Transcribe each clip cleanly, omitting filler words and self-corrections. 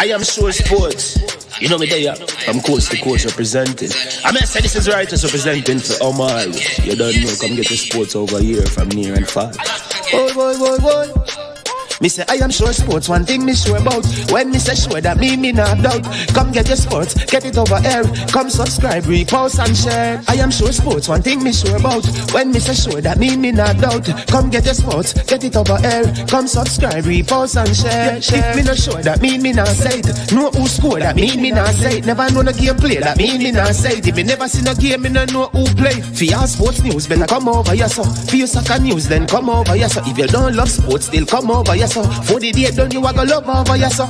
am sure sports. You know me there, I'm coast to coast representing. I mean, I say this is righteous representing for Omar. You don't know, come get your sports over here from near and far. Boy. Me say I am sure sports, one thing me sure about. When me say sure, that me not doubt. Come get your sports, get it over here. Come subscribe, repost and share. I am sure sports, one thing me sure about. When me say sure, that me not doubt. Come get your sports, get it over here. Come subscribe, repost and share. If me not sure, that me not say it. Know who score, that me not say it. Never know no game play, that me not say it. If me never see no game, me not know who play. For your sports news, better come over here so. For your soccer news, then come over here so. If you don't love sports, still come over here so. For the day done, you are gonna love over here so.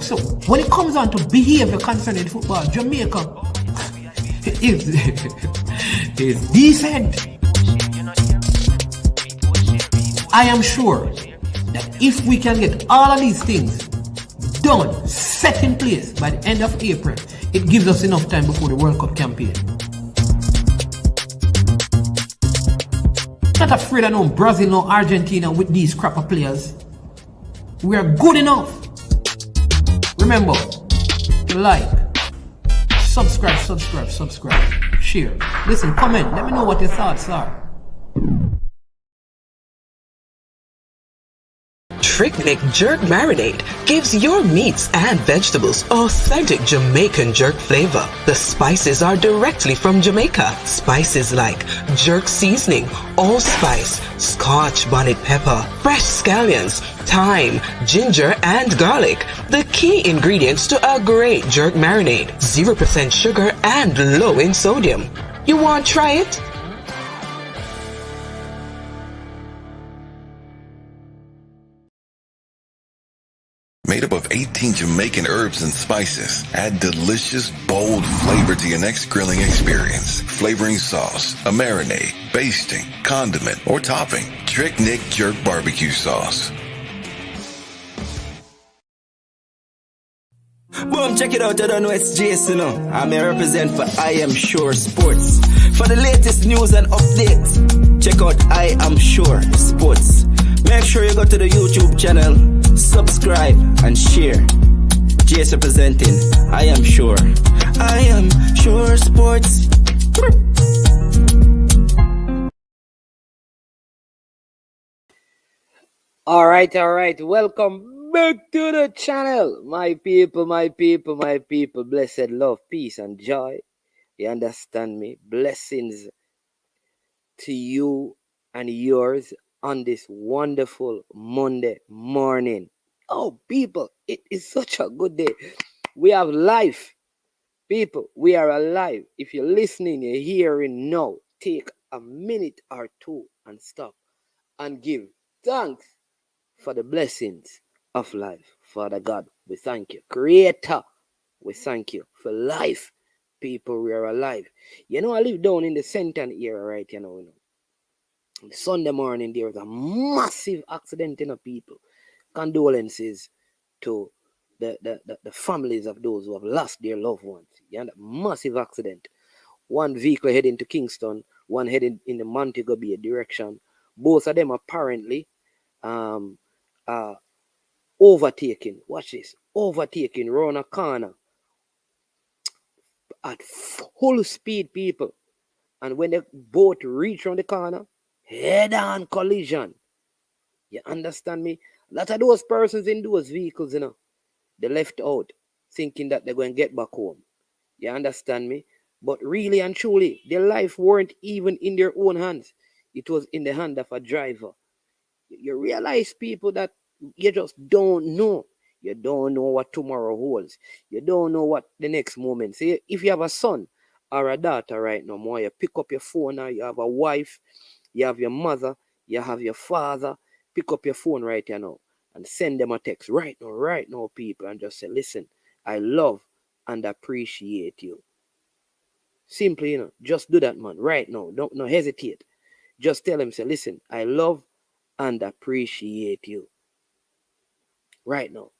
So when it comes on to behavior concerning football, Jamaica is decent. I am sure that if we can get all of these things done, set in place by the end of April, it gives us enough time before the World Cup campaign. Not afraid of no Brazil, no Argentina with these crap of players. We are good enough. Remember, like, subscribe, share. Listen, comment, let me know what your thoughts are. Trick-Nick Jerk Marinade gives your meats and vegetables authentic Jamaican jerk flavor. The spices are directly from Jamaica. Spices like jerk seasoning, allspice, Scotch bonnet pepper, fresh scallions, thyme, ginger, and garlic. The key ingredients to a great jerk marinade. 0% sugar and low in sodium. You want to try it? Made up of 18 Jamaican herbs and spices, add delicious, bold flavor to your next grilling experience. Flavoring sauce, a marinade, basting, condiment, or topping. Trick-Nick Jerk Barbecue Sauce. Boom, check it out, I don't know it's Jason. I'm here represent for I Am Sure Sports. For the latest news and updates, check out I Am Sure Sports. Make sure you go to the YouTube channel, subscribe and share. Jace representing I Am Sure. I Am Sure Sports. All right. Welcome back to the channel, my people. Blessed love, peace, and joy. You understand me? Blessings to you and yours on this wonderful Monday morning. Oh, people, it is such a good day. We have life. People, we are alive. If you're listening, you're hearing now, take a minute or two and stop and give thanks for the blessings of life. Father God, we thank you. Creator, we thank you for life. People, we are alive. You know, I live down in the center here, right? You know. Sunday morning, there was a massive accident in people. Condolences to the families of those who have lost their loved ones. Yeah, a massive accident. One vehicle heading to Kingston, one heading in the Montego Bay direction. Both of them apparently overtaking. Watch this. Overtaking around a corner at full speed, people. And when they both reach around the corner, head-on collision. You understand me? A lot of those persons in those vehicles, you know, they left out thinking that they're going to get back home. You understand me? But really and truly, their life weren't even in their own hands. It was in the hand of a driver. You realize, people, that you just don't know. You don't know what tomorrow holds. You don't know what the next moment. See, if you have a son or a daughter right now, more you pick up your phone, or you have a wife, you have your mother, you have your father, pick up your phone right now and send them a text right now, people, and just say, listen, I love and appreciate you. Simply, you know, just do that, man, right now. Don't hesitate. Just tell them, say, listen, I love and appreciate you. Right now.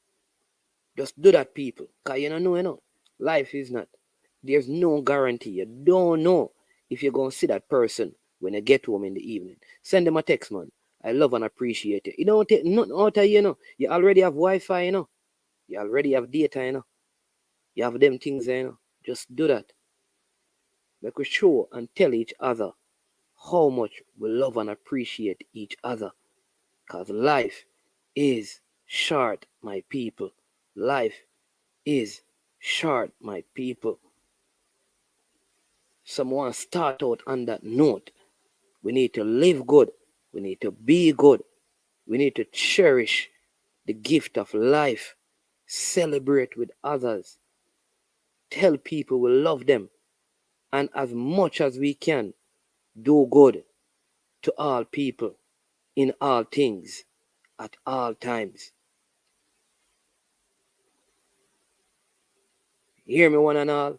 Just do that, people. Because you don't know, life is not. There's no guarantee. You don't know if you're going to see that person when you get home in the evening. Send them a text, man. I love and appreciate it. You don't take nothing out of you, you know. You already have Wi-Fi, you know. You already have data, you know. You have them things, you know. Just do that. Make we show and tell each other how much we love and appreciate each other. Because life is short, my people. Life is short, my people. Someone start out on that note. We need to live good. We need to be good. We need to cherish the gift of life. Celebrate with others. Tell people we love them. And as much as we can, do good to all people, in all things, at all times. Hear me, one and all?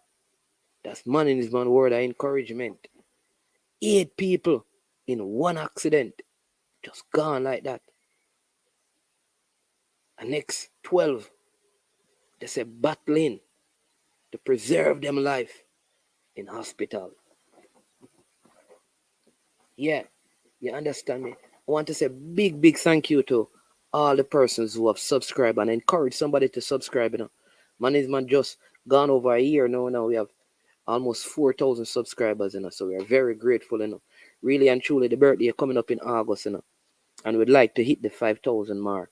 That's Nationalism word of encouragement. 8 people in one accident, just gone like that. And next 12, they say battling to preserve them life in hospital. Yeah, you understand me? I want to say big thank you to all the persons who have subscribed and encourage somebody to subscribe. You know, Management just gone over a year now. Now we have almost 4,000 subscribers, you know, so we are very grateful, you know. Really and truly, the birthday coming up in August, you know, and we'd like to hit the 5,000 mark.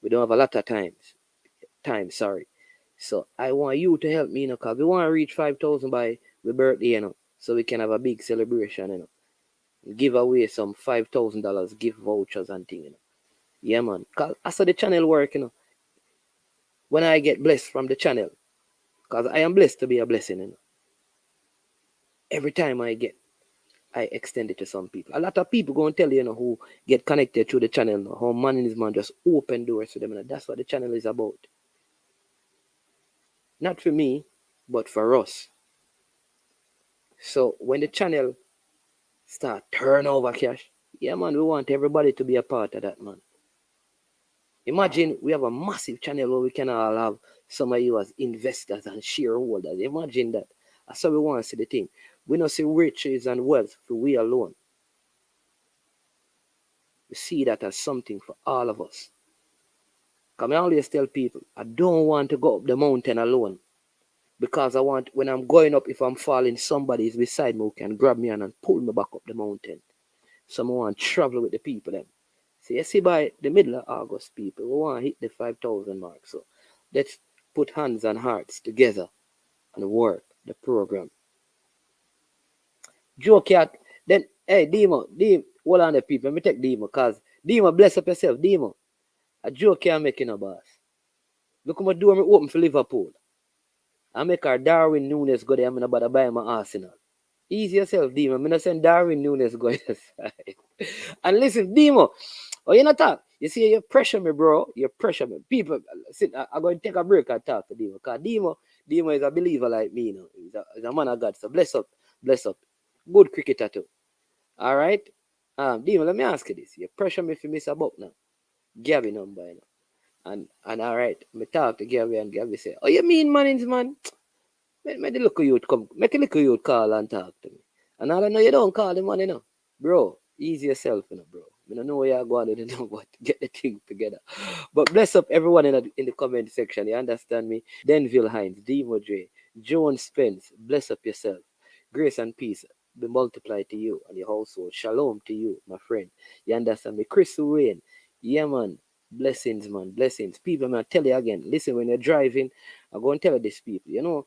We don't have a lot of time, sorry. So I want you to help me, you know, because we want to reach 5,000 by the birthday, you know, so we can have a big celebration, you know. Give away some $5,000 gift vouchers and things, you know. Yeah, man. Because I saw the channel work, you know. When I get blessed from the channel, because I am blessed to be a blessing, you know. Every time I extend it to some people. A lot of people go and tell you, you know, who get connected to the channel, you know, how Nationalism just open doors to them. And that's what the channel is about. Not for me, but for us. So when the channel start turn over cash, yeah, man, we want everybody to be a part of that, man. Imagine we have a massive channel where we can all have some of you as investors and shareholders. Imagine that. That's how we want to see the thing. We don't see riches and wealth for we alone. We see that as something for all of us. Because I always tell people, I don't want to go up the mountain alone. Because I want, when I'm going up, if I'm falling, somebody is beside me who can grab me and pull me back up the mountain. Someone want to travel with the people then. So you see, by the middle of August, people, we want to hit the 5,000 mark. So let's put hands and hearts together and work the program. Joe Cat, then, hey, Demo, hold on the people. Let me take Demo, because Demo, bless up yourself, Demo. A Joe Cat making a boss. Look at my door, me open for Liverpool. I make our Darwin Nunes go there, I'm going to buy my Arsenal. Easy yourself, Demo. I'm not saying Darwin Nunes go inside. And listen, Demo, oh, you not talk. You see, you pressure me, bro. You pressure me. People, sit, I'm going to take a break and talk to Demo. Because Demo is a believer like me, you know. He's a man of God. So bless up. Good cricketer too. All right? Demo, let me ask you this. You pressure me for miss a buck now. Gabby number, you know. And all right, me talk to Gabby and Gabby say, oh, you mean Mannings, man? Make the local youth come. Make a little youth call and talk to me. And all I know, you don't call the man, you know. Bro, easy yourself, you know, bro. I don't know where you're going to do, but get the thing together. But bless up everyone in the comment section. You understand me? Denville Hines, Demo J, Joan Spence, bless up yourself. Grace and peace be multiplied to you and your household. Shalom to you, my friend. You understand me? Chris Wayne, yeah, man. Blessings, man. Blessings. People, man, I tell you again. Listen, when you're driving, I'm going to tell these people, you know,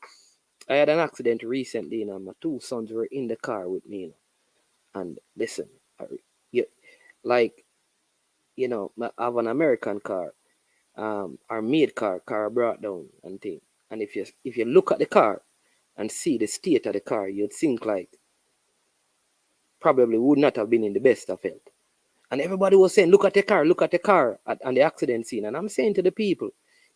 I had an accident recently, you know, my 2 sons were in the car with me, you know. And listen, like, you know, I have an American car, our made car brought down and thing. And if you look at the car and see the state of the car, you'd think like probably would not have been in the best of health. And everybody was saying, look at the car on the accident scene. And I'm saying to the people,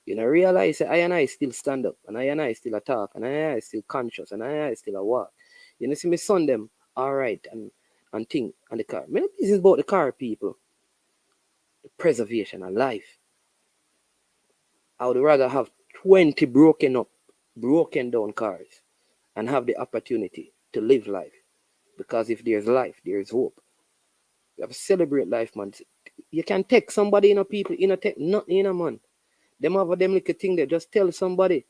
you know, realize that I and I still stand up, and I and I still talk, and I and I still conscious, and I and I still a walk. You know, see my son them, all right, and think on the car. This is about the car, people. The preservation of life. I would rather have 20 broken down cars and have the opportunity to live life Because if there's life, there's hope. You have to celebrate life, man. You can take somebody, people, take nothing, man. Them have them little thing there, just tell somebody.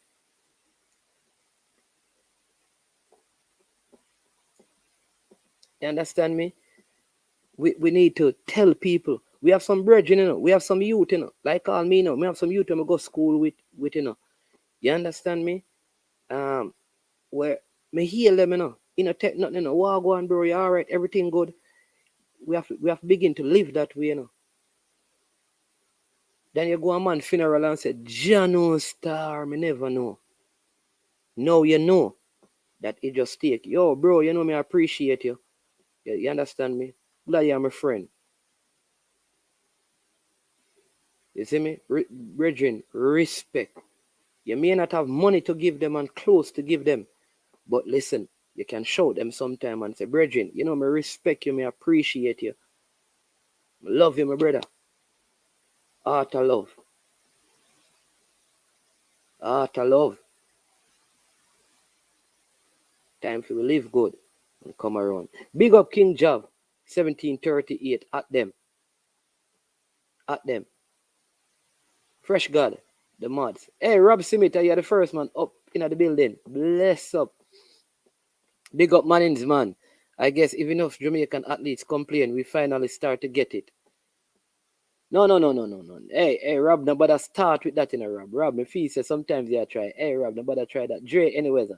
You understand me? We need to tell people. We have some brethren, we have some youth, like all me, we have some youth I go school with, You understand me? Where me heal them, take nothing, walk on, bro, you all right, everything good. We have to begin to live that way, Then you go a man funeral and say, Jano star, me never know. Now you know that it just take. Yo, bro, me appreciate you. You understand me? Glad you're my friend. You see me? Brethren, respect. You may not have money to give them and clothes to give them. But listen, you can show them sometime and say, brethren, me respect you, me appreciate you. I love you, my brother. Heart of love. Heart of love. Time for we live good and come around. Big up King Jav, 1738, at them. At them. Fresh God, the mods. Hey, Rob Simita, you're the first man up in the building. Bless up. Big up Mannings, man. I guess if enough Jamaican athletes complain, we finally start to get it. No. Hey, Rob, nobody start with that, Rob. Rob, my fee says sometimes you try. Hey, Rob, nobody try that. Dre, anyways.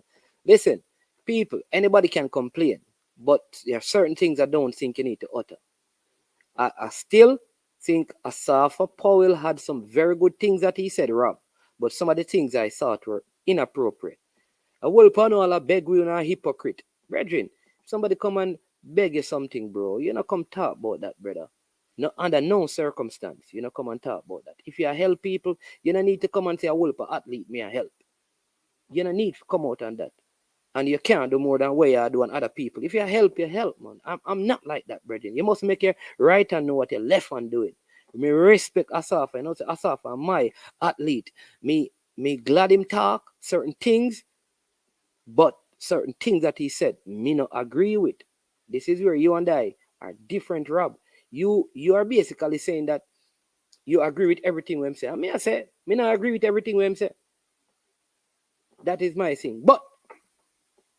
Listen, people, anybody can complain, but there are certain things I don't think you need to utter. I still think Asafa Powell had some very good things that he said, Rob, but some of the things I thought were inappropriate. I will put all a beg you a hypocrite. Brethren, if somebody come and beg you something, bro, you not come talk about that, brother. No, under no circumstance, you not come and talk about that. If you help people, you don't need to come and say, I will for athlete, me a help. You don't need to come out on that. And you can't do more than what you do on other people. If you help, man. I'm not like that, brethren. You must make your right hand know what your left hand doing. Me respect Asafa. You know, say Asafa, my athlete. Me glad him talk certain things, but certain things that he said, me not agree with. This is where you and I are different, Rob. You are basically saying that you agree with everything we say. I say, me not agree with everything we say. That is my thing. But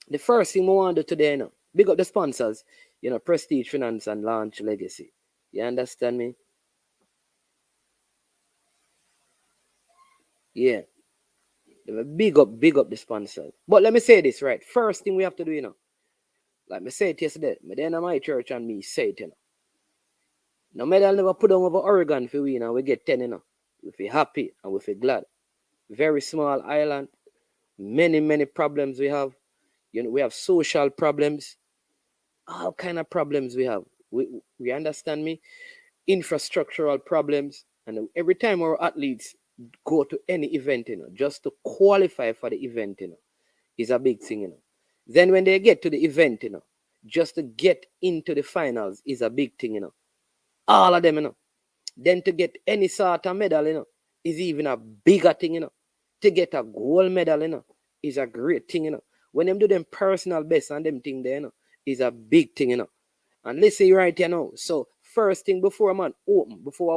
the first thing we want to do today, big up the sponsors, Prestige Finance and Launch Legacy. You understand me? Yeah. Big up the sponsors. But let me say this, right? First thing we have to do, like me said yesterday, me then in my church and me say it, No medal never put on over Oregon for we, we get 10, We feel happy and we feel glad. Very small island, many problems we have. We have social problems, all kind of problems we have. We understand me? Infrastructural problems. And every time our athletes go to any event, just to qualify for the event, is a big thing, Then when they get to the event, just to get into the finals is a big thing, All of them, Then to get any sort of medal, is even a bigger thing, To get a gold medal, is a great thing, When them do them personal best and them thing there, is a big thing, And listen right here So first thing before a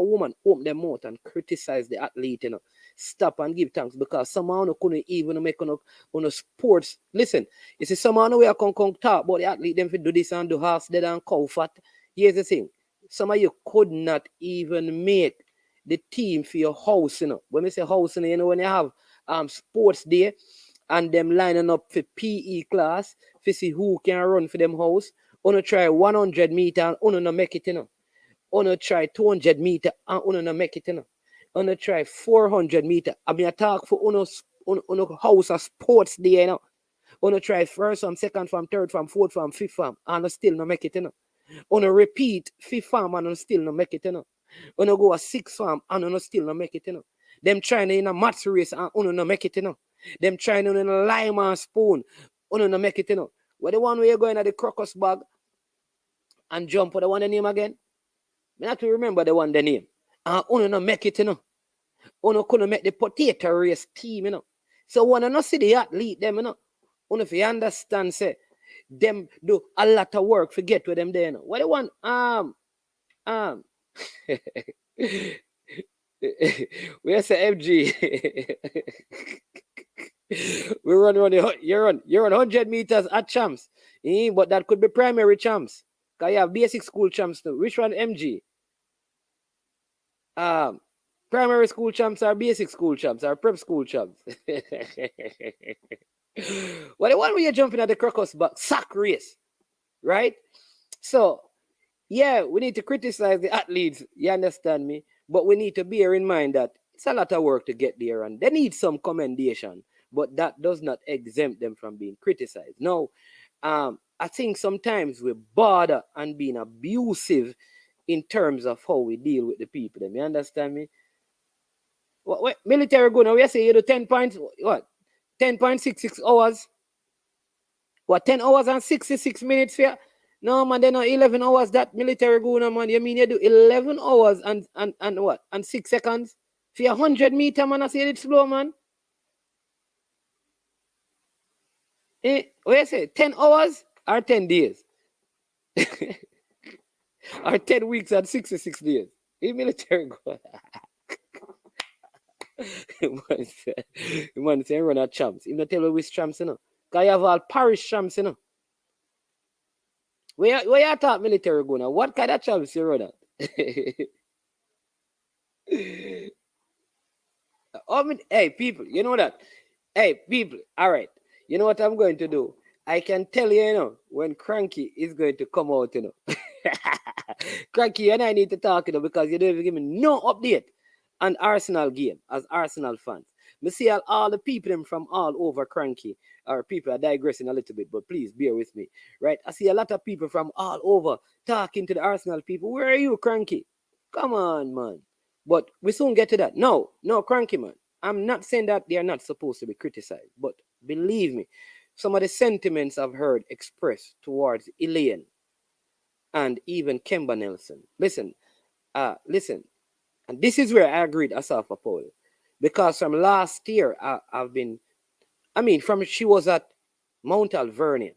woman open their mouth and criticize the athlete, stop and give thanks, because someone couldn't even make on a sports. Listen, you see someone we are come talk about the athlete, them to do this and do half dead and cow fat. Here's the thing. Some of you could not even make the team for your house, When we say house, when you have sports day and them lining up for PE class to see who can run for them house. Uno try 100 meter and uno no make it, Uno try 200 meter and uno no make it, Uno try 400 meter. I mean, I talk for uno house of sports day, Uno try first farm, second farm, third farm, fourth farm, fifth farm, and still no make it, Uno repeat fifth farm and still no make it, Uno go a sixth farm and uno still no make it, Them trying in a match race and uno no make it, Them trying in a lime and spoon, uno no make it, Where the one where you're going at the crocus bag and jump for the one the name again? Me not to remember the one the name. And uno no make it, Uno couldn't make the potato race team, So when I not see the athlete them, Uno if you understand, say, them do a lot of work to get with them there. What they want? We say MG. We run you run 100 meters at champs. But that could be primary champs. Because you have basic school champs too. Which one, MG? Primary school champs or basic school champs or prep school champs? Well, the one where you're jumping at the crocus box, sack race, right? So, yeah, we need to criticize the athletes, you understand me? But we need to bear in mind that it's a lot of work to get there and they need some commendation, but that does not exempt them from being criticized. Now, I think sometimes we bother and being abusive in terms of how we deal with the people. You understand me? What military go now? We say you do 10 points, what? 10.66 hours? What, 10 hours and 66 minutes for you? No, man, they're not 11 hours that military go now, man. You mean you do 11 hours and what? And 6 seconds? For 100 meter, man, I say it's slow, man. What you say? 10 hours or 10 days? Or 10 weeks and 66 days? In military go. Man say run at champs. You not tell me which champs, you know. Because you have all parish champs, you know. Where you talk military go now? What kind of champs you run at? Hey, people, you know that? Hey, people, all right. You know what I'm going to do? I can tell you, you know, when Cranky is going to come out, you know. Cranky and I need to talk, you know, because you don't even give me no update on Arsenal game as Arsenal fans. Me see all the people them from all over Cranky, or people are digressing a little bit, but please bear with me, right? I see a lot of people from all over talking to the Arsenal people. Where are you, Cranky? Come on, man. But we soon get to that. No, Cranky, man. I'm not saying that they are not supposed to be criticized, but believe me, some of the sentiments I've heard expressed towards Elaine and even Kemba Nelson. Listen, and this is where I agreed Asafa Powell. Because from last year, from she was at Mount Alvernia.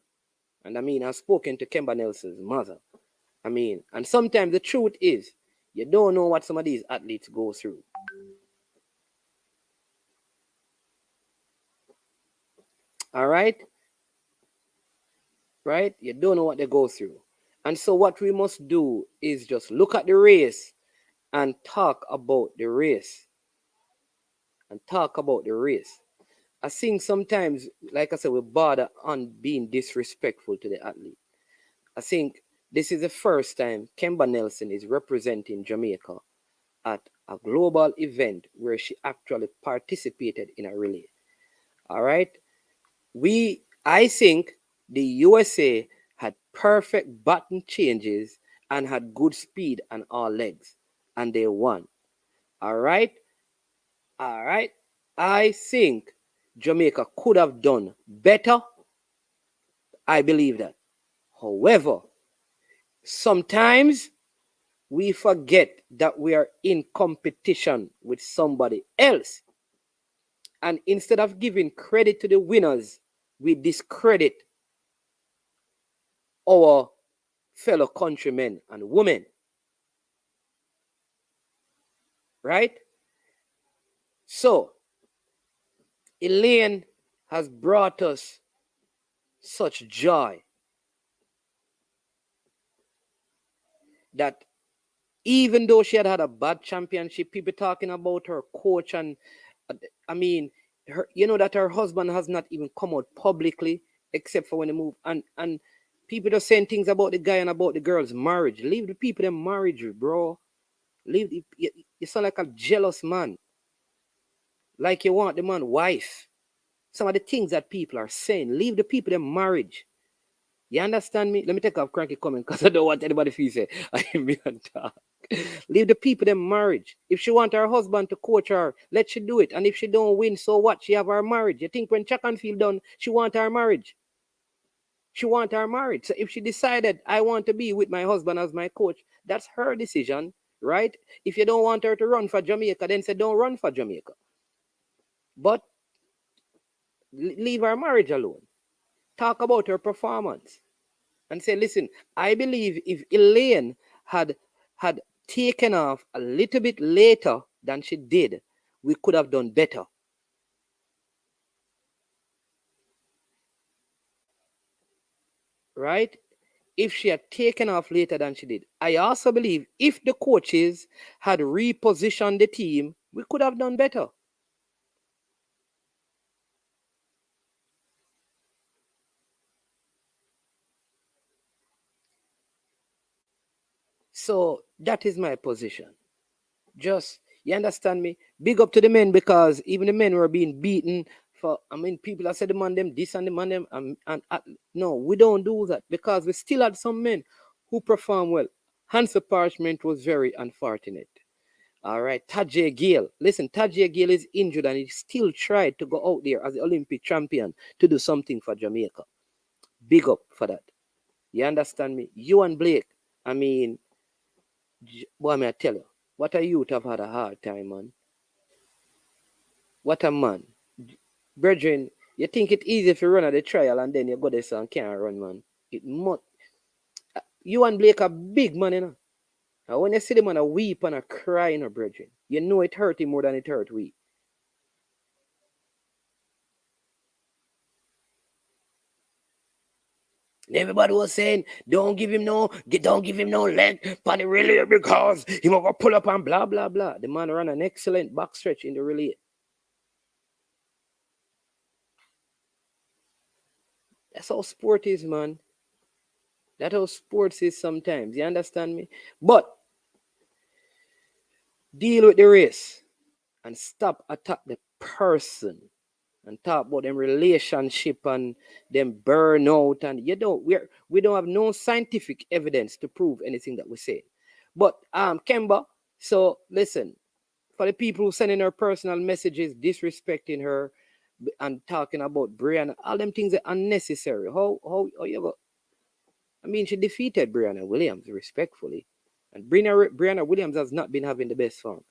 And I've spoken to Kemba Nelson's mother. And sometimes the truth is, you don't know what some of these athletes go through. All right? Right? You don't know what they go through. And so what we must do is just look at the race and talk about the race. I think sometimes, like I said, we bother on being disrespectful to the athlete. I think this is the first time Kemba Nelson is representing Jamaica at a global event where she actually participated in a relay. All right? I think the USA had perfect button changes and had good speed on all legs, and they won. All right? I think Jamaica could have done better. I believe that. However, sometimes we forget that we are in competition with somebody else. And instead of giving credit to the winners, we discredit our fellow countrymen and women. Right? So, Elaine has brought us such joy that even though she had a bad championship, people talking about her coach and her, you know, that her husband has not even come out publicly except for when they move, and people are saying things about the guy and about the girl's marriage. Leave the people in marriage, bro. You sound like a jealous man, like you want the man wife. Some of the things that people are saying, leave the people in marriage. You understand me? Let me take off Cranky comment because I don't want anybody to say I ain't been talk. Leave the people in marriage. If she want her husband to coach her, let she do it. And if she don't win, so what? She have her marriage. You think when track and field done, she want her marriage? She want her marriage. So if she decided, I want to be with my husband as my coach, that's her decision, right? If you don't want her to run for Jamaica, then say don't run for Jamaica. But leave her marriage alone. Talk about her performance. and say, listen, I believe if Elaine had taken off a little bit later than she did, we could have done better. Right? If she had taken off later than she did. I also believe if the coaches had repositioned the team, we could have done better. So that is my position. Just, you understand me? Big up to the men, because even the men were being beaten for, I mean, people have said the man them this and the man them, no, we don't do that, because we still had some men who perform well. Hansa Parchment was very unfortunate. All right, Tajay Gale. Listen, Tajay Gale is injured and he still tried to go out there as the Olympic champion to do something for Jamaica. Big up for that. You understand me? You and Blake, I mean, boy, may I tell you, what a youth have had a hard time, man. What a man. Brethren, you think it easy if you run at the trial and then you go there and can't run, man. It must. You and Blake are big, man, you know. And when you see the man a weep and a cry, you know, brethren, you know it hurt him more than it hurt we. And everybody was saying, don't give him no leg for the relay because he will go pull up and blah, blah, blah. The man ran an excellent backstretch in the relay. That's how sport is, man. That's how sports is sometimes. You understand me? But deal with the race and stop attack the person and talk about them relationship and them burnout, and we don't have no scientific evidence to prove anything that we say. But Kemba, so listen, for the people who sending her personal messages disrespecting her and talking about Brianna, all them things are unnecessary. How you go? I mean, she defeated Brianna Williams respectfully, and Brianna Williams has not been having the best form.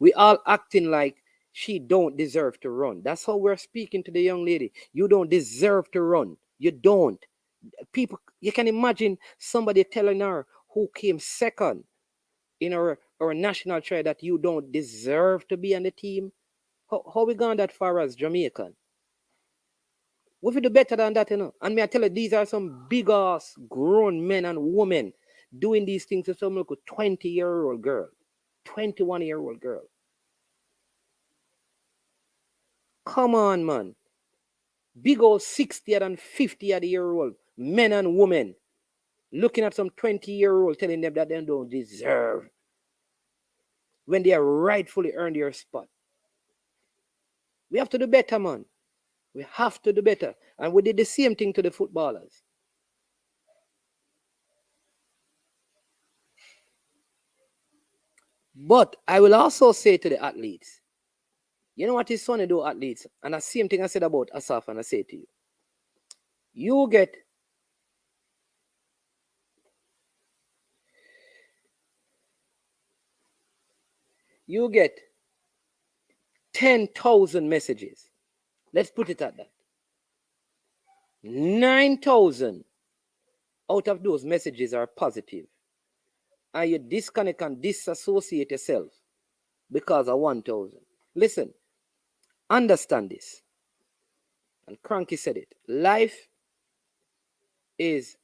We all acting like she don't deserve to run. That's how we're speaking to the young lady. You don't deserve to run. You don't. People, you can imagine somebody telling her who came second in our national trial that you don't deserve to be on the team. How we gone that far as Jamaican? We will do better than that, you know. And me I tell you, these are some big ass grown men and women doing these things to some like a 20-year-old girl, 21-year-old girl. Come on, man. Big old 60 and 50-year-old men and women looking at some 20-year-old telling them that they don't deserve when they are rightfully earned their spot. We have to do better, man. We have to do better. And we did the same thing to the footballers. But I will also say to the athletes, you know what is funny though, athletes? And the same thing I said about Asafa, and I say to you, you get 10,000 messages. Let's put it at that. 9,000 out of those messages are positive. And you disconnect and disassociate yourself because of 1,000. Listen, understand this. And Cranky said it. Life is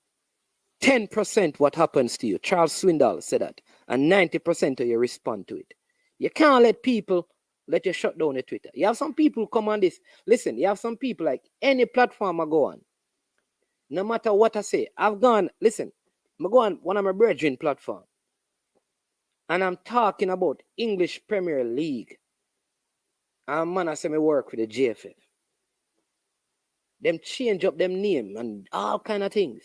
10% what happens to you. Charles Swindoll said that. And 90% of you respond to it. You can't let people let you shut down your Twitter. You have some people come on this. Listen, you have some people like any platform I go on. No matter what I say, I've gone, listen, I go on one of my brethren platform. And I'm talking about English Premier League. And man, I say me work with the JFF. Them change up them name and all kind of things.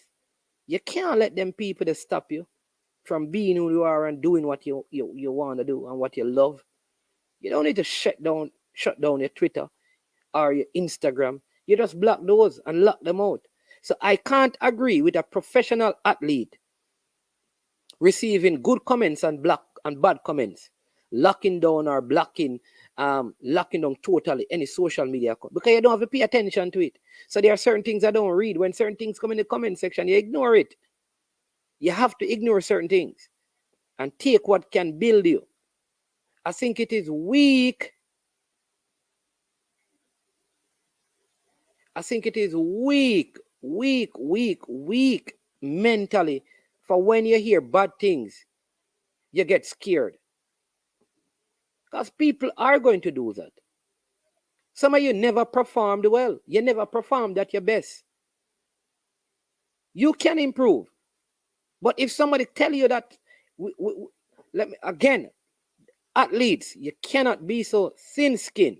You can't let them people that stop you from being who you are and doing what you want to do and what you love. You don't need to shut down your Twitter or your Instagram. You just block those and lock them out. So I can't agree with a professional athlete receiving good comments and bad comments, locking down or locking down totally any social media account because you don't have to pay attention to it. So there are certain things I don't read. When certain things come in the comment section, you ignore it. You have to ignore certain things and take what can build you. I think it is weak. I think it is weak mentally for when you hear bad things, you get scared. Because people are going to do that. Some of you never performed well. You never performed at your best. You can improve. But if somebody tell you that, let me again, athletes, you cannot be so thin-skinned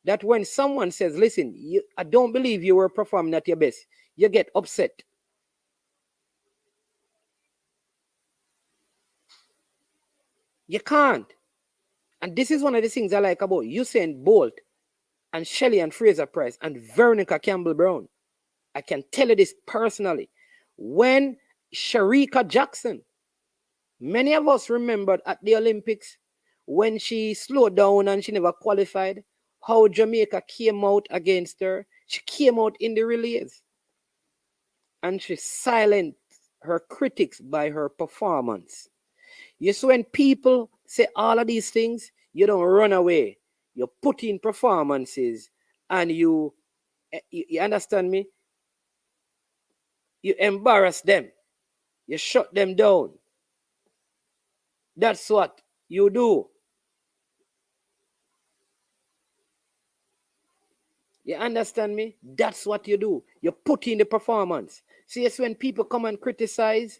that when someone says, listen, I don't believe you were performing at your best, you get upset. You can't. And this is one of the things I like about Usain Bolt and Shelley and Fraser Price and Veronica Campbell-Brown. I can tell you this personally. When Sharika Jackson, many of us remembered at the Olympics when she slowed down and she never qualified, how Jamaica came out against her. She came out in the relays and she silenced her critics by her performance. You see, when people say all of these things, you don't run away. You put in performances and you understand me? You embarrass them. You shut them down. That's what you do. You understand me? That's what you do. You put in the performance. See, it's when people come and criticize.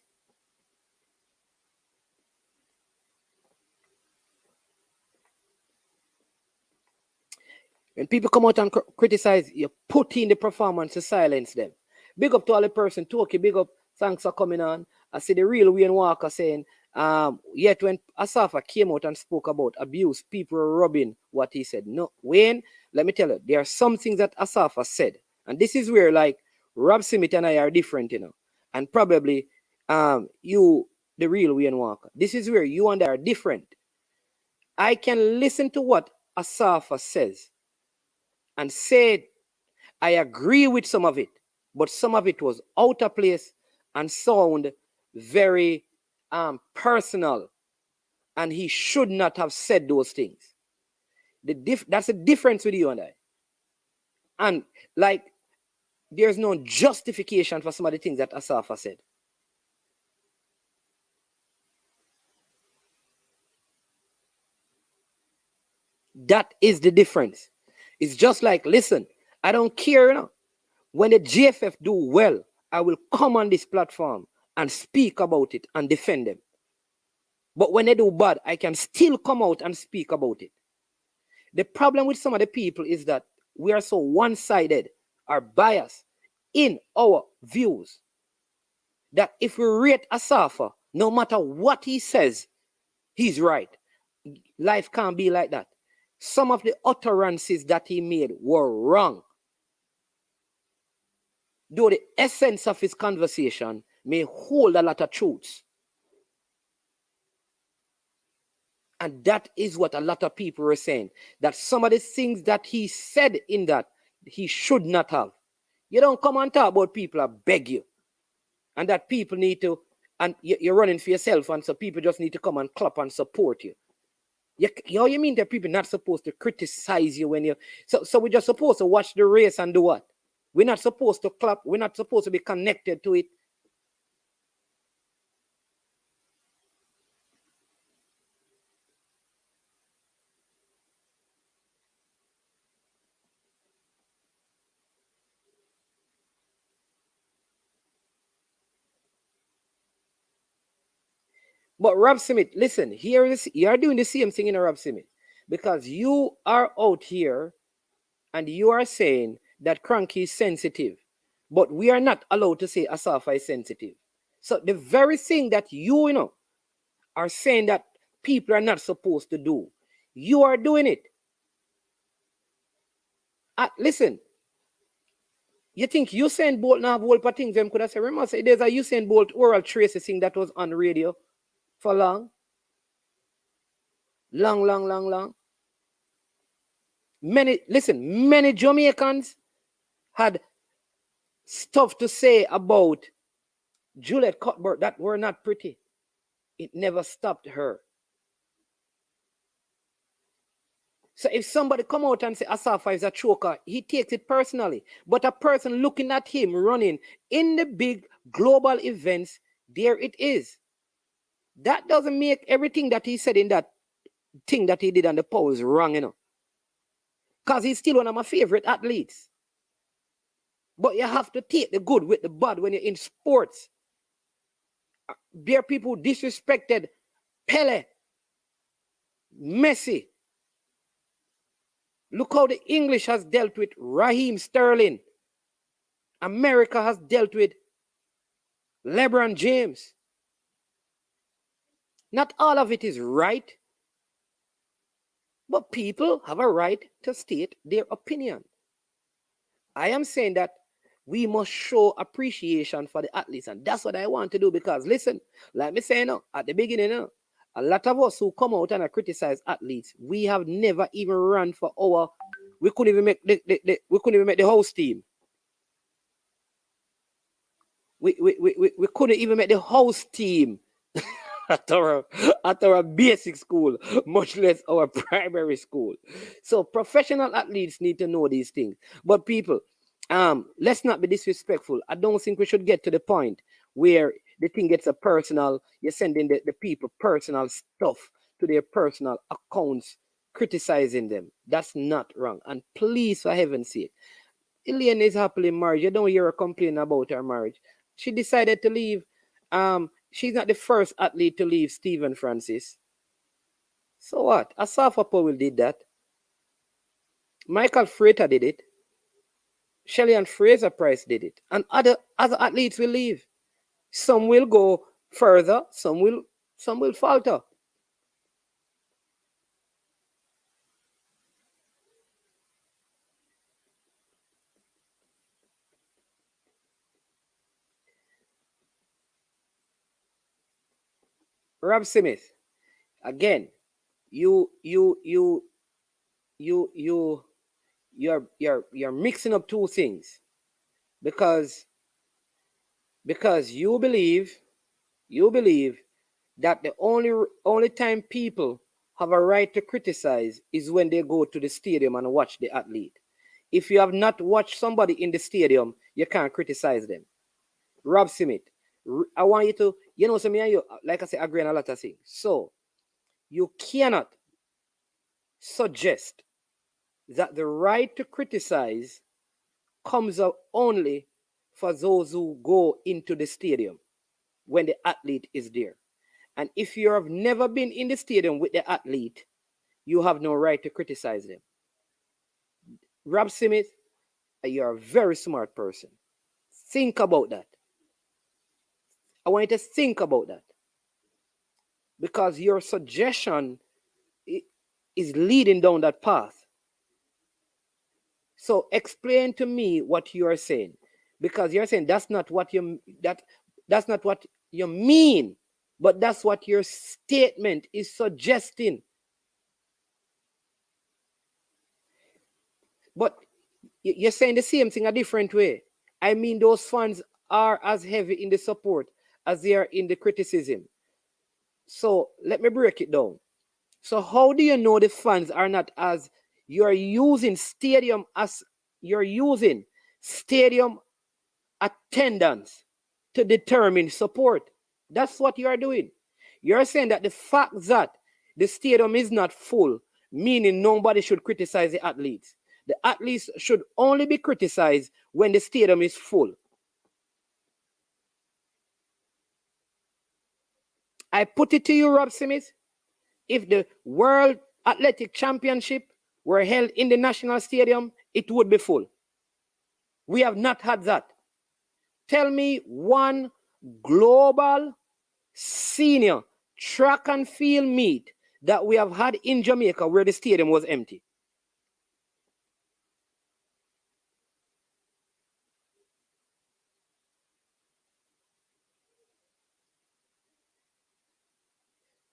When people come out and criticize, you put in the performance to silence them. Big up to all the person. Toki, big up. Thanks for coming on. I see the real Wayne Walker saying, yet when Asafa came out and spoke about abuse, people were rubbing what he said. No, Wayne, let me tell you, there are some things that Asafa said. And this is where, like, Rob Simit and I are different, you know. And probably you, the real Wayne Walker. This is where you and I are different. I can listen to what Asafa says and say, I agree with some of it, but some of it was out of place and sound very personal, and he should not have said those things. That's the difference with you and I. And like, there's no justification for some of the things that Asafa said. That is the difference. It's just like, listen, I don't care, you know. When the GFF do well, I will come on this platform and speak about it and defend them. But when they do bad, I can still come out and speak about it. The problem with some of the people is that we are so one-sided or biased in our views that if we rate Asafa, no matter what he says, he's right. Life can't be like that. Some of the utterances that he made were wrong. Though the essence of his conversation may hold a lot of truths. And that is what a lot of people are saying. That some of the things that he said in that, he should not have. You don't come and talk about people, I beg you. And that people need to, and you're running for yourself, and so people just need to come and clap and support you. You mean that people not supposed to criticize you when you, so we're just supposed to watch the race and do what? We're not supposed to clap. We're not supposed to be connected to it. But Rob Smith, listen, here is, you are doing the same thing in Rob Smith, because you are out here and you are saying that Cranky is sensitive, but we are not allowed to say Asafa is sensitive. So the very thing that you know are saying that people are not supposed to do, you are doing it. Listen, you think Usain Bolt now have whole part things them could have said? Remember, say there's a Usain Bolt oral Tracy thing that was on radio for long. Many Jamaicans had stuff to say about Juliet Cuthbert that were not pretty. It never stopped her. So if somebody come out and say Asafa is a choker, he takes it personally. But a person looking at him running in the big global events, there it is. That doesn't make everything that he said in that thing that he did on the polls wrong, you know. Because he's still one of my favorite athletes. But you have to take the good with the bad when you're in sports. There are people who disrespected Pele, Messi. Look how the English has dealt with Raheem Sterling. America has dealt with LeBron James. Not all of it is right, but people have a right to state their opinion. I am saying that we must show appreciation for the athletes, and that's what I want to do because, listen, like me saying at the beginning, a lot of us who come out and criticize athletes, we have never even run for our, we couldn't even make the host team. We couldn't even make the host team at our basic school, much less our primary school. So professional athletes need to know these things. But people, let's not be disrespectful. I don't think we should get to the point where the thing gets a personal, you're sending the people personal stuff to their personal accounts, criticizing them. That's not wrong. And please, for heaven's sake, Elaine is happily married. You don't hear her complain about her marriage. She decided to leave. She's not the first athlete to leave Stephen Francis. So what? Asafa Powell did that. Michael Frater did it. Shelley-Ann Fraser-Pryce did it. And other athletes will leave. Some will go further, some will falter. Rob Smith, again, you're mixing up two things because you believe that the only time people have a right to criticize is when they go to the stadium and watch the athlete. If you have not watched somebody in the stadium, you can't criticize them. Rob Smith, I want you to, so me and you, like I say, agree on a lot of things. So you cannot suggest that the right to criticize comes out only for those who go into the stadium when the athlete is there. And if you have never been in the stadium with the athlete, you have no right to criticize them. Rob Smith, you're a very smart person. Think about that. I want you to think about that. Because your suggestion is leading down that path. So explain to me what you are saying. Because you're saying that's not what you mean, but that's what your statement is suggesting. But you're saying the same thing a different way. I mean, those fans are as heavy in the support as they are in the criticism. So let me break it down. So how do you know the fans are not as you're using stadium attendance to determine support? That's what you are doing. You're saying that the fact that the stadium is not full, meaning nobody should criticize the athletes. The athletes should only be criticized when the stadium is full. I put it to you, Rob Smith, if the World Athletic Championship were held in the National Stadium, it would be full. We have not had that. Tell me one global senior track and field meet that we have had in Jamaica where the stadium was empty.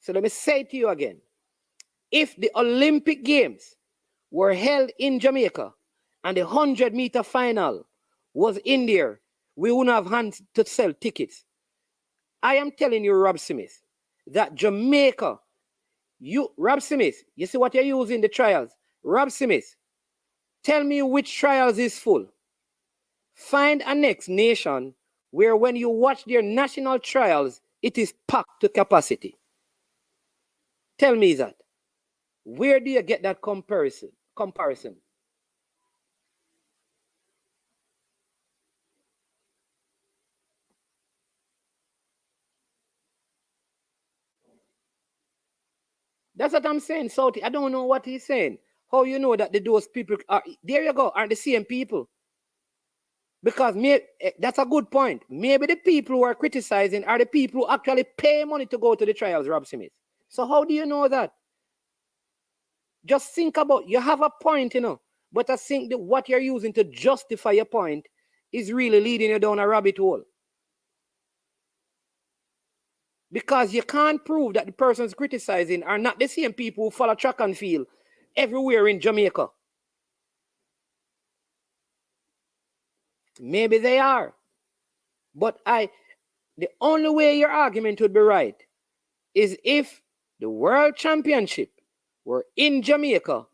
So let me say to you again, if the Olympic Games were held in Jamaica and the 100-meter final was in there, we wouldn't have had to sell tickets. I am telling you, Rob Smith, that Jamaica, Rob Smith, you see what you're using the trials. Rob Smith, tell me which trials is full. Find a next nation where when you watch their national trials, it is packed to capacity. Tell me that. Where do you get that comparison? That's what I'm saying, Salty. I don't know what he's saying. How you know that those people are, there you go, are the same people? Because that's a good point. Maybe the people who are criticizing are the people who actually pay money to go to the trials, Rob Smith. So how do you know that? Just think about, you have a point, but I think that what you're using to justify your point is really leading you down a rabbit hole. Because you can't prove that the persons criticizing are not the same people who follow track and field everywhere in Jamaica. Maybe they are. But the only way your argument would be right is if the World Championship were in Jamaica,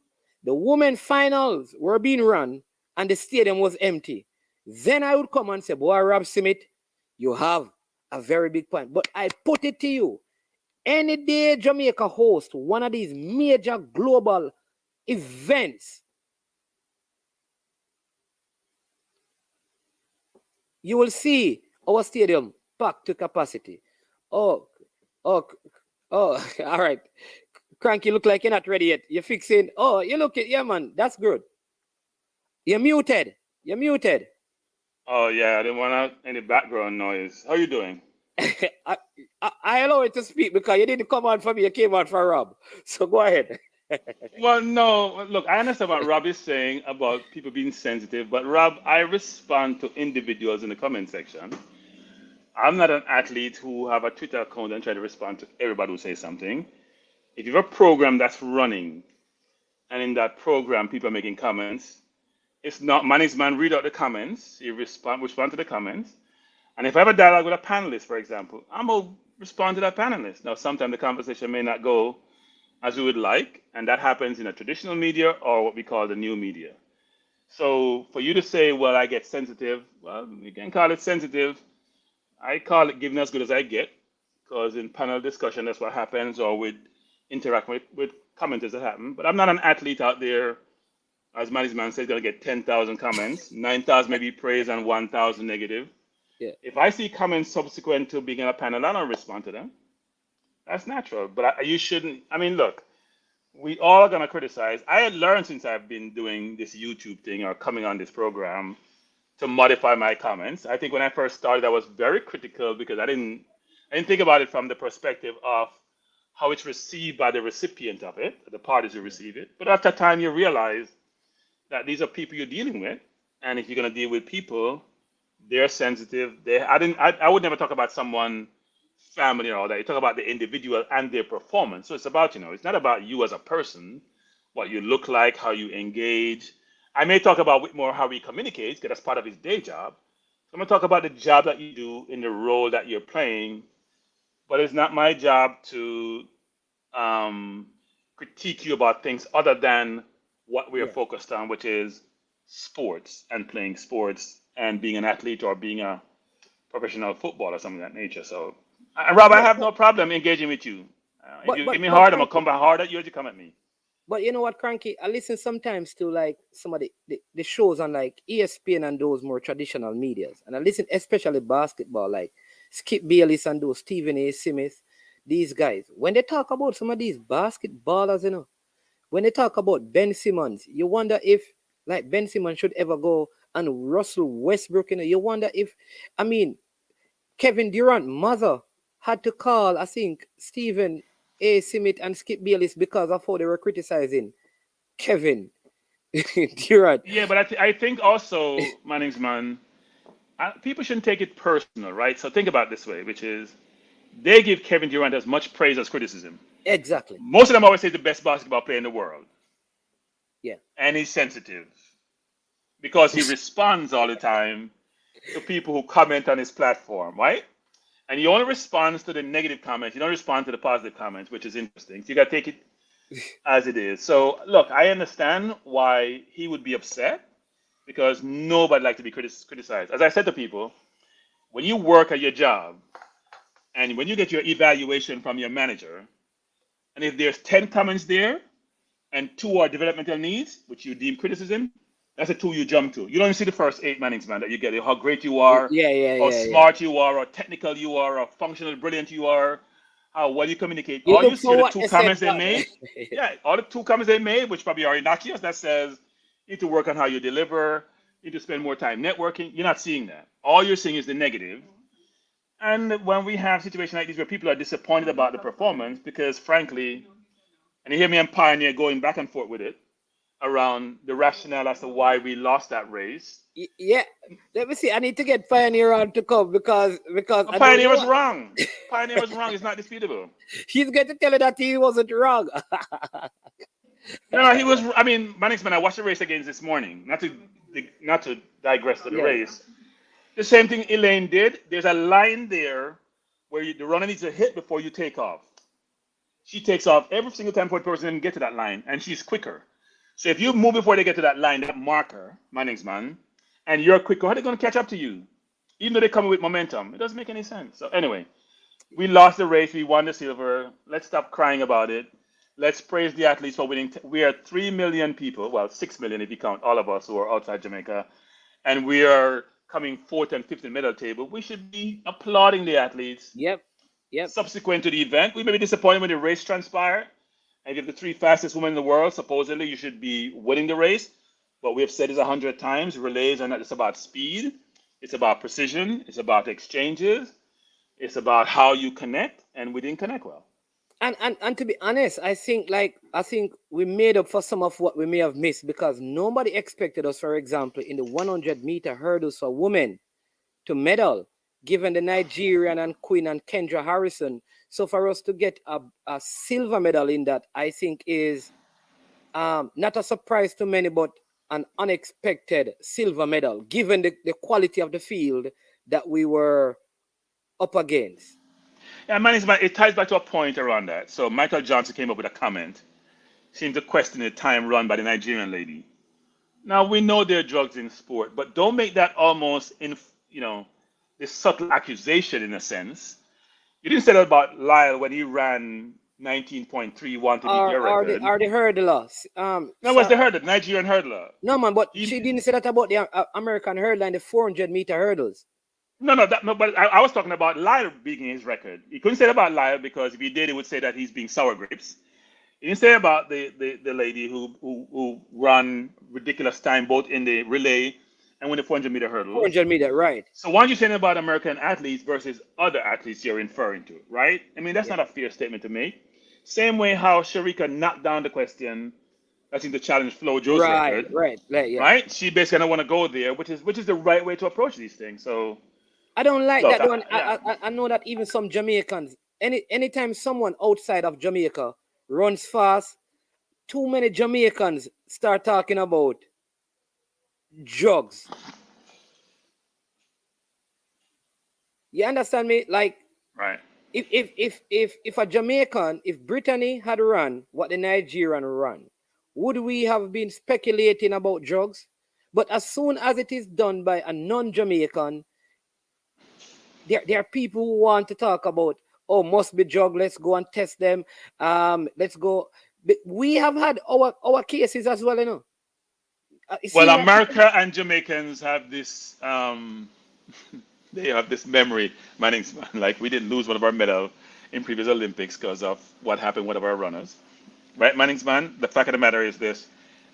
the women finals were being run, and the stadium was empty. Then I would come and say, boy, Rob Smith, you have a very big point. But I put it to you, any day Jamaica hosts one of these major global events, you will see our stadium packed to capacity. Oh, all right. Cranky, look like you're not ready yet. You're fixing. Oh, you look it. Yeah, man. That's good. You're muted. Oh yeah, I didn't want any background noise. How you doing? I allow it to speak because you didn't come on for me. You came on for Rob. So go ahead. Well, no, look, I understand what Rob is saying about people being sensitive, but Rob, I respond to individuals in the comment section. I'm not an athlete who have a Twitter account and try to respond to everybody who says something. If you have a program that's running, and in that program people are making comments, it's not management read out the comments, you respond to the comments. And if I have a dialogue with a panelist, for example, I'm going to respond to that panelist. Now, sometimes the conversation may not go as we would like, and that happens in a traditional media or what we call the new media. So for you to say, well, I get sensitive, well, you can call it sensitive. I call it giving as good as I get, because in panel discussion, that's what happens, or with interaction with commenters that happen. But I'm not an athlete out there, as management says, going to get 10,000 comments, 9,000 maybe praise and 1,000 negative. Yeah. If I see comments subsequent to being on a panel, I don't respond to them. That's natural. But you shouldn't. I mean, look, we all are going to criticize. I had learned since I've been doing this YouTube thing or coming on this program to modify my comments. I think when I first started, I was very critical because I didn't think about it from the perspective of how it's received by the recipient of it, the parties who receive it. But after time, you realize that these are people you're dealing with, and if you're going to deal with people, they're sensitive. I would never talk about someone, family, or all that. You talk about the individual and their performance. So it's about, it's not about you as a person, what you look like, how you engage. I may talk about Whitmore how he communicates, because that's part of his day job. So I'm going to talk about the job that you do in the role that you're playing, but it's not my job to critique you about things other than what we are focused on, which is sports and playing sports and being an athlete or being a professional footballer or something of that nature. So, Rob, I have no problem engaging with you. If you give me hard, I'm going to come back hard at you as you come at me. But you know what, Cranky? I listen sometimes to like some of the shows on like ESPN and those more traditional medias. And I listen especially basketball, like Skip Bayless and those Stephen A. Smith, these guys. When they talk about some of these basketballers, when they talk about Ben Simmons, you wonder if like Ben Simmons should ever go and Russell Westbrook, you wonder if, Kevin Durant's mother had to call, I think, Stephen A. Smith and Skip Bayless because of how they were criticizing Kevin Durant. Yeah, but I think also, management, people shouldn't take it personal, right? So think about it this way, which is they give Kevin Durant as much praise as criticism. Exactly. Most of them always say the best basketball player in the world. Yeah. And he's sensitive because he responds all the time to people who comment on his platform, right? and you only respond to the negative comments. You don't respond to the positive comments, which is interesting. So you got to take it as it is. So look, I understand why he would be upset because nobody likes to be criticized. As I said to people, when you work at your job and when you get your evaluation from your manager, and if there's 10 comments there and 2 are developmental needs, which you deem criticism, that's the 2 you jump to. You don't even see the first 8 Mannings, man, that you get, how great you are, how smart you are, how technical you are, how functional brilliant you are, how well you communicate. You All look you see for are the what 2 they comments said they made. Yeah, all the 2 comments they made, which probably are innocuous, that says you need to work on how you deliver, you need to spend more time networking. You're not seeing that. All you're seeing is the negative. And when we have situations like these where people are disappointed about the performance, because frankly, and you hear me and Pioneer going back and forth with it around the rationale as to why we lost that race. Yeah, let me see. I need to get Pioneer on to come because I don't Pioneer know was wrong. Pioneer was wrong. It's not disputable. he's going to tell you that he wasn't wrong. No, he was. I mean, Mannix, man, I watched the race again this morning. Not to digress to the Yeah. race. The same thing Elaine did. There's a line there where the runner needs to hit before you take off. She takes off every single time for the person didn't get to that line, and she's quicker. So if you move before they get to that line, that marker, Mannix, man, and you're quicker, how are they going to catch up to you? Even though they come with momentum, it doesn't make any sense. So anyway, we lost the race. We won the silver. Let's stop crying about it. Let's praise the athletes for winning. We are 3 million people, well, 6 million if you count all of us who are outside Jamaica, and we are coming 4th and 5th in the medal table. We should be applauding the athletes. Yep. Subsequent to the event, we may be disappointed when the race transpired. And if the 3 fastest women in the world, supposedly you should be winning the race. But we have said this 100 times, relays are not just about speed. It's about precision. It's about exchanges. It's about how you connect, and we didn't connect well. And to be honest, I think we made up for some of what we may have missed because nobody expected us, for example, in the 100-meter hurdles for women to medal, given the Nigerian and Queen and Kendra Harrison. So for us to get a silver medal in that, I think is not a surprise to many, but an unexpected silver medal, given the quality of the field that we were up against. Yeah, management, it ties back to a point around that. So Michael Johnson came up with a comment, seemed to question the time run by the Nigerian lady. Now, we know there are drugs in sport, but don't make that almost this subtle accusation in a sense. You didn't say that about Lyle when he ran 19.31 to beat your record. Or the hurdler. No, was the hurdler, the Nigerian hurdler. No, man, but she didn't say that about the American hurdler and the 400-meter hurdles. No, but I was talking about Lyle beating his record. He couldn't say that about Lyle because if he did, he would say that he's being sour grapes. He didn't say about the lady who ran ridiculous time both in the relay and with the 400-meter hurdle. 400-meter, right. So why aren't you saying about American athletes versus other athletes you're referring to, right? I mean, that's not a fair statement to make. Same way how Sharika knocked down the question, I think, to challenge Flo Jo's record. Right? She basically don't want to go there, which is the right way to approach these things. So I don't like that one. I know that even some Jamaicans, anytime someone outside of Jamaica runs fast, too many Jamaicans start talking about drugs. You understand me? Like, right. If a Jamaican, if Brittany had run what the Nigerian run, would we have been speculating about drugs? But as soon as it is done by a non-Jamaican, there are people who want to talk about, oh, must be drug, let's go and test them. Let's go. But we have had our cases as well, you know. Well, America and Jamaicans have this they have this memory, Mannings, like we didn't lose one of our medals in previous Olympics because of what happened with one of our runners. Right, Mannings, man? The fact of the matter is this.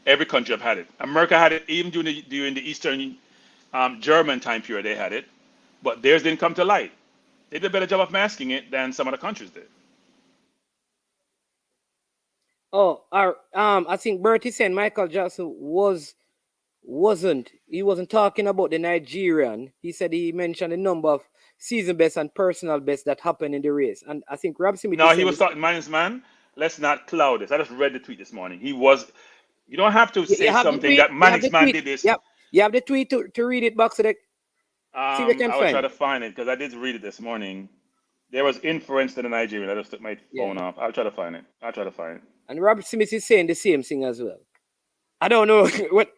Every country have had it. America had it even during the Eastern German time period, they had it. But theirs didn't come to light. They did a better job of masking it than some other countries did. Oh, I think Bertie said Michael Jackson wasn't talking about the Nigerian. He said he mentioned the number of season best and personal best that happened in the race. And I think Rob Smith. No, he was talking, man. Let's not cloud this. I just read the tweet this morning. You don't have to say something that Mannix man did this. Yep. You have the tweet to read it back so that see if you can I will find try to find it because I did read it this morning. There was inference to the Nigerian. I just took my phone off. I'll try to find it. And Rob Smith is saying the same thing as well. I don't know.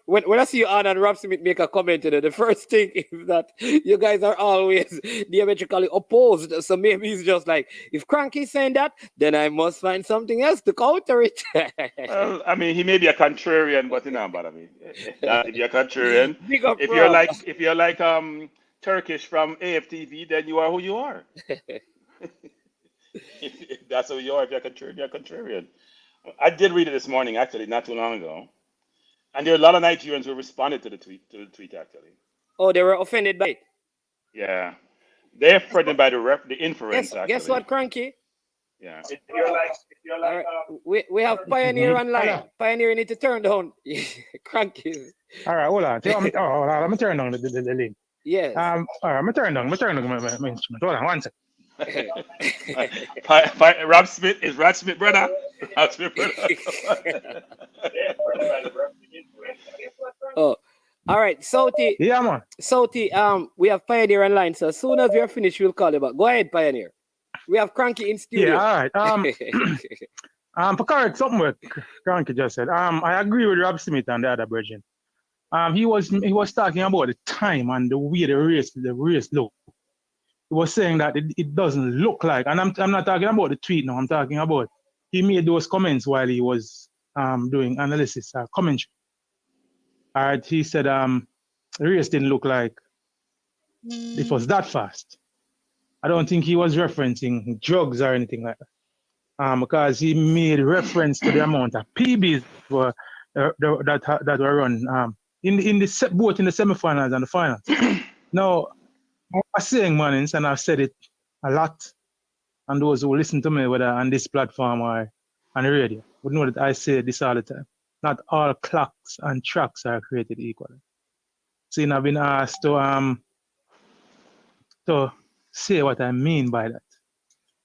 When I see you on and Rob Smith make a comment today, the first thing is that you guys are always diametrically opposed. So maybe he's just like, if Cranky's saying that, then I must find something else to counter it. Well, I mean, he may be a contrarian, but you know, but I mean, if you're a contrarian, Big up, if Rob. you're like Turkish from AFTV, then you are who you are. If that's who you are. If you're a contrarian, you're a contrarian. I did read it this morning, actually, not too long ago. And there are a lot of Nigerians who responded to the tweet actually. Oh, they were offended by it. Yeah. They're threatened by the inference, actually. Guess what, Cranky? Yeah. If you're like We have Pioneer online. Pioneer need to turn down Cranky. All right, hold on. I'm turn down the link. Yes. All right, I'm turn down my instrument. Hold on, one second. Rob Smith is Rob Smith brother. Rob Smith brother. Oh, all right, Sauti. Yeah, man. Sauti, we have Pioneer online, so as soon as we are finished, we'll call you back. Go ahead, Pioneer. We have Cranky in studio. Yeah, all right. For correct something what Cranky just said. I agree with Rob Smith and the other virgin. He was talking about the time and the way the race look. He was saying that it doesn't look like, and I'm not talking about the tweet now. I'm talking about he made those comments while he was doing analysis commentary. All right, he said the race didn't look like it was that fast. I don't think he was referencing drugs or anything like that, because he made reference to the amount of PBs that were run both in the semifinals and the finals. Now, I was saying, Mannings, and I've said it a lot, and those who listen to me, whether on this platform or on the radio, would know that I say this all the time. Not all clocks and tracks are created equally. So I've been asked to say what I mean by that.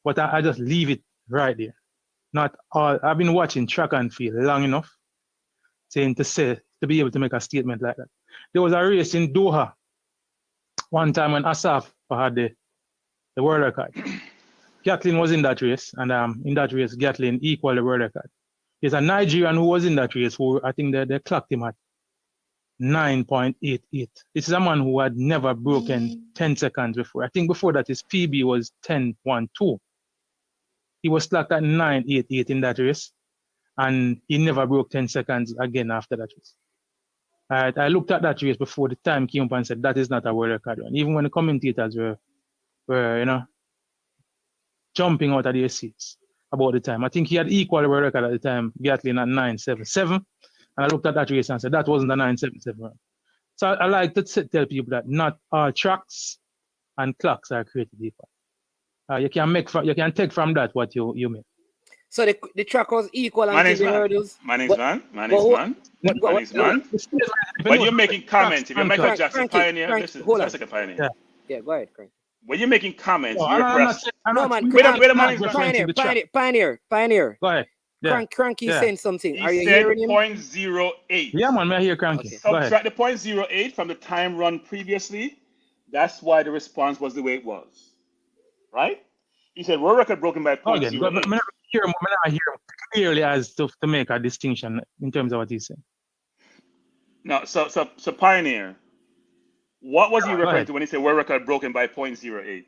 But I just leave it right there. Not all. I've been watching track and field long enough to be able to make a statement like that. There was a race in Doha one time when Asafa had the world record. Gatlin was in that race, and in that race, Gatlin equaled the world record. There's a Nigerian who was in that race who I think they clocked him at 9.88. This is a man who had never broken 10 seconds before. I think before that his PB was 10.12. He was clocked at 9.88 in that race, and he never broke 10 seconds again after that race. I looked at that race before the time came up and said that is not a world record. And even when the commentators were jumping out of their seats about the time. I think he had equal the world record at the time, Gatlin at 9.77. And I looked at that race and said that wasn't a 9.77. So I like to tell people that not all tracks and clocks are created equal. You can take from that what you make. So the track was equal Mannings until the hurdles. Mannings man. When you're making comments, if you're Michael Jackson Pioneer, listen, hold on a second, Pioneer. Yeah, go ahead, Cranky. When you're making comments, No, you're man, wait a minute, Pioneer. Go ahead. Yeah. Cranky saying something. Are you said hearing him? 0.08. Yeah, man, I hear Cranky. Okay. Subtract the 0.08 from the time run previously. That's why the response was the way it was. Right? He said world record broken by 0.08. But I hear him clearly as to make a distinction in terms of what he's saying. No, so Pioneer, what was he referring to when he said world record broken by 0.08?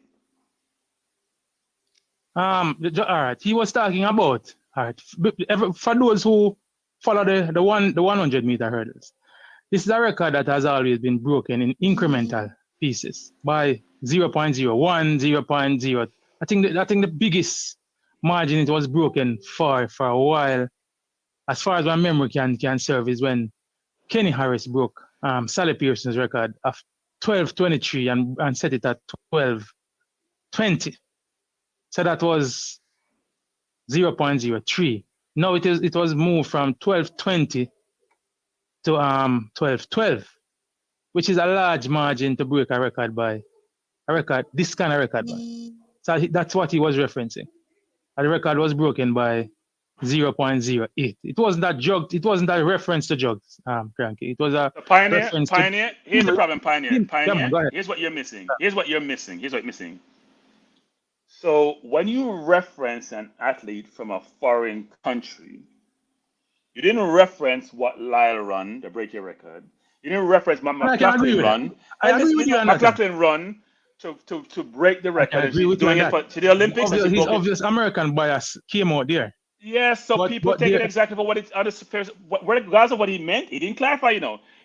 All right. He was talking about, all right, for those who follow the 100 meter hurdles, this is a record that has always been broken in incremental pieces by 0.01, 0.0. I think the biggest margin it was broken for a while, as far as my memory can serve, is when Kenny Harris broke Sally Pearson's record of 12.23 and set it at 12.20. So that was 0.03. Now it was moved from 12.20 to 12.12, which is a large margin to break this kind of record by. So that's what he was referencing. The record was broken by 0.08. It wasn't that reference to drugs, Cranky. It was a Pioneer. reference Here's the problem, Pioneer. Go ahead. Here's what you're missing. Here's what missing. So when you reference an athlete from a foreign country, you didn't reference what Lyle run, the break your record. You didn't reference what And I can agree McLaughlin with that. run. I agree with you on that. McLaughlin run to break the I can record, and agree she's with you on doing it that. to the Olympics, and she His broke it. obvious American bias came out there. Yes, so people But take it there, exactly for what it's on the surface. Regardless of what he meant, he didn't clarify. He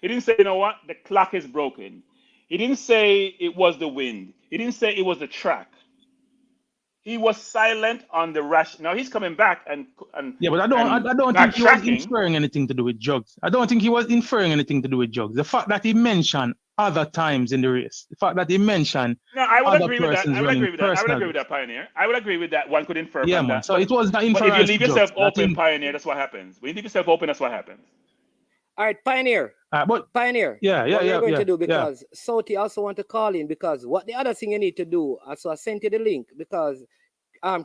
didn't say, what, the clock is broken. He didn't say it was the wind. He didn't say it was the track. He was silent on the rash. Now he's coming back and yeah, but I don't think he was backtracking. inferring anything to do with drugs. I don't think he was inferring anything to do with drugs. The fact that he mentioned other times in the race, the fact that he mentioned No, I would other agree with that. persons I would running agree with that. I would personal agree with that, race. Pioneer. I would agree with that. One could infer Yeah, from man. that. So it was not But if you inference leave to drugs. yourself open, Pioneer, that's what happens. When you leave yourself open, that's what happens. All right, Pioneer. But Pioneer. yeah, What we're going to do, yeah. because Sauti also want to call in, because what the other thing you need to do, so I sent you the link, because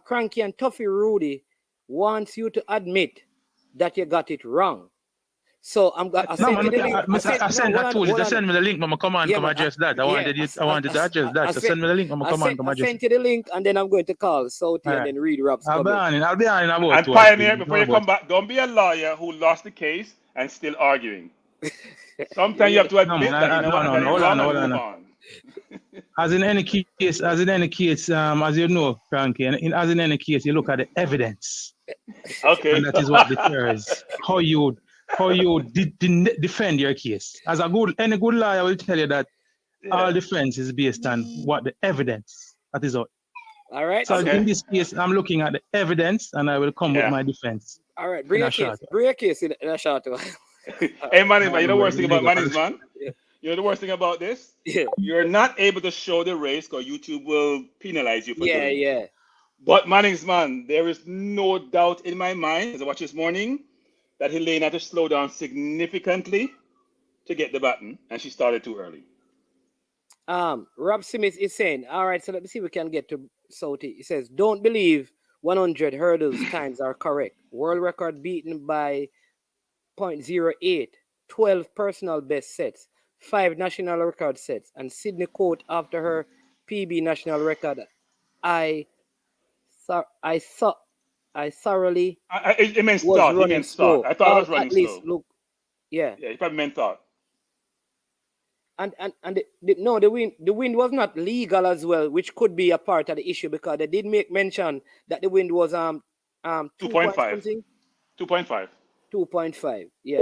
Cranky and Tuffy Rudy wants you to admit that you got it wrong. So I sent you the link. I told you to send me the link, but come on, come address that. I wanted to address that. So send me the link, but come on, come address. I sent you the link, and then I'm going to call Sauti and then read Rob's comment. I'll be on in about And Pioneer, before you come back, don't be a lawyer who lost the case and still arguing. Sometimes you have to admit that you got it wrong and move on. As in any case, as you know, Frankie, as in any case, you look at the evidence. Okay. And that is what determines how you defend your case. Any good lawyer will tell you that all defense is based on what the evidence. That is all. All right. So in this case, I'm looking at the evidence, and I will come with my defense. All right. Bring a case in a short while. Hey, Manny's man, you know the worst thing about Manny's man? You know the worst thing about this? Yeah. You're not able to show the race because YouTube will penalize you for doing it. Yeah. But Manning's man, there is no doubt in my mind, as I watched this morning, that Helene had to slow down significantly to get the button, and she started too early. Rob Smith is saying, all right, so let me see if we can get to Sauti. He says, don't believe 100 hurdles times are correct. World record beaten by 0.08, 12 personal best sets, 5 national record sets, and Sydney quote after her PB national record. I thoroughly. It meant thought. He meant thought. I thought I was running at least, slow. Look, yeah. Yeah, he probably meant thought. And the wind was not legal as well, which could be a part of the issue, because they did make mention that the wind was 2.5. 2.5. 2.5. Yeah.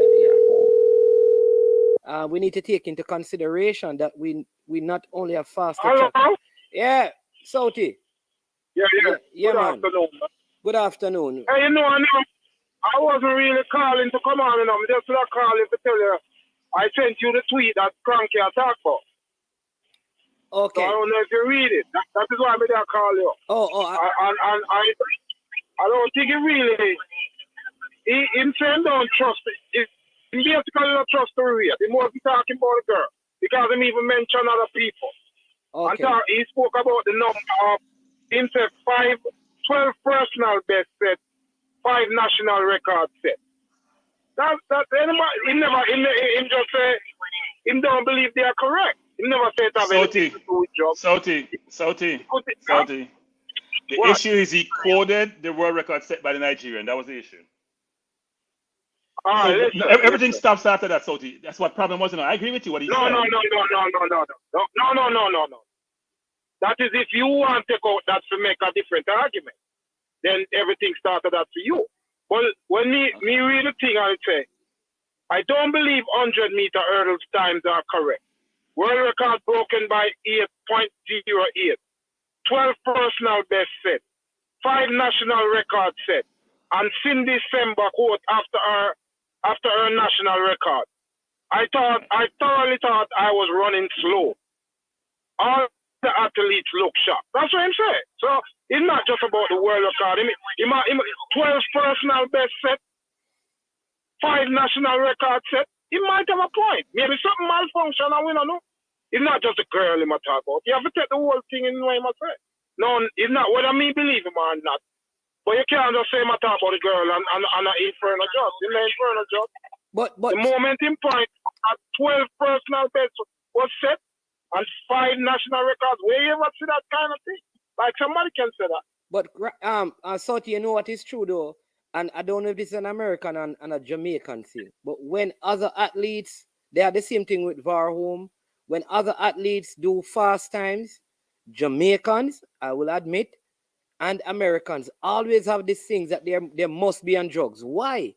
We need to take into consideration that we not only have faster. Hello? Yeah, Sauti. Yeah. Good man. Afternoon. Good afternoon. Hey, I wasn't really calling to come on, I'm just not calling to tell you. I sent you the tweet that Cranky attacked for. Okay. So I don't know if you read it. That is why I'm going to call you. I don't think he really. Him saying don't trust it. He basically don't trust the race. He must be talking about the girl, because he even mentioned other people. Okay. And he spoke about the number of, him said 12 personal best sets, 5 national record sets. That anybody, him just say, him don't believe they are correct. He never said that. Sauti. The issue is he quoted the world record set by the Nigerian. That was the issue. Everything stops after that, Sauti. That's what problem was. I agree with you. What he said. No. That is if you want to take out that to make a different argument. Then everything started that for you. But when me read the thing, I say, I don't believe 100-meter hurdles times are correct. World record broken by 8.08. 12 personal best set. 5 national record set. And Cindy December quote after her national record. I thoroughly thought I was running slow. All the athletes look shocked. That's what I'm saying. So it's not just about the world record. 12 personal best set, 5 national record set. He might have a point. Maybe something malfunction and we don't know. It's not just a girl he might talk about. You have to take the whole thing in the way he must say. No, it's not whether me believe him or not. But you can't just say my talk about the girl and an infernal job. It's an infernal job. But the moment in point at 12 personal best was set and 5 national records. Where you ever see that kind of thing? Like somebody can say that. But Sauti, you know what is true though, and I don't know if this is an American and a Jamaican thing, but when other athletes, they are the same thing with Varhome. When other athletes do fast times, Jamaicans, I will admit, and Americans always have these things that they must be on drugs. Why?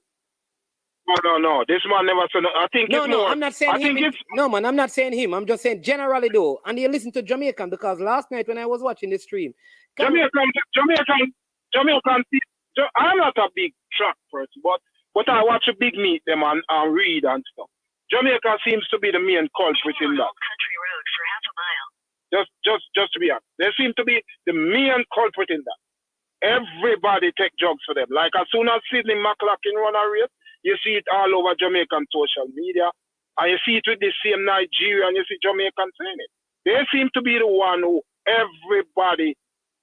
No. This man never said. I think No, it's more. I'm not saying I him. think it's No, man, I'm not saying him. I'm just saying generally though. And you listen to Jamaican because last night when I was watching the stream, Jamaican. I'm not a big track person, but I watch a big meet them and read and stuff. Jamaica seems to be the main culprit in that. Country road for half a mile. Just to be honest, they seem to be the main culprit in that. Everybody take drugs for them. Like as soon as Sydney McLaughlin run a race, you see it all over Jamaican social media, and you see it with the same Nigerian. You see Jamaican saying it. They seem to be the one who everybody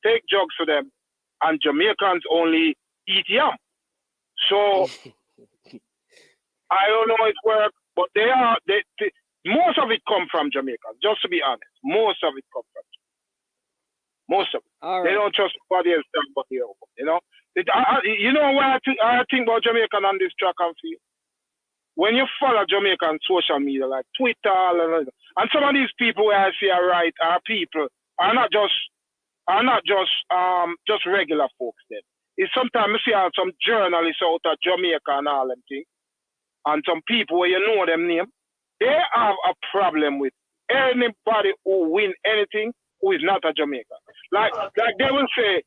take drugs for them, and Jamaicans only eat yam. So I don't know it works, but they most of it come from Jamaica. Just to be honest, most of it come from Jamaica. Most of it. All right. They don't trust nobody else but the other. You know. You know what I think about Jamaican on this track and field? When you follow Jamaican social media like Twitter and some of these people where I see are right are people are not just regular folks then. It's sometimes you see some journalists out of Jamaica and all them things, and some people where you know them name, they have a problem with anybody who win anything who is not a Jamaican. Like they will say,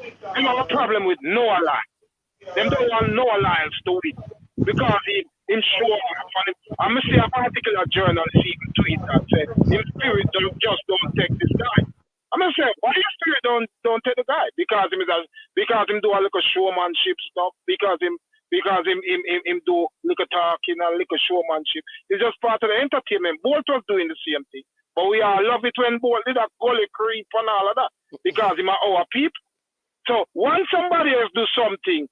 they have a problem with Noah Lyles. Them don't want Noah Lyles to win because him show up. I'm going to see a particular journalist even tweet that said, his spirit don't take this guy. I'm going to say, why your spirit don't take the guy? Because him do a little showmanship stuff, because him do little talking and little showmanship. It's just part of the entertainment. Bolt was doing the same thing. But we all love it when Bolt did a gully creep and all of that. Because him are our people. So once somebody else do something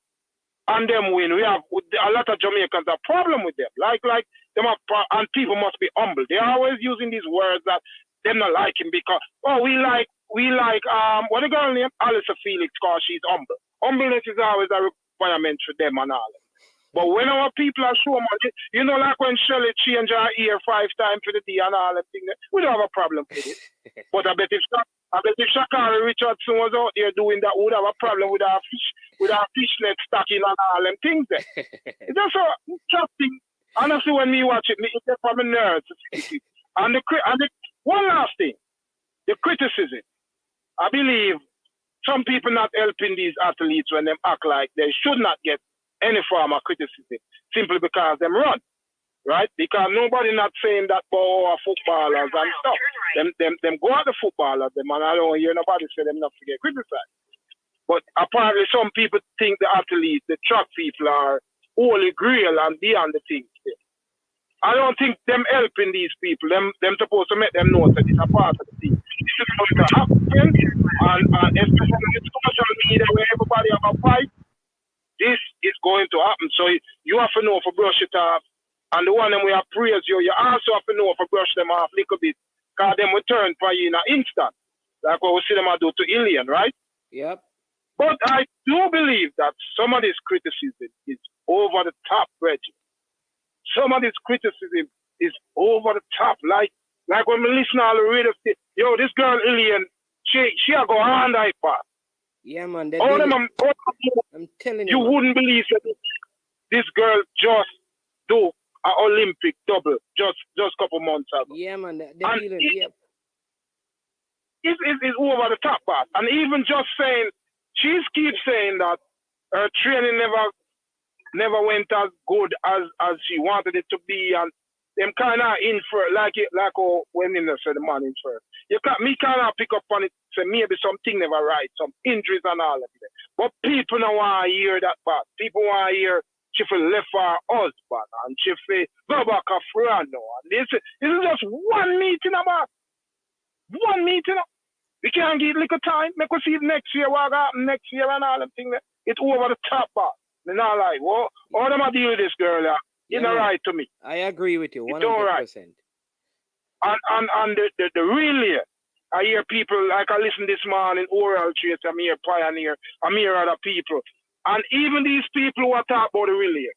and them win, we have a lot of Jamaicans have problem with them. Like them have, and people must be humble. They're always using these words that them not like him because we like what the girl name? Alyssa Felix because she's humble. Humbleness is always a requirement for them and all. But when our people are showman, you know, like when Shelley change her ear 5 times for the day and all that thing, we don't have a problem with it. But I bet if Shakari Richardson was out there doing that, we would have a problem with our fishnet stocking and all them things there. It's just so interesting. Honestly, when me watch it, it gets from the nerves. And one last thing, the criticism. I believe some people not helping these athletes when they act like they should not get any form of criticism simply because them run, right? Because nobody not saying that for footballers and stuff. Them go at the footballers, them, and I don't hear nobody say them not to get criticized. But apparently some people think the athletes, the track people are holy grail and beyond the things. I don't think them helping these people, them supposed to make them know that it's a part of the thing. This is going to happen, and especially with social media where everybody have a fight, this is going to happen. So you have to know for brush it off. And the one them we have praise you also have to know for brush them off a little bit. Because them will turn for you in an instant. Like what we see them do to Ilian, right? Yep. But I do believe that some of this criticism is over the top, Reggie. Some of this criticism is over the top. Like when we listen to all the radio say, yo, this girl Ilian, she a go on that path. Yeah, man. I'm telling you. You wouldn't believe that this girl just do an Olympic double just a couple months ago. Yeah, man. It's over the top part. And even just saying, she keeps saying that her training never went as good as she wanted it to be, and them kind of infer like when you said the man infer. Me kind of pick up on it. Say maybe something never right, some injuries and all of that. But people don't want to hear that part. People want to hear she feel left for her husband and she feel go back a friend. And this is just one meeting about. One meeting. We can't give little time. Make us see next year what happen next year and all them things. It's over the top part. They're not like, well, all them I deal with this girl, it's not right to me. I agree with you, 100%. Right. And the real I hear people, like I listen this morning, oral traits, I'm here Pioneer, I'm here other people. And even these people who are talking about the relay,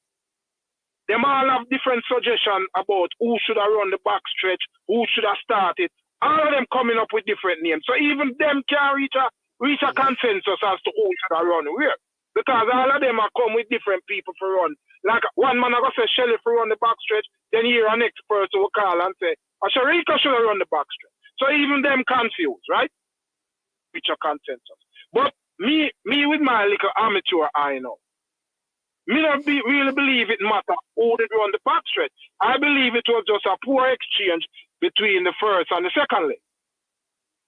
them all have different suggestions about who should have run the backstretch, who should have started. All of them coming up with different names. So even them can reach a consensus as to who should have run where. Because all of them are come with different people for run. Like one man I go say Shelley for run the backstretch, then here an next person will call and say, Sharika should have run the backstretch. So even them confused, right? Reach a consensus. But me with my little amateur eye now. Me not really believe it matter who did run the backstretch. I believe it was just a poor exchange between the first and the second leg.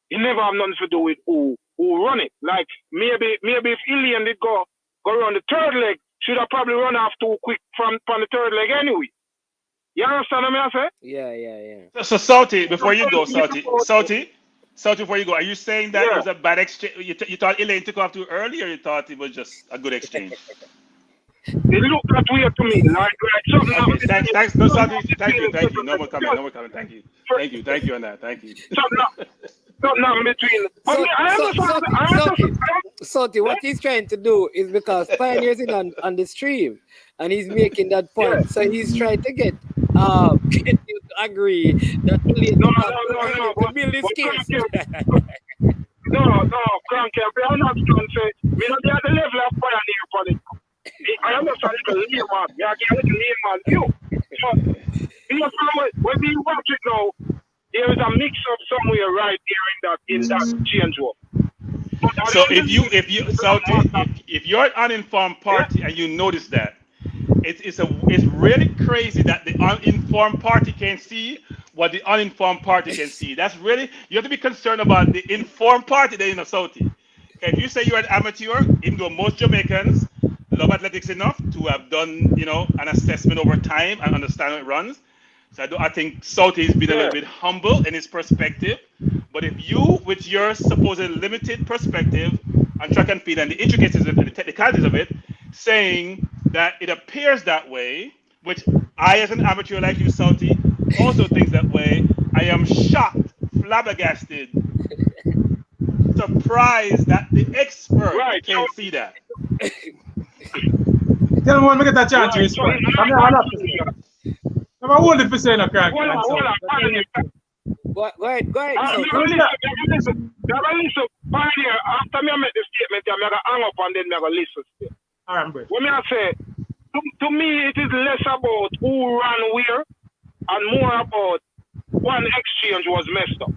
It never have nothing to do with who run it. Like maybe if Ilian did go run the third leg, should have probably run off too quick from the third leg anyway. You understand what I say? Yeah. So Salty, before you go, Salty, before you go, are you saying that it was a bad exchange? You thought Elaine took off too early, or you thought it was just a good exchange? It looked that way to me, like something. Okay, thanks. No, Salty, thank you. No more comment. Thank you on that. Thank you. Something between. Salty, what he's trying to do is because Pioneer's in on the stream, and he's making that point. Yeah. So he's trying to get you to agree that no, to build this case. No, Cranky, I'm not going to say, we don't have the level of Pioneer politics. I understand a little layman. You are getting a little layman view. When we watch it now, there is a mix-up somewhere right there in that change war. So if you're an uninformed party and you notice that, it's really crazy that the uninformed party can see what the uninformed party can see. That's really, you have to be concerned about the informed party there in the Saudi. If you say you're an amateur, even though most Jamaicans love athletics enough to have done, an assessment over time and understand how it runs. So I think Saudi has been a little bit humble in his perspective. But if you, with your supposed limited perspective on track and field and the intricacies and the technicalities of it, saying that it appears that way, which I, as an amateur like you, Salty, also think that way, I am shocked, flabbergasted, surprised that the expert can see that. Tell me when we get a chance to respond. I'm hold it for saying a crack. Go ahead. Listen, Pioneer, after me I make the statement, I'm going to hang up and then I'm going to listen. All right, bro. When I say, to me, it is less about who ran where and more about one exchange was messed up.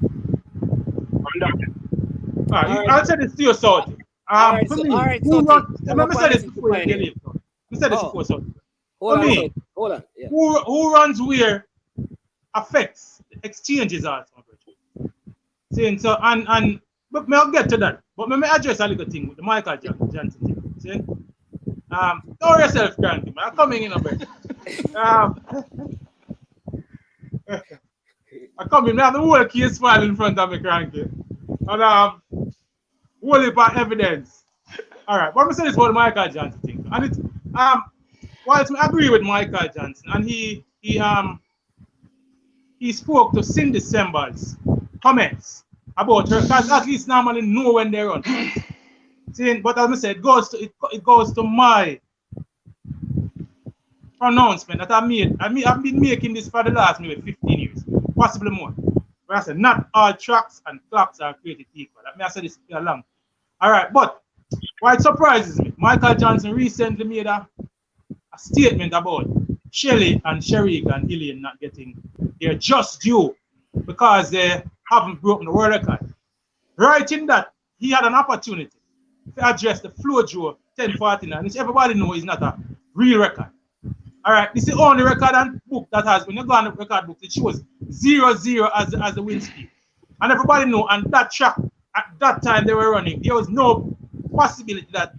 I'll say this to you, Salty. For me, let me say this before you leave. Hold on. Yeah. Who runs where affects the exchanges also. See, so and but I'll get to that. But let me address a little thing with the Michael Johnson thing. See? Don't worry yourself, Cranky, man. I'm coming in a bit. I come in, I have the whole case file in front of me, Cranky. And whole heap of evidence. Alright, but I'm saying this about the Michael Johnson thing. And it's whilst I agree with Michael Johnson, and he spoke to Cindy Sembal's comments about her, because at least normally know when they run. See, but as I said, it goes to my pronouncement that I made. I've been making this for the last maybe 15 years, possibly more. But I said not all tracks and clocks are created equal. I said this for long. Alright, but why it surprises me, Michael Johnson recently made a statement about Shelley and Sharika and Ilian not getting their just due because they haven't broken the world record. Right in that, he had an opportunity to address the Flojo 1049, which everybody knows is not a real record. Alright, this is the only record and book that has, when you go on the record book, it shows 0-0 as the wind speed. And everybody know, and that track, at that time they were running, there was no possibility that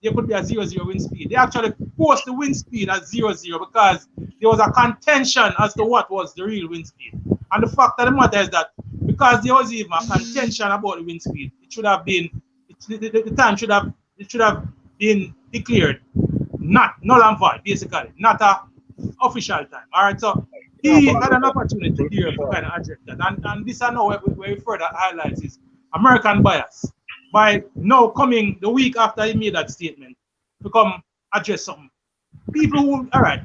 there could be a 0-0 wind speed. They actually posted the wind speed as 0-0 because there was a contention as to what was the real wind speed. And the fact of the matter is that because there was even a contention about the wind speed, it should have been, the time should have been declared not null and void, basically, not a official time. All right, so he had an opportunity here to kind of address that. And this I know where he further highlights is American bias. By now coming the week after he made that statement to come address something. People who, all right,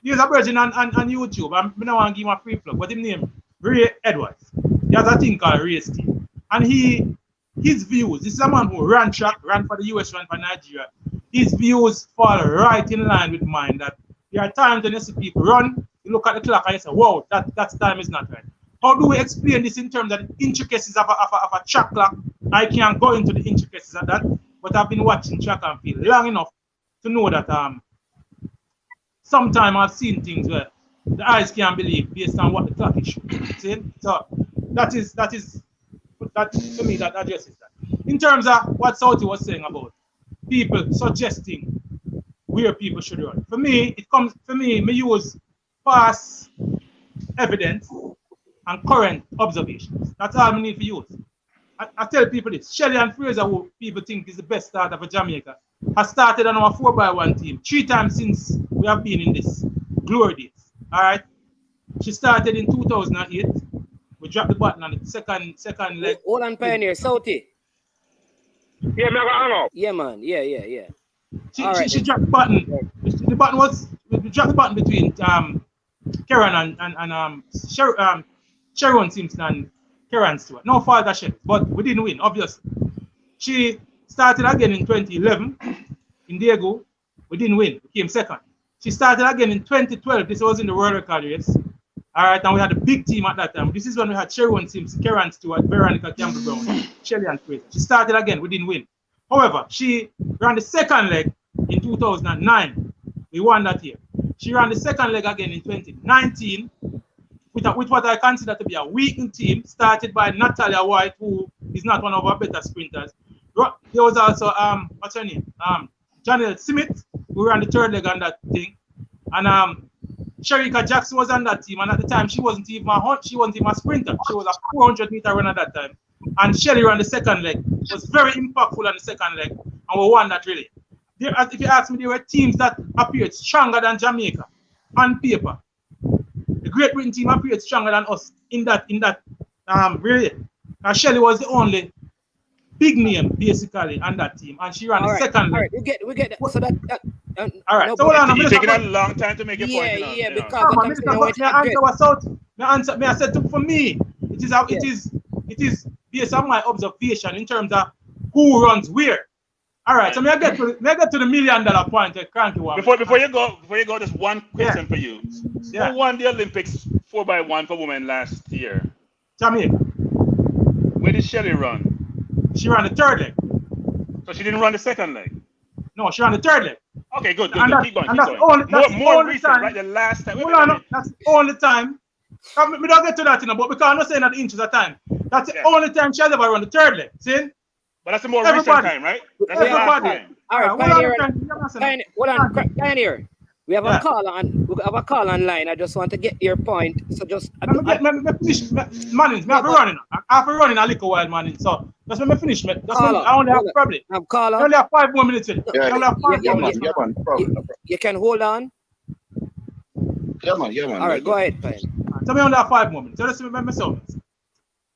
here's a person on YouTube. I don't want to give him a free plug, but his name Ray Edwards. He has a thing called Race Team. And his views, this is a man who ran for the US, ran for Nigeria. His views fall right in line with mine. That there are times when you see people run, you look at the clock and you say, wow, that time is not right. How do we explain this in terms of the intricacies of a track clock? I can't go into the intricacies of that, but I've been watching track and field long enough to know that sometimes I've seen things where the eyes can't believe based on what the clock is showing. See? So that to me that addresses that. In terms of what Sauti was saying about people suggesting where people should run. For me, me use past evidence and current observations. That's all we need to use. I tell people this. Shelley and Fraser, who people think is the best starter for Jamaica, has started on our 4x1 team 3 times since we have been in this glory days. All right. She started in 2008. We dropped the button on the second leg. Hold on, Pioneer. Sauti. Yeah, man, I Yeah, man. Yeah. She dropped the button. The button was we dropped the button between Karen and Sharon Simpson and Karen Stewart. No fault of Shelley, but we didn't win, obviously. She started again in 2011 in Diego. We didn't win. We came second. She started again in 2012. This was in the World Record race. All right, and we had a big team at that time. This is when we had Sharon Simpson, Karen Stewart, Veronica Campbell Brown, Shelley and Fraser. She started again. We didn't win. However, she ran the second leg in 2009. We won that year. She ran the second leg again in 2019 with what I consider to be a weakened team, started by Natalia White, who is not one of our better sprinters. There was also what's her name? Janelle Smith, who ran the third leg on that thing, and Sharika Jackson was on that team. And at the time, she wasn't even a sprinter. She was a 400-meter runner at that time. And Shelley ran the second leg. It was very impactful on the second leg, and we won that really. If you ask me, there were teams that appeared stronger than Jamaica on paper. The Great Britain team appeared stronger than us in that really. And Shelley was the only big name basically on that team, and she ran the second leg. All right, we get that. So that all right. No, so hold on. You're taking a long time to make your point. Yeah, because I said for me, it is based on my observation in terms of who runs where. All right, so may I get to the $1 million point, cranky one. Before you go, just one question for you. Yeah. Who won the Olympics 4x1 for women last year? Jamaica. Where did Shelley run? She ran the third leg. So she didn't run the second leg? No, she ran the third leg. Okay, good. Keep going. More recent, time. right? The last time. That's the only time. We don't get to that, but because I'm not saying that the inches of time. That's the only time she has ever run the third leg. See? But that's the more recent time, right? That's the last time. All right, Pioneer. We have a call online. I just want to get your point. So just let me finish, Manning. I have to run in a little while, Manning. So just let me finish. I only have probably. I'm calling. I only have 5 more minutes. You can hold on. Yeah, man. All right, go ahead, Pioneer. So we only have 5 more minutes. So let's remember something.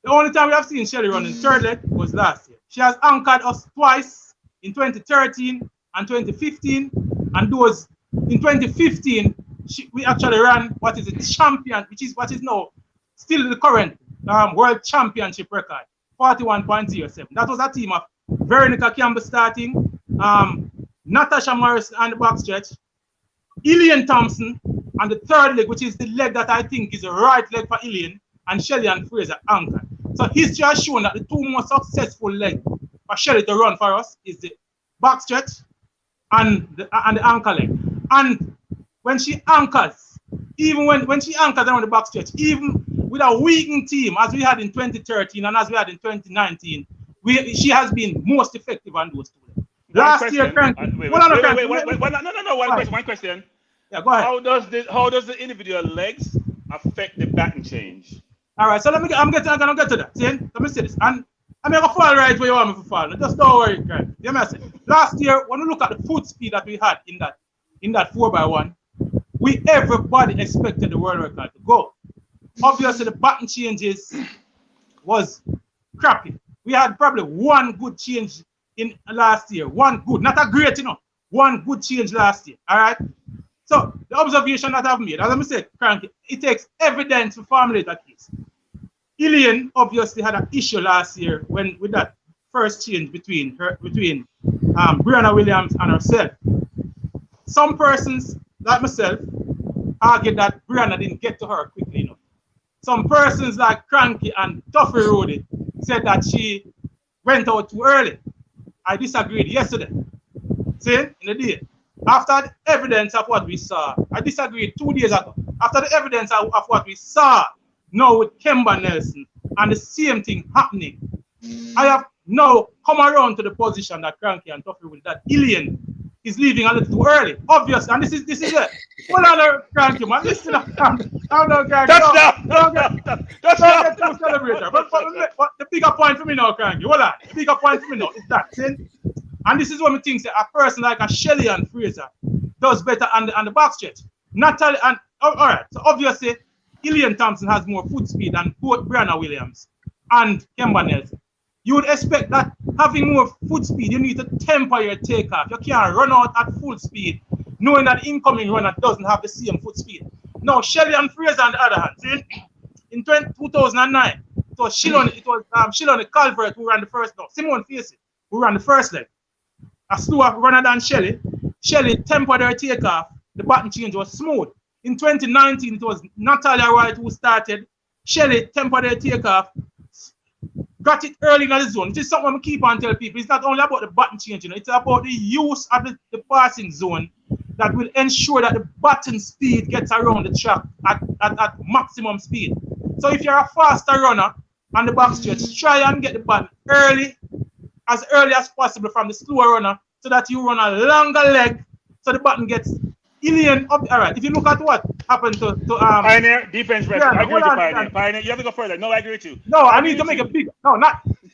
The only time we have seen Shelley running third leg was last year. She has anchored us twice in 2013 and 2015, and those in 2015 we actually ran what is a champion, which is what is now still the current world championship record, 41.07. That was a team of Veronica Campbell starting, Natasha Morris on the back stretch, Ilian Thompson on the third leg, which is the leg that I think is the right leg for Ilian, and Shelley and Fraser anchored. So history has shown that the 2 most successful legs for Shelley to run for us is the back stretch and the anchor leg. And when she anchors, even when she anchors around the back stretch, even with a weakened team as we had in 2013 and as we had in 2019, she has been most effective on those 2 legs. Last year, one question. Yeah, go ahead. How does the individual legs affect the baton change? All right, so I'm gonna get to that. See, let me say this, and I'm gonna fall right where you want me to fall. Just don't worry, guys. Last year, when we look at the foot speed that we had in that 4x1, everybody expected the world record to go. Obviously, the button changes was crappy. We had probably one good change in last year. One good, not a great, one good change last year. All right. So the observation that I've made, as I said, Cranky, it takes evidence to formulate a case. Ilian obviously had an issue last year with that first change between Brianna Williams and herself. Some persons, like myself, argued that Brianna didn't get to her quickly enough. Some persons like Cranky and Tuffy Rudy said that she went out too early. I disagreed yesterday. See, in the day. After the evidence of what we saw, I disagreed 2 days ago. After the evidence of what we saw now with Kemba Nelson and the same thing happening, I have now come around to the position that Cranky and Tuffy Rudy, that Ilian is leaving a little too early. Obvious, and this is it. Hold on, Cranky, man. Listen up. Don't get too celebrator. But the bigger point for me now, Cranky, hold on. The bigger point for me now is that, see? And this is what me think, say, a person like a Shelley and Fraser does better on the back stretch. Natalie and all right. So obviously, Ilian Thompson has more foot speed than both Brianna Williams and Kemba Nelson. You would expect that having more foot speed, you need to temper your takeoff. You can't run out at full speed, knowing that the incoming runner doesn't have the same foot speed. Now, Shelley and Fraser, on the other hand, see, in 2009, it was Shiloni Calvert who ran the first. No, Simone Facey who ran the first leg. A slower runner than Shelley. Shelley tempered her takeoff. The button change was smooth. In 2019, it was Natalia Wright who started. Shelley tempered her takeoff. Got it early in the zone. This is something I keep on telling people. It's not only about the button change, it's about the use of the passing zone that will ensure that the button speed gets around the track at maximum speed. So if you're a faster runner on the back stretch, try and get the button as early as possible from the slower runner so that you run a longer leg so the button gets Ilian up. All right, if you look at what happened to Pioneer, defense rest. Yeah, I agree with you, Pioneer. on. Pioneer, you have to go further. No, I agree with you. No, I need to make a big.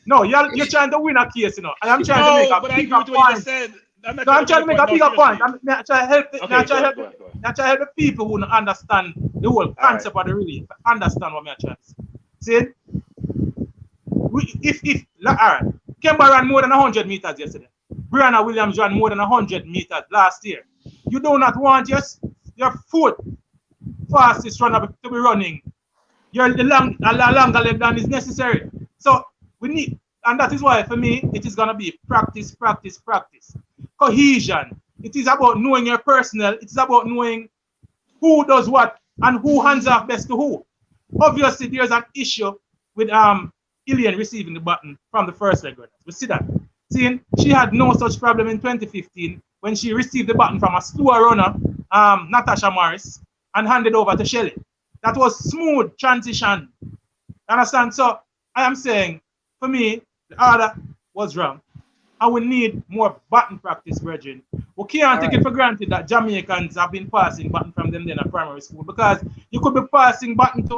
No, you're trying to win a case, I am trying to make a bigger point. I'm trying to make a bigger point. I'm trying to help the people who don't understand the whole concept of the relief. Understand what I'm trying to say. See, all right, Kemba ran more than 100 meters yesterday. Brianna Williams ran more than 100 meters last year. You do not want your foot fastest runner to be running. A longer leg than is necessary. So we need, and that is why for me it is gonna be practice. Cohesion. It is about knowing your personnel. It is about knowing who does what and who hands off best to who. Obviously, there's an issue with Ilian receiving the button from the first leg runners. We see that. See, she had no such problem in 2015 when she received the button from a slower runner, Natasha Morris, and handed over to Shelley. That was smooth transition. Understand? So I am saying, for me, the order was wrong. And we need more button practice, brethren. We can't take it for granted that Jamaicans have been passing button from them in a primary school, because you could be passing button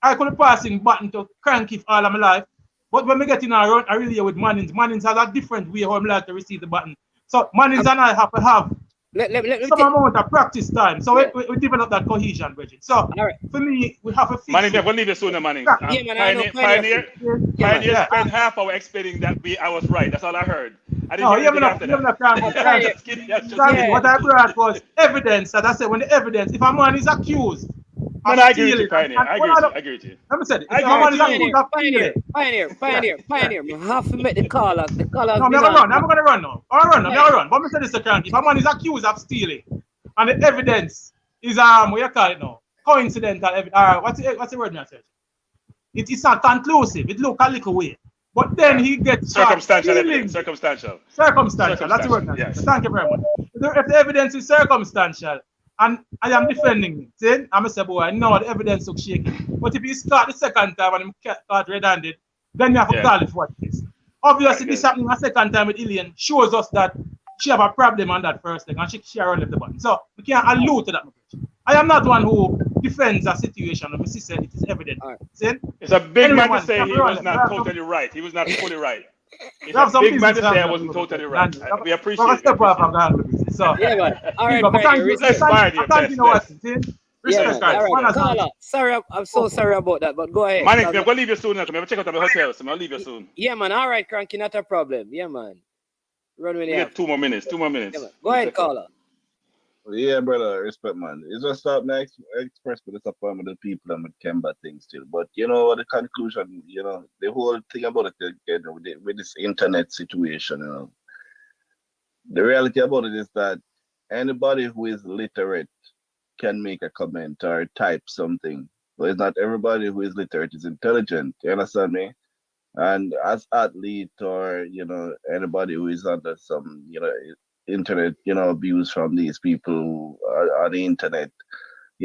I could be passing button to Cranky all of my life. But when we get in a relay with Mannings has a different way how I'm like to receive the button. So Mannings and I have to have some amount of practice time. So we develop that cohesion, brethren. So for me, we have a fix. Mannings, we'll leave it sooner, Mannings. Pioneer spent half hour explaining that I was right. That's all I heard. I didn't hear anything after that. What I brought was evidence that I said when the evidence, if a man is accused, I agree with you, Pioneer. I agree with you. Let me say it. Pioneer. We have to make the call out. The call out. No, I'm going to run now. I'm going to run. But let me say this to Cranky. If a man is accused of stealing, and the evidence is what you call it now, coincidental evidence. What's the word me I said? It's not conclusive. It looks a little weird. But then he gets circumstantial evidence. Circumstantial. That's the word. Yes. Thank you very much. If the evidence is circumstantial, and I am defending me, see? I'm going to say, boy, I know the evidence looks shaky. But if you start the second time and you start red-handed, then you have to call it what it is. Obviously, this happening a second time with Ilian shows us that she have a problem on that first thing, and she left the button. So we can't allude to that. I am not one who defends a situation. My sister, it is evident. See? It's a big man to say he was not totally right. He was not fully right. It's a big man to say I wasn't totally right. We appreciate it. So, Yeah, man. All big right, up. I Friday, can't, respect. I can't you know what it is. Yeah, Respect, man. guys. All right. Man, Caller, sorry, I'm so sorry about that, but go ahead. Manix, I'm gonna leave you soon. I'm gonna check out the hotel, so I'll leave you soon. Yeah, man. All right, Cranky, not a problem. Yeah, man. Run when We you have get 2 more minutes. 2 more Yeah, minutes. man. Go ahead, caller. Yeah, brother, respect, man. It's just start next express with disappointment with the people and with Kemba things still. But you know, the conclusion, you know, the whole thing about it, you know, with this internet situation, you know, the reality about it is that anybody who is literate can make a comment or type something. But it's not everybody who is literate is intelligent. You understand me? And as athlete or anybody who is under some internet abuse from these people on the internet,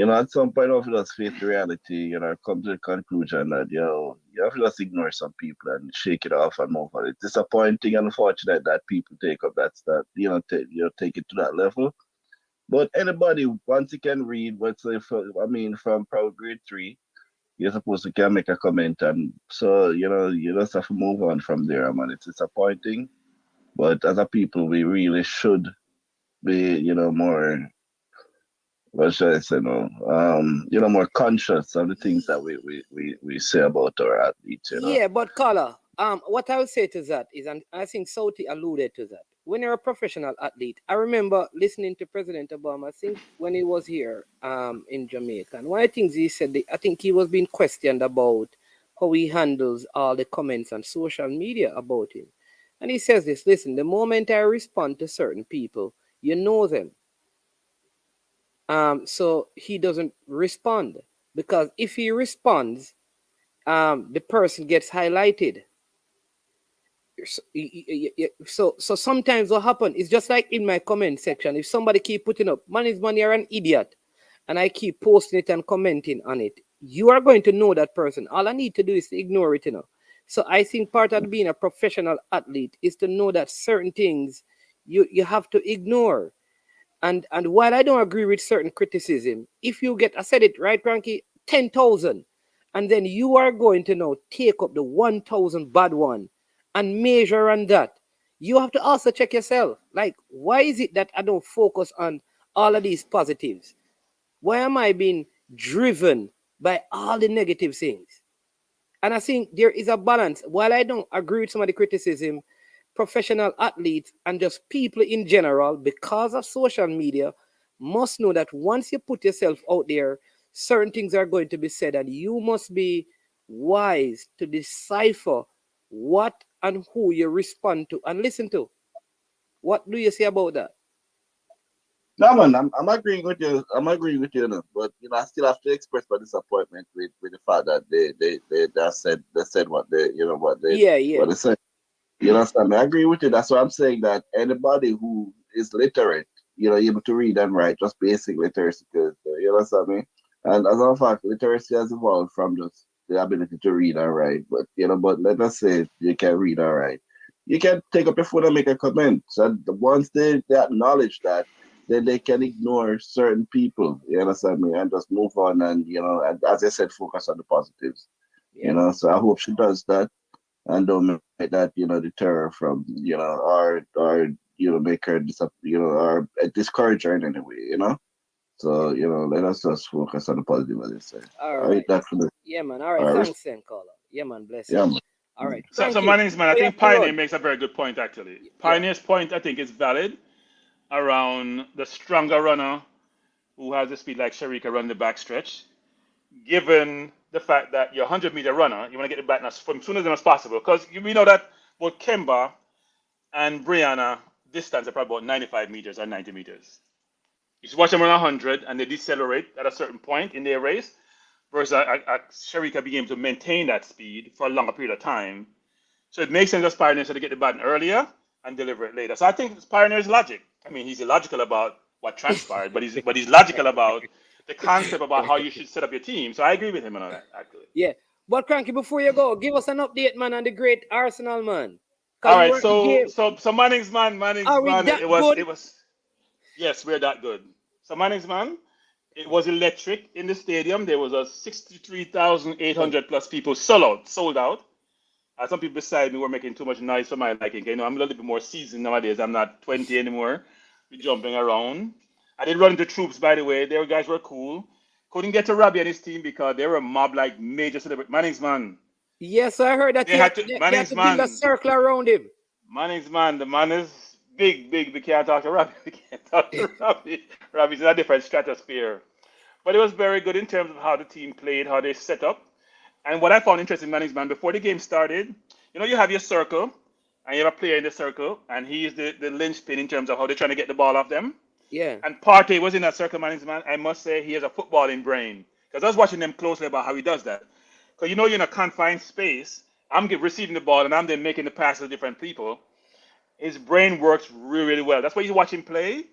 at some point of just face the reality, come to the conclusion that you have to just ignore some people and shake it off and move on. It's disappointing and unfortunate that people take up that stuff, take it to that level. But anybody once you can read, let's say, from probably grade 3, you're supposed to can make a comment, and so you just have to move on from there, man. It's disappointing, but as a people, we really should be, more. What should I say? No, more conscious of the things that we say about our athletes. Yeah, but caller, what I would say to that is, and I think Sauti alluded to that. When you're a professional athlete, I remember listening to President Obama, I think when he was here in Jamaica. And one of the things he said, I think he was being questioned about how he handles all the comments on social media about him. And he says this, listen, the moment I respond to certain people, you know them. So he doesn't respond, because if he responds, the person gets highlighted. So sometimes what happens is just like in my comment section. If somebody keep putting up, man is money, you're an idiot, and I keep posting it and commenting on it, you are going to know that person. All I need to do is to ignore it, So I think part of being a professional athlete is to know that certain things you have to ignore. And while I don't agree with certain criticism, if you get, I said it right, Frankie, 10,000, and then you are going to now take up the 1,000 bad one and measure on that, you have to also check yourself. Like, why is it that I don't focus on all of these positives? Why am I being driven by all the negative things? And I think there is a balance. While I don't agree with some of the criticism, professional athletes and just people in general, because of social media, must know that once you put yourself out there, certain things are going to be said, and you must be wise to decipher what and who you respond to and listen to. What do you say about that? No, man, I'm agreeing with you. I'm agreeing with you, but I still have to express my disappointment with the fact that they said what they said. You understand me? I agree with you. That's why I'm saying that anybody who is literate, able to read and write, just basic literacy, you understand me? And as a matter of fact, literacy has evolved from just the ability to read and write. But but let us say you can read and write. You can take up your phone and make a comment. So once they acknowledge that, then they can ignore certain people. You understand me? And just move on, and and as I said, focus on the positives. Yeah. So I hope she does that, and don't make that deter her from or make her or discourage her in any way. So let us just focus on the positive, as I say. All All right, right. definitely. Yeah, man. All right. All right. Thanks, then, caller. Yeah, man. Bless Yeah, you. man. All right. So Frankie, my name's man. I we have think to Pioneer run. makes a very good point actually. Yeah. Pioneer's point I think is valid around the stronger runner who has the speed like Sharika run the backstretch. Given the fact that you're a 100-meter runner, you want to get the back from soon as possible, because we know that both Kemba and Brianna distance are probably about 95 meters or 90 meters. You should watch them run 100 and they decelerate at a certain point in their race, versus Sharika being able to maintain that speed for a longer period of time. So it makes sense as Pioneer to get the baton earlier and deliver it later. So I think Pioneer's logic. I mean, he's illogical about what transpired, but he's logical about the concept about how you should set up your team. So I agree with him on that, actually. Yeah. But Cranky, before you go, give us an update, man, on the great Arsenal, man. All right, so Manning's man. Are we that good? It was yes, we're that good. So Manning's man, it was electric in the stadium. There was a 63,800 plus people sold out. Some people beside me were making too much noise for my liking. I'm a little bit more seasoned nowadays. I'm not 20 anymore. be jumping around. I did run into troops, by the way. Their guys were cool. Couldn't get to Robbie and his team because they were a mob like major celebrity. Manning's man. Yes, I heard that They had to they had Manning's to build a man. circle around him. Manning's man. The man is big, big. We can't talk to Robbie. We can't talk to Robbie. Robbie's in a different stratosphere. But it was very good in terms of how the team played, how they set up. And what I found interesting, Manning's man, before the game started, you have your circle, and you have a player in the circle, and he's the linchpin in terms of how they're trying to get the ball off them. Yeah. And Partey was in that circle, Manning's man. I must say he has a footballing brain. Because I was watching them closely about how he does that. Because you're in a confined space. I'm receiving the ball, and I'm then making the passes to different people. His brain works really, really well. That's why you watch him play.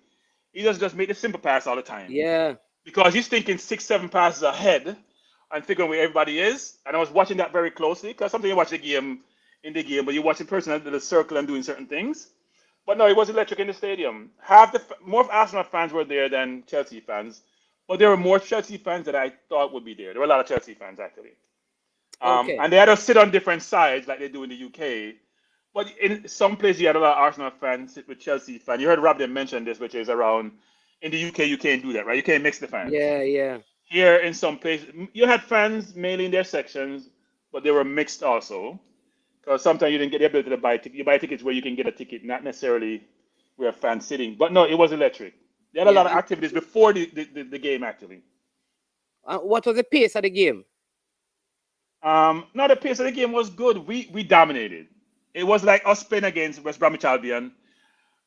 He doesn't just make the simple pass all the time. Yeah. Because he's thinking 6, 7 passes ahead and figuring where everybody is. And I was watching that very closely because sometimes you watch the game in the game, but you watch the person in the circle and doing certain things. But no, it was electric in the stadium. More Arsenal fans were there than Chelsea fans, but there were more Chelsea fans that I thought would be there. There were a lot of Chelsea fans actually. Okay. And they had to sit on different sides like they do in the UK. But in some places you had a lot of Arsenal fans sit with Chelsea fans. You heard Rob mention this, which is around in the UK you can't do that, right? You can't mix the fans. Yeah, yeah. Here in some places you had fans mainly in their sections, but they were mixed also. Because sometimes you didn't get the ability to buy tickets. You buy tickets where you can get a ticket, not necessarily where fans sitting. But no, it was electric. They had a lot of activities before the game, actually. What was the pace of the game? No, the pace of the game was good. We dominated. It was like us playing against West Bromwich Albion,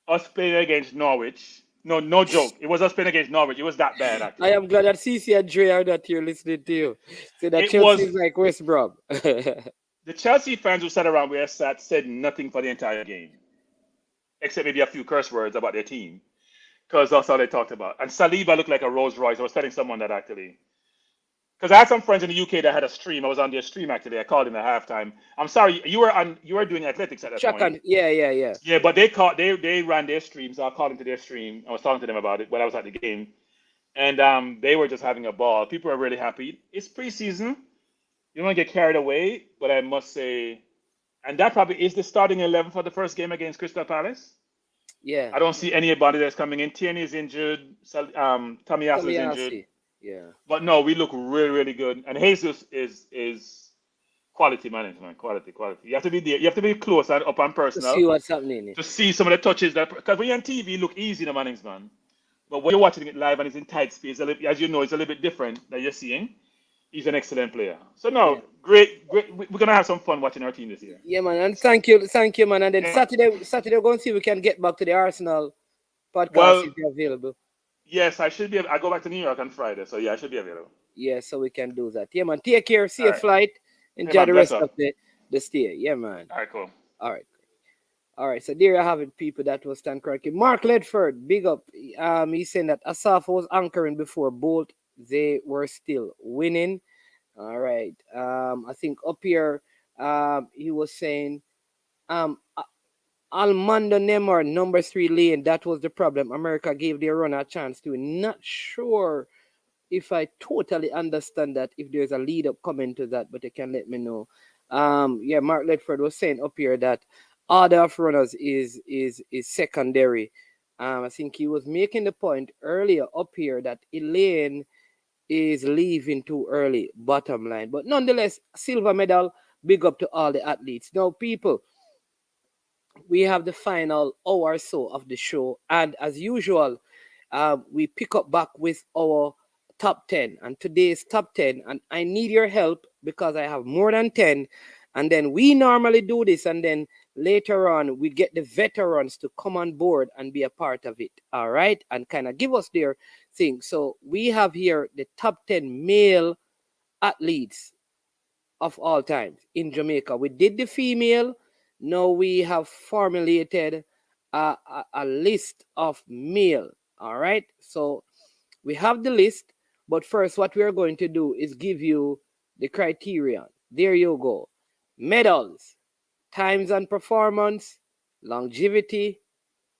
us playing against Norwich. No joke. It was us playing against Norwich. It was that bad, actually. I am glad that CC and Dre are not here listening to you. So that Chelsea is like West Brom. The Chelsea fans who sat around where I sat said nothing for the entire game, except maybe a few curse words about their team, because that's all they talked about. And Saliba looked like a Rolls Royce. I was telling someone that actually, because I had some friends in the UK that had a stream. I was on their stream actually. I called him at halftime. I'm sorry, you were doing athletics at that point. Yeah. Yeah, but they ran their stream, so I called into their stream. I was talking to them about it when I was at the game, and they were just having a ball. People are really happy. It's preseason. You don't want to get carried away, but I must say, and that probably is the starting 11 for the first game against Crystal Palace. Yeah. I don't see anybody that's coming in. Tierney is injured. Tomiyasu is injured. Yeah. But no, we look really, really good. And Jesus is quality management. Quality. You have to be there. You have to be close and up and personal. To see what's happening. To see some of the touches because when you're on TV, you look easy, the Mannings man. But when you're watching it live and it's in tight space, as you know, it's a little bit different that you're seeing. He's an excellent player. So no, great. We're gonna have some fun watching our team this year. Yeah, man, and thank you, man. And then Saturday we're going to see if we can get back to the Arsenal podcast if you're available. Yes, I should be. I go back to New York on Friday, so yeah, I should be available. Yeah, so we can do that. Yeah, man. Take care. See your flight. Enjoy the rest of the stay. Yeah, man. All right, cool. All right. So there you have it, people. That was Stan Kroenke. Mark Ledford, big up. He's saying that Asafa was anchoring before Bolt. They were still winning. All right. I think up here, he was saying, Almando Neymar, number 3 lane. That was the problem. America gave their runner a chance to. Not sure if I totally understand that, if there's a lead up comment to that, but you can let me know. Mark Ledford was saying up here that order of runners is secondary. I think he was making the point earlier up here that Elaine is leaving too early, bottom line. But nonetheless, silver medal, big up to all the athletes. Now, people, we have the final hour or so of the show. And as usual, we pick up back with our top 10. And today's top 10, and I need your help because I have more than 10. And then we normally do this, and then later on, we get the veterans to come on board and be a part of it, all right? And kind of give us their thing. So we have here the top 10 male athletes of all times in Jamaica. We did the female. Now we have formulated a list of male, all right? So we have the list, but first what we are going to do is give you the criterion. There you go. Medals, times and performance, longevity,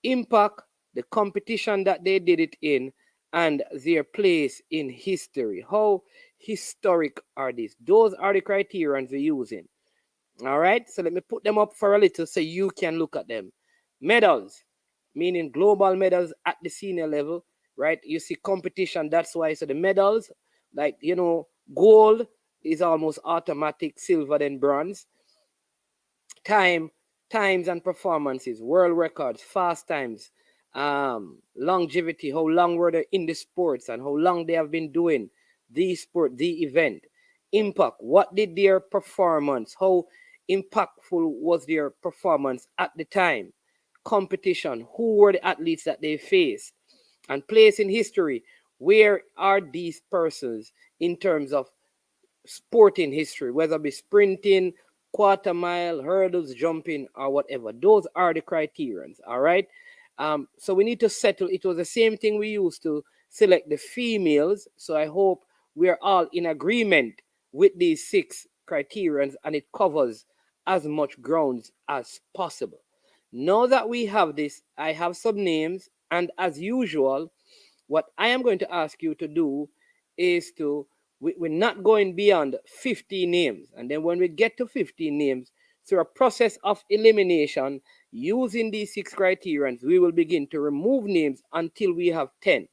impact, the competition that they did it in, and their place in history. How historic are these? Those are the criterions we're using. All right, so let me put them up for a little so you can look at them. Medals, meaning global medals at the senior level, right? You see competition, that's why. So the medals, like, gold is almost automatic, silver then bronze. Times and performances, world records, fast times, longevity, how long were they in the sports and how long they have been doing the sport, the event. Impact, what did their performance, how impactful was their performance at the time. Competition, who were the athletes that they faced. And place in history, where are these persons in terms of sporting history, whether it be sprinting, quarter mile, hurdles, jumping, or whatever. Those are the criterions, all right? So we need to settle. It was the same thing we used to select the females. So I hope we are all in agreement with these 6 criterions, and it covers as much grounds as possible. Now that we have this, I have some names, and as usual, what I am going to ask you to do is we're not going beyond 50 names. And then when we get to 15 names, through a process of elimination, using these 6 criterions, we will begin to remove names until we have 10.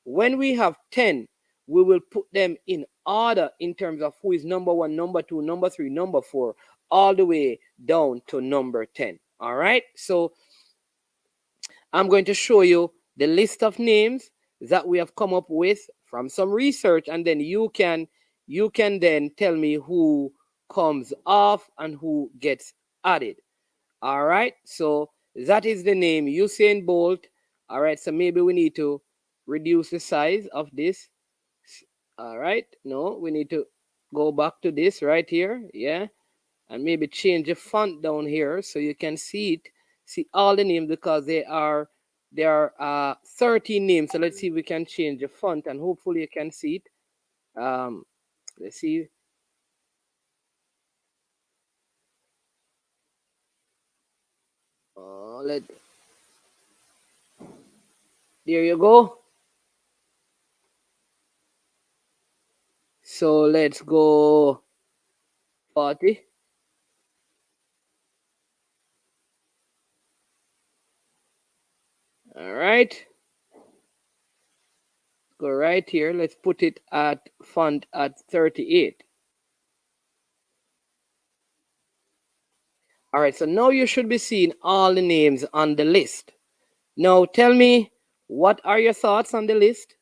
When we have 10, we will put them in order in terms of who is number 1, number 2, number 3, number 4, all the way down to number 10. All right? So I'm going to show you the list of names that we have come up with from some research, and then you can then tell me who comes off and who gets added. All right, so that is the name, Usain Bolt. All right, so maybe we need to reduce the size of this. All right, no, we need to go back to this right here, yeah, and maybe change the font down here so you can see it, see all the names, because there are 13 names. So let's see if we can change the font, and hopefully you can see it. Let's see. There you go. So let's go 40. All right. Go right here. Let's put it at font at 38. All right, so now you should be seeing all the names on the list. Now tell me, what are your thoughts on the list?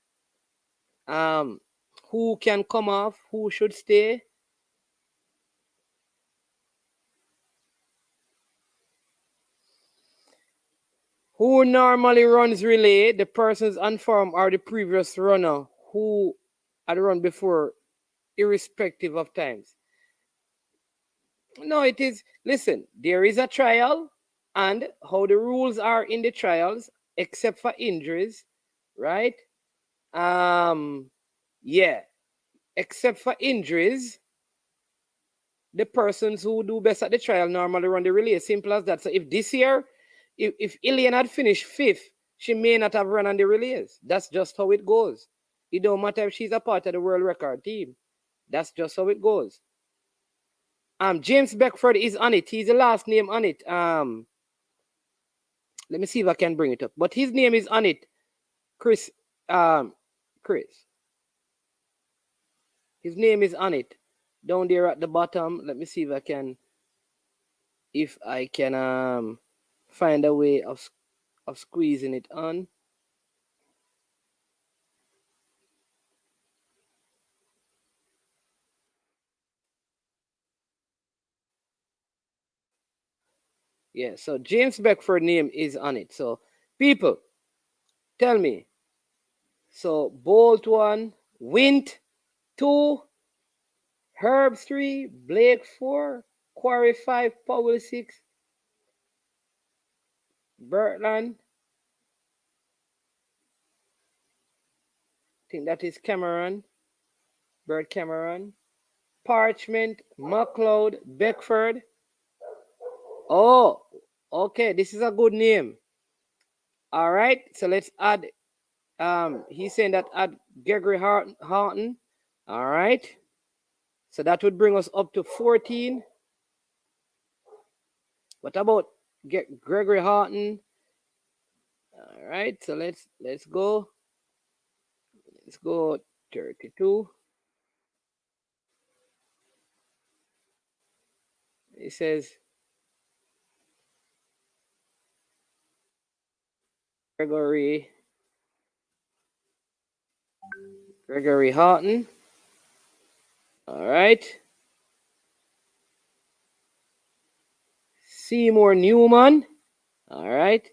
Who can come off? Who should stay? Who normally runs relay? The persons on form or the previous runner who had run before, irrespective of times? No, it is, listen, there is a trial, and how the rules are in the trials, except for injuries, right? Yeah, except for injuries, the persons who do best at the trial normally run the relay. Simple as that. So if this year, if Ilian had finished 5th, she may not have run on the relays. That's just how it goes. It don't matter if she's a part of the world record team. That's just how it goes. James Beckford is on it. He's the last name on it. Let me see if I can bring it up. But his name is on it. Chris. His name is on it. Down there at the bottom. Let me see if I can find a way of squeezing it on. Yeah, so James Beckford name is on it. So people, tell me. So Bolt 1, Wint 2, Herb 3, Blake 4, Quarry 5, Powell 6, Bertland. I think that is Cameron. Bert Cameron. Parchment, McLeod, Beckford. Oh, okay, this is a good name. All right, so let's add, he's saying that add Gregory Horton. All right, so that would bring us up to 14. What about Gregory Horton? All right, so let's go. Let's go 32. It says Gregory Houghton. All right. Seymour Newman. All right.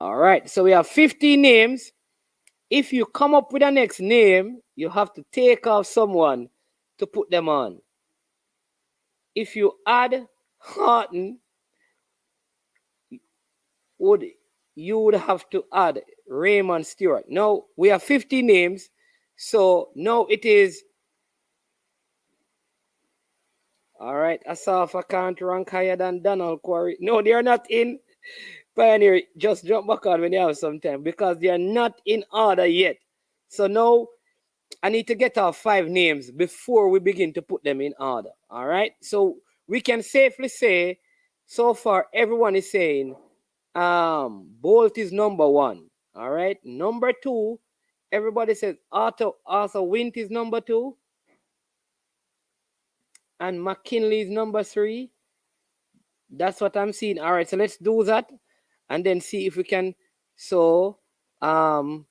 All right. So we have 15 names. If you come up with a next name, you have to take off someone to put them on. If you add Horton, you would have to add Raymond Stewart. Now we have 50 names, so now it is. All right, Asafa can't rank higher than Donald Quarry. No, they are not in. Pioneer, just jump back on when you have some time because they are not in order yet. So now I need to get our 5 names before we begin to put them in order. All right, so we can safely say so far everyone is saying Bolt is number 1. All right, number 2, everybody says Arthur Wint is number 2, and McKinley is number 3. That's what I'm seeing. All right, so let's do that and then see if we can. So Arthur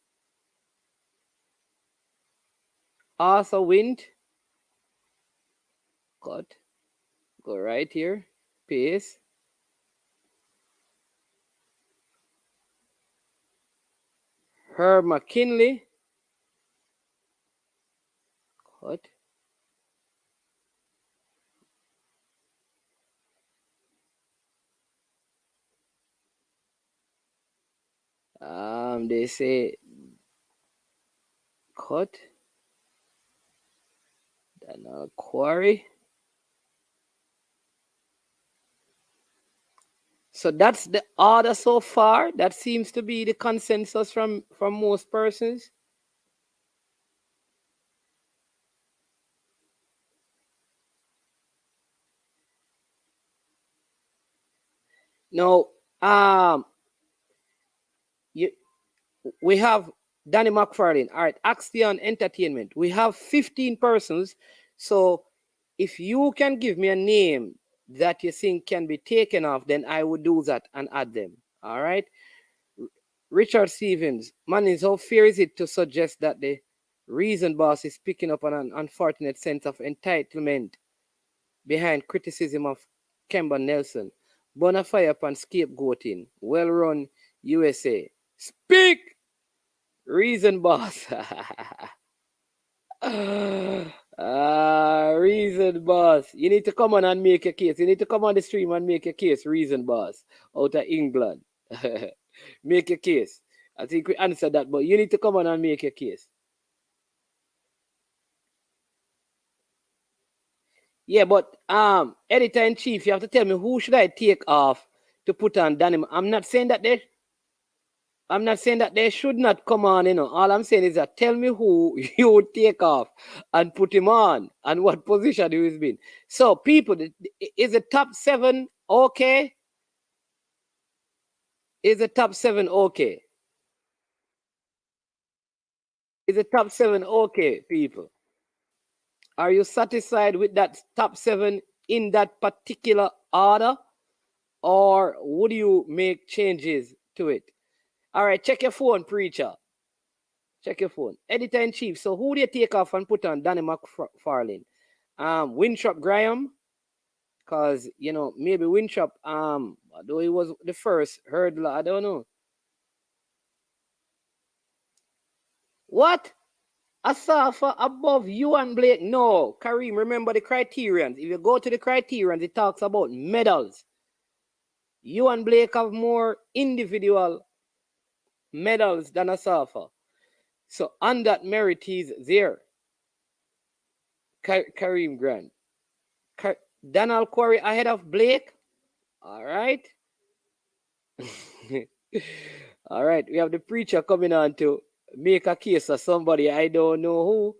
Wint, cut, go right here, paste. Herb McKinley, cut. They say cut. Then Quarry. So that's the order so far. That seems to be the consensus from most persons. Now, we have Danny McFarlane. All right, Axion Entertainment. We have 15 persons. So if you can give me a name that you think can be taken off, then I would do that and add them. All right. Richard Stevens, man, how fair is it to suggest that the reason boss is picking up on an unfortunate sense of entitlement behind criticism of Kemba Nelson? Bonafire upon scapegoating. Well run USA. Speak! Reason boss. Reason boss. You need to come on and make a case. You need to come on the stream and make a case. Reason boss. Out of England. Make a case. I think we answered that, but you need to come on and make a case. Yeah, but editor in chief, you have to tell me who should I take off to put on Danny. I'm not saying that they should not come on, you know. All I'm saying is that tell me who you would take off and put him on and what position he has been. So people, is the top 7 okay? Is the top 7 okay? Is the top 7 okay, people? Are you satisfied with that top 7 in that particular order? Or would you make changes to it? All right, check your phone, preacher. Check your phone. Editor in chief. So who do you take off and put on Danny McFarlane? Winthrop Graham. Because, you know, maybe Winthrop, though he was the first hurdler, I don't know. What? Asafa above you and Blake? No. Kareem, remember the criterions. If you go to the criterions, it talks about medals. You and Blake have more individual medals than Asafa. So on that merit, he's there. Kareem Grant. Donald Quarry ahead of Blake. All right. All right, we have the preacher coming on to make a case of somebody I don't know who.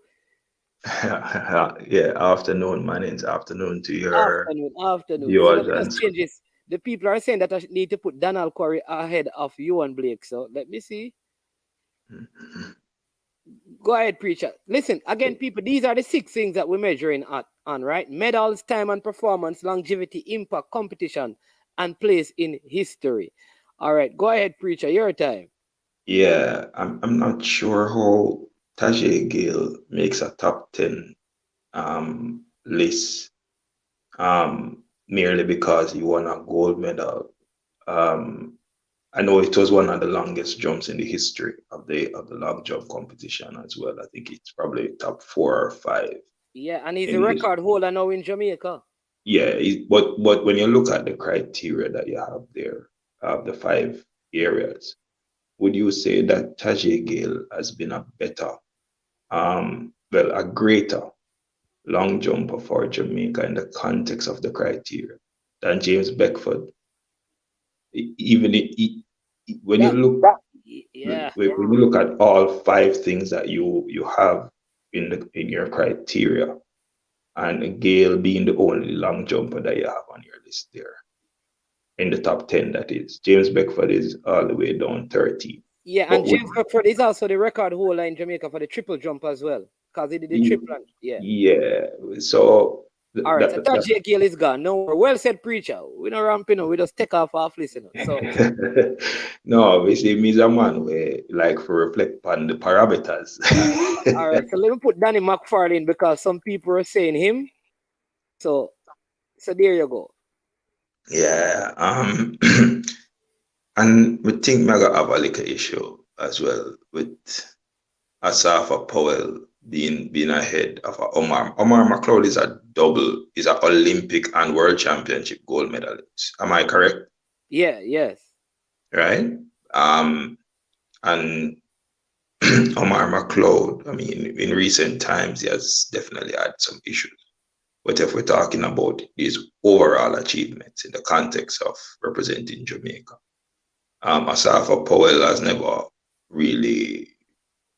Yeah, afternoon, man. It's afternoon to your Afternoon. So let viewers me and just change this. The people are saying that I need to put Donald Corey ahead of you and Blake. So let me see. Go ahead, preacher. Listen, again, people, these are the 6 things that we're measuring on, right? Medals, time and performance, longevity, impact, competition, and place in history. All right, go ahead, preacher. Your time. Yeah, I'm not sure how Tajay Gill makes a top 10 list merely because he won a gold medal. I know it was one of the longest jumps in the history of the long jump competition as well. I think it's probably top 4 or 5. Yeah, and he's a in his- record holder now in Jamaica. Yeah, but when you look at the criteria that you have there, the 5 areas, would you say that Tajay Gill has been a better, a greater long jumper for Jamaica in the context of the criteria than James Beckford? Even when you look, Yeah. when you look at all 5 things that you have in your criteria, and Gale being the only long jumper that you have on your list there, in the top 10, that is. James Beckford is all the way down 13. Yeah, and James Beckford is also the record holder in Jamaica for the triple jump as well, because he did the triple. Yeah. So. All right, so Tajay Gill is gone. No, well said, preacher. We don't ramping, we just take off listener. So. No, we see me as a man where like for reflect on the parameters. All right, so let me put Danny McFarlane because some people are saying him. So there you go. Yeah. And we think we have a little issue as well with Asafa Powell being ahead of Omar. Omar McLeod is an Olympic and World Championship gold medalist. Am I correct? Yeah, yes. Right? And Omar McLeod, I mean, in recent times, he has definitely had some issues. But if we're talking about his overall achievements in the context of representing Jamaica, Asafa Powell has never really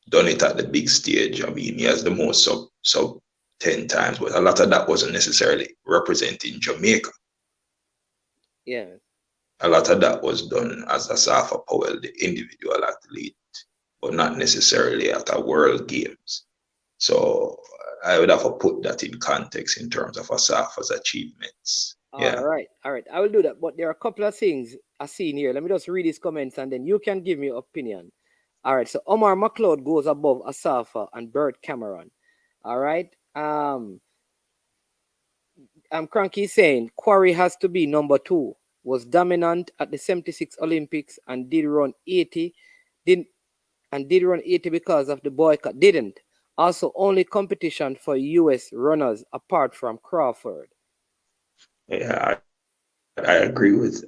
done it at the big stage. I mean, he has the most sub 10 times, but a lot of that wasn't necessarily representing Jamaica. Yeah. A lot of that was done as Asafa Powell, the individual athlete, but not necessarily at a World Games. So I would have to put that in context in terms of Asafa's achievements. Yeah. All right. I will do that. But there are a couple of things I see in here. Let me just read these comments and then you can give me your opinion. All right. So Omar McLeod goes above Asafa and Bert Cameron. All right. Cranky saying Quarry has to be number 2. Was dominant at the 76 Olympics and did run 80. Did run 80 because of the boycott. Didn't. Also, only competition for US runners apart from Crawford. Yeah, I agree with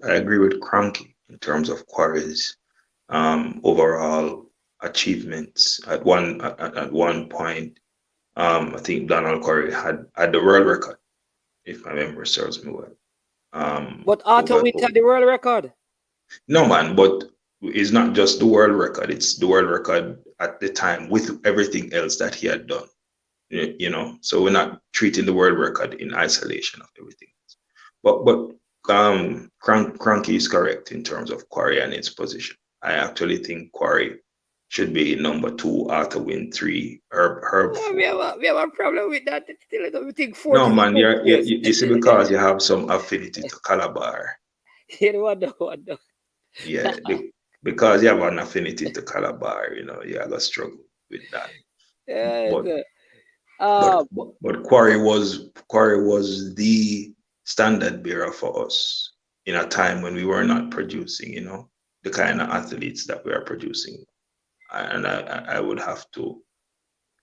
Cranky in terms of Quarry's overall achievements. At one point, I think Donald Quarry had the world record, if my memory serves me well. But Arthur Wint had the world record. No, man, but it's not just the world record. It's the world record at the time with everything else that he had done. You know, so we're not treating the world record in isolation of everything else. But Cranky is correct in terms of Quarry and its position. I actually think Quarry should be number 2, Arthur Wint 3, Herb 4. We have a problem with that. Still, I don't think 4. No, man, you see, because you have some affinity to Calabar. What? Yeah, because you have an affinity to Calabar, you know, you have a struggle with that. But Quarry was the standard bearer for us in a time when we were not producing, you know, the kind of athletes that we are producing. And I would have to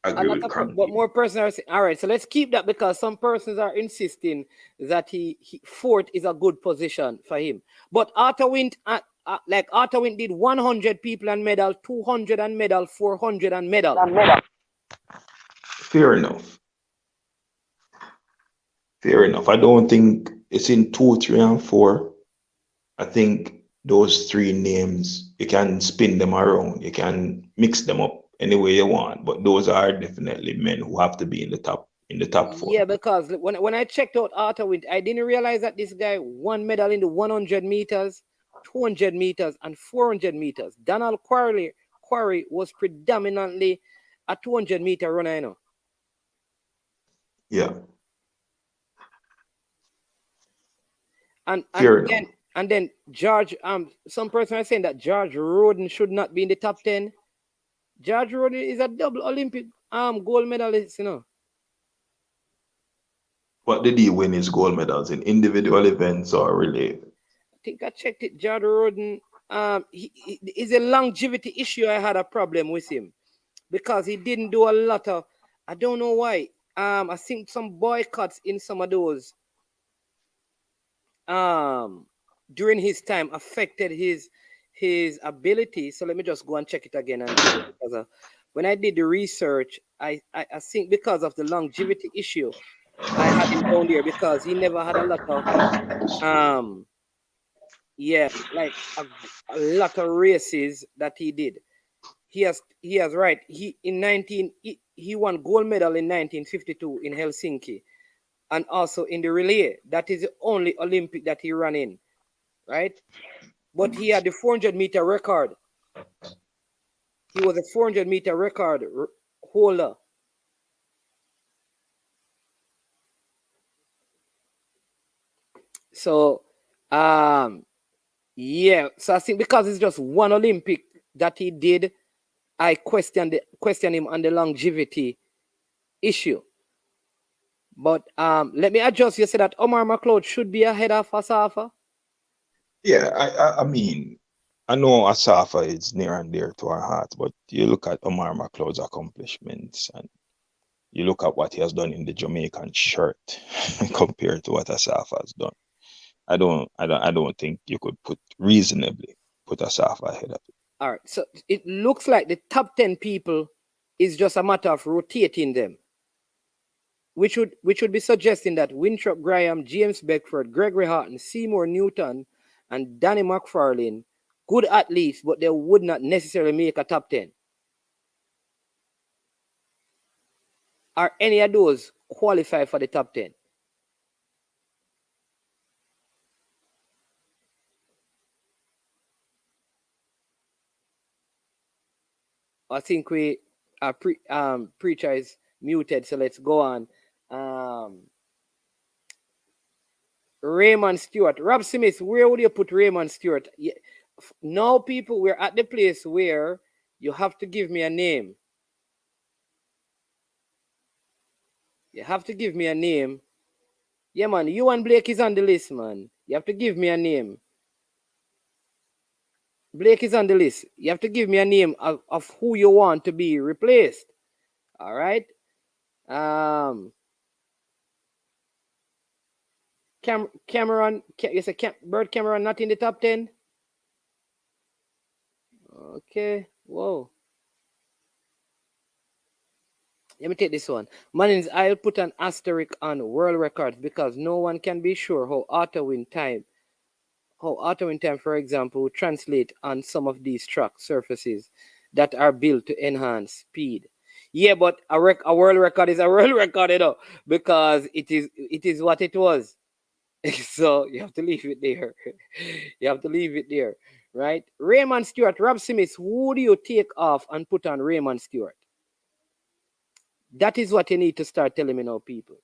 agree with Cranky. But more persons are saying, all right, so let's keep that because some persons are insisting that he 4th is a good position for him. But Arthur Wint, Arthur Wint did 100 people and medal, 200 and medal, 400 and medal. Fair enough. I don't think it's in 2, 3, and 4. I think those three names, you can spin them around, you can mix them up any way you want, but those are definitely men who have to be in the top four. Yeah, because when I checked out Arthur Wint, I didn't realize that this guy won medal in the 100 meters, 200 meters, and 400 meters. Donald Quarry was predominantly a 200-meter runner, you know. Yeah. And Fair enough. then George, some person are saying that George Roden should not be in the top 10. George Roden is a double Olympic gold medalist, you know. What did he win his gold medals in? Individual events or relay? I think I checked it. George Roden, he is a longevity issue. I had a problem with him because he didn't do a lot of. I don't know why. I think some boycotts in some of those during his time affected his ability. So let me just go and check it again. And because when I did the research, I think because of the longevity issue, I had him down there because he never had a lot of like a lot of races that he did. He has right. He won gold medal in 1952 in Helsinki, and also in the relay. That is the only Olympic that he ran in, right? But he had the 400-meter record. He was a 400-meter record holder. So, yeah. So I think because it's just one Olympic that he did, I question him on the longevity issue. But let me adjust. You said that Omar McLeod should be ahead of Asafa. Yeah, I mean, I know Asafa is near and dear to our hearts, but you look at Omar McLeod's accomplishments and you look at what he has done in the Jamaican shirt compared to what Asafa has done. I don't think you could reasonably put Asafa ahead of it. All right. So it looks like the top 10 people is just a matter of rotating them. Which would be suggesting that Winthrop Graham, James Beckford, Gregory Horton, Seymour Newton, and Danny McFarlane, good athletes, but they would not necessarily make a top 10. Are any of those qualify for the top 10? I think preacher is muted, so let's go on. Raymond Stewart. Rob Smith, where would you put Raymond Stewart? Yeah. Now, people, we're at the place where you have to give me a name. You have to give me a name. Yeah, man, you and Blake is on the list, man. You have to give me a name. Blake is on the list. You have to give me a name of who you want to be replaced. All right? Cameron, you say Bert Cameron not in the top 10? Okay. Whoa. Let me take this one. Manins, I'll put an asterisk on world records because no one can be sure how auto win time, for example, will translate on some of these track surfaces that are built to enhance speed. Yeah, but a world record is a world record, you know, because it is what it was. So you have to leave it there. You have to leave it there, right? Raymond Stewart, Rob Smith, who do you take off and put on Raymond Stewart? That is what you need to start telling me now, people.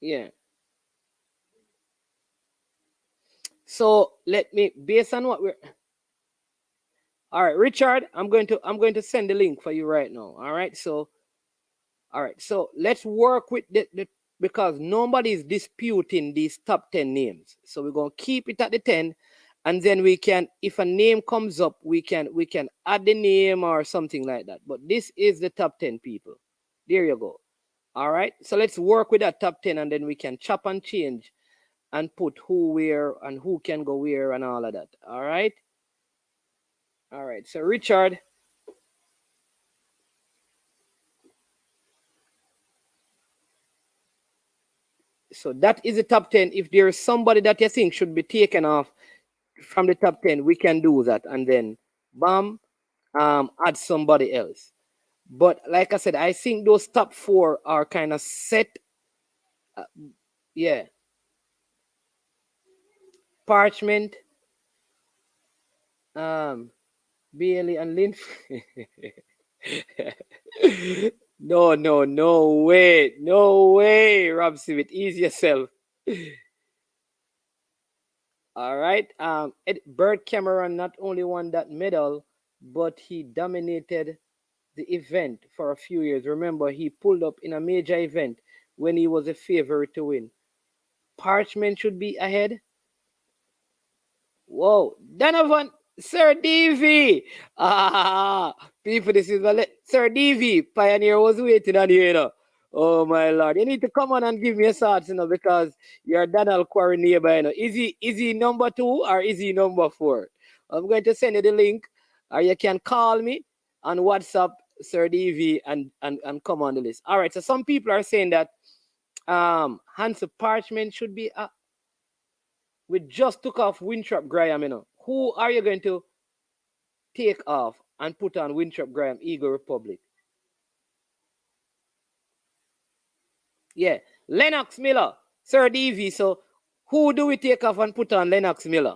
Yeah. So let me, based on what we're, all right, Richard, I'm going to send the link for you right now. All right. So let's work with the because nobody is disputing these top 10 names. So we're going to keep it at the 10, and then we can, if a name comes up, we can add the name or something like that. But this is the top 10 people. There you go. All right. So let's work with that top 10, and then we can chop and change and put who where and who can go where and all of that. All right. All right. So Richard. So that is the top 10. If there is somebody that you think should be taken off from the top 10, we can do that. And then, bam, add somebody else. But like I said, I think those top 4 are kind of set. Yeah. Parchment, Bailey and Lynn. No way, Rob Smith, ease yourself. All right. Bert Cameron not only won that medal, but he dominated the event for a few years. Remember, he pulled up in a major event when he was a favorite to win. Parchment should be ahead. Whoa, Donovan, Sir DV. People, this is Sir DV. Pioneer was waiting on you, you know. Oh my Lord, you need to come on and give me a thoughts, you know, because you're Donald Quarry nearby, you know. Is he number 2 or is he number 4? I'm going to send you the link, or you can call me on WhatsApp, Sir DV, and come on the list. All right, so some people are saying that Hans Parchment should be we just took off Winthrop Graham, you know. Who are you going to take off and put on Winthrop Graham, Eagle Republic? Yeah, Lennox Miller, Sir DV. So who do we take off and put on Lennox Miller?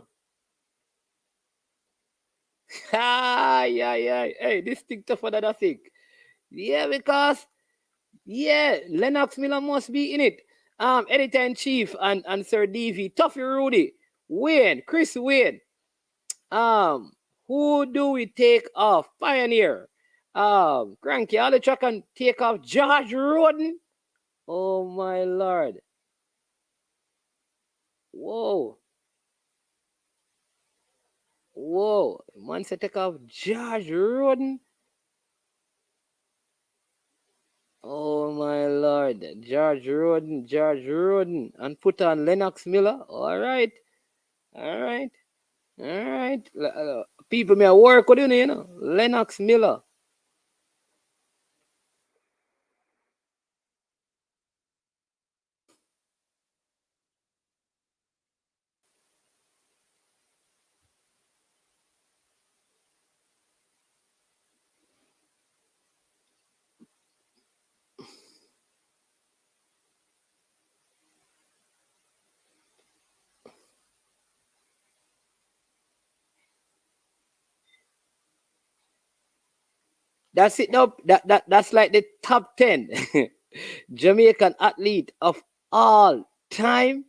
Yeah. Hey, this thing tougher than I think. Yeah, because Lennox Miller must be in it. Editor-in-Chief and Sir DV, Tuffy Rudy, Chris Wayne. Who do we take off? Pioneer. Cranky, all the truck and take off George Roden. Oh my Lord. Whoa. Man said take off George Roden. Oh my Lord. George Roden. And put on Lennox Miller. All right. People may work with you know. Lennox Miller. That's it. No, that's like the top 10 Jamaican athlete of all time.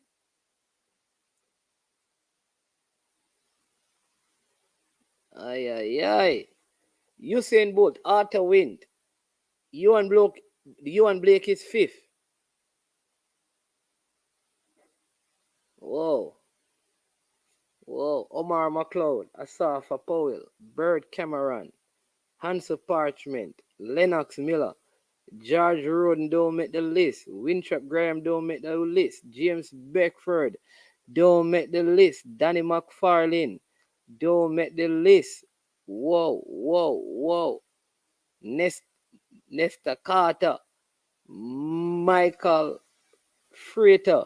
Ay. Usain Bolt, Arthur Wind. Ewan Blake is 5th. Whoa. Omar McLeod, Asafa Powell, Bert Cameron, Hansel Parchment, Lennox Miller, George Roden don't make the list. Winthrop Graham don't make the list. James Beckford don't make the list. Danny McFarlane don't make the list. Whoa. Nesta Carter, Michael Frater.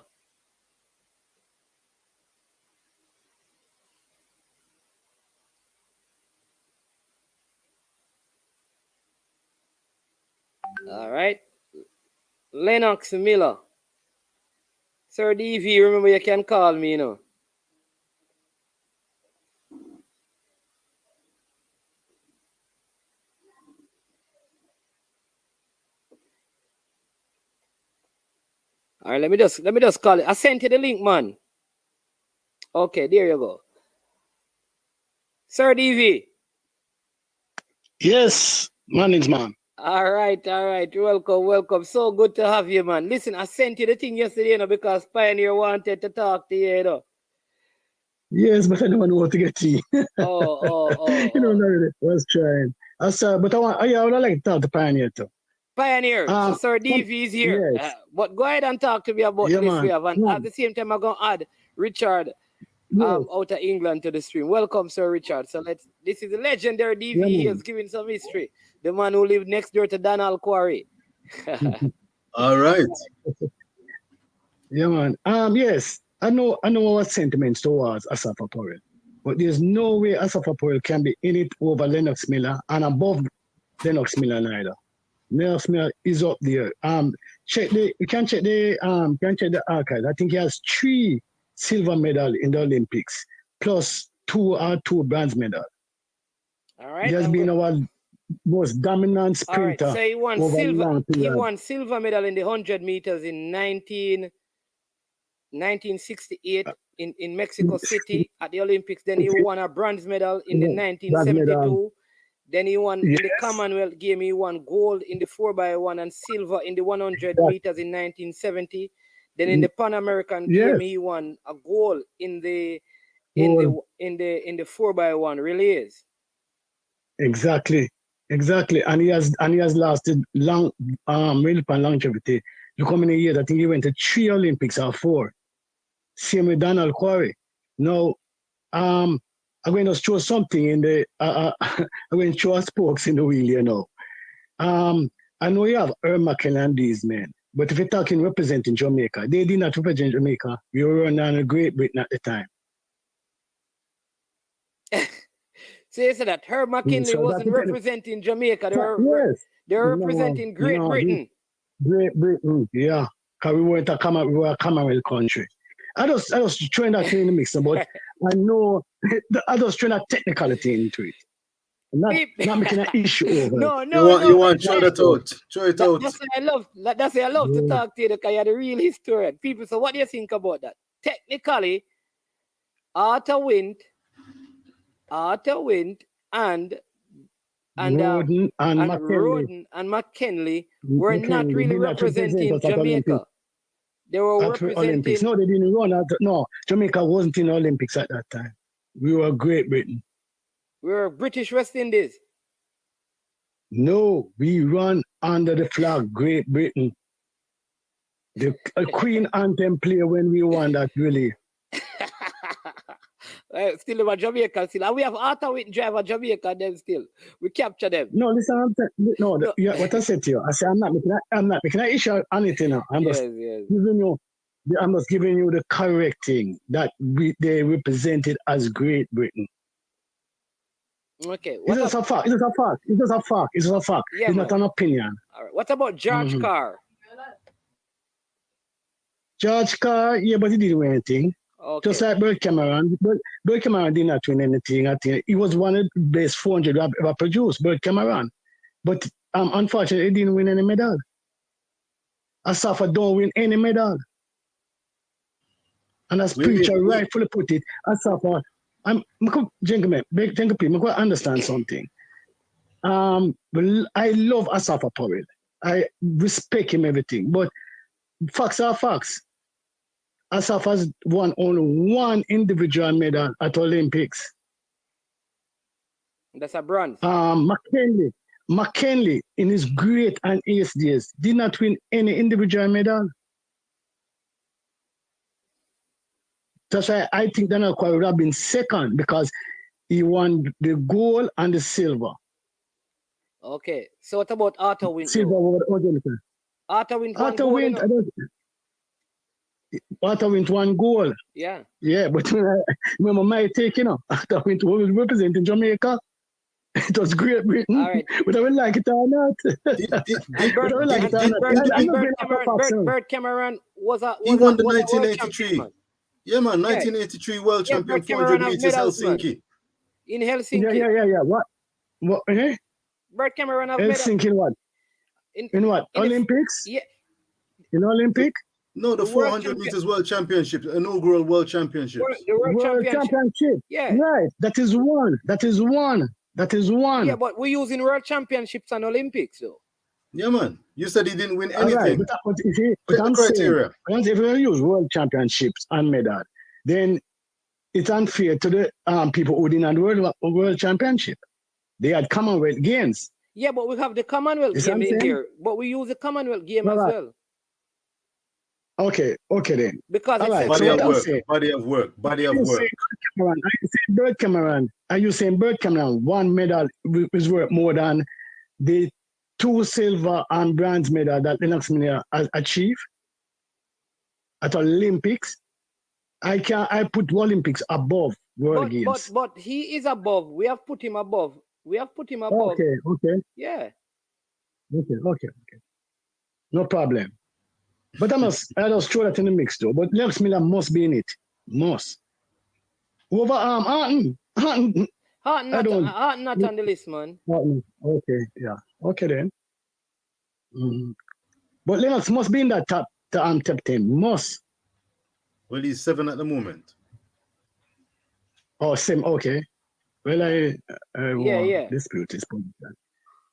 All right. Lennox Miller. Sir DV, remember you can call me, you know. All right, let me just call it. I sent you the link, man. Okay, there you go. Sir DV. Yes, mornings, man. All right. Welcome. So good to have you, man. Listen, I sent you the thing yesterday, you know, because Pioneer wanted to talk to you, you know. Yes, but I don't know what to get to you. Oh. You know, I was trying. But I would like to talk to Pioneer too. Pioneer, so Sir DV is here. Yes. But go ahead and talk to me about the list we have. And at the same time, I'm going to add Richard out of England to the stream. Welcome, Sir Richard. So this is the legendary DV. He is giving some history. The man who lived next door to Donald Quarry. All right. Yeah, man. Yes, I know our sentiments towards Asafa Powell, but there's no way Asafa Powell can be in it over Lennox Miller and above Lennox Miller neither. Lennox Miller is up there. You can check the archive. I think he has 3 silver medals in the Olympics, plus two bronze medals. All right. He has been our most dominant All right. sprinter So he won over a silver. long He period. won silver medal in the 100 meters in 1968 in Mexico City at the Olympics. Then he won a bronze medal in the 1972. Then he won in the Commonwealth game. He won gold in the 4x1 and silver in the 100 meters in 1970. Then in the Pan American game, he won a gold in the 4x1 relays. Exactly. And he has lasted long, really for longevity. Look how many years. I think he went to 3 Olympics or 4. Same with Donald Quarry. Now, I'm going to show something in the. I'm going to show spokes in the wheel, you know. I know you have Irma Kelly and these men, but if you're talking representing Jamaica, they did not represent Jamaica. We were running Great Britain at the time. So you said that Herb McKinley wasn't representing Jamaica. They were representing Great Britain. Great Britain, yeah. Because we were a Commonwealth country. I just throwing that in the mix, but I know I just throwing that technicality into it. Not making an issue over. No. You want to throw that out. Throw it out. That's why I love to talk to you because you're the real historian. People, so what do you think about that? Technically, Arthur Wint and Roden and McKinley were not really representing Jamaica. They were representing Olympics. No, they didn't run out. No, Jamaica wasn't in the Olympics at that time. We were Great Britain. We were British West Indies. No, we run under the flag Great Britain. The Queen anthem play when we won that really. Still about Jamaica still. And we have Arthur Wint driver Jamaica them still. We capture them. No, listen, what I said to you. I said I'm not making an issue on it, you know. I'm just giving you the correct thing that they represented as Great Britain. Okay. It's a fact. Yeah, it's not an opinion. All right. What about George Carr? George Carr, yeah, but he didn't win anything. Okay. Just like Bert Cameron. Bert Cameron did not win anything. I think he was one of the best 400 ever produced, Bert Cameron. But unfortunately, he didn't win any medal. Asafa don't win any medal. And as preacher rightfully put it, Asafa, gentlemen, I understand something. I love Asafa Powell. I respect him everything. But facts are facts. Asafa has won only 1 individual medal at Olympics. That's a bronze. McKinley, in his great and ace days, did not win any individual medal. That's why I think Donald Quarry would have been second because he won the gold and the silver. Okay, so what about Arthur Wint? Silver over the Arthur Wint won gold. Yeah. Yeah, but remember my take, you know, Arthur Wint was representing Jamaica. It was Great Britain. All right. Whether we like it or not. Bert Cameron was a He won the 1983. Yeah, man, 1983 World Champion 400 meters Helsinki. In Helsinki. Yeah. What? Bert Cameron have Helsinki what? In what? Olympics? Yeah. In Olympic? No, the 400 meters World Championship, inaugural World Championship. The World Championship. Yeah. Right. That is one. Yeah, but we're using World Championships and Olympics, though. Yeah, man. You said he didn't win anything. Right, but I'm criteria. Saying, if we use World Championships and medal, then it's unfair to the people who didn't have World Championship. They had Commonwealth Games. Yeah, but we have the Commonwealth game in here. But we use the Commonwealth game as well. Okay then. Because it's body of work. Are you saying Bert Cameron one medal is worth more than the 2 silver and bronze medal that Lennox Miller has achieved? at Olympics. I put Olympics above World Games. But he is above. We have put him above. Okay. Yeah. Okay. No problem. But I just throw that in the mix though. But Lex Miller must be in it. Must. Over Harton. Harton not on the list, man. Harton. Okay, yeah. Okay then. Mm-hmm. But Lennox must be in that top 10. Must. Well, he's 7 at the moment. Oh, same. Okay. Well, I yeah. dispute this position.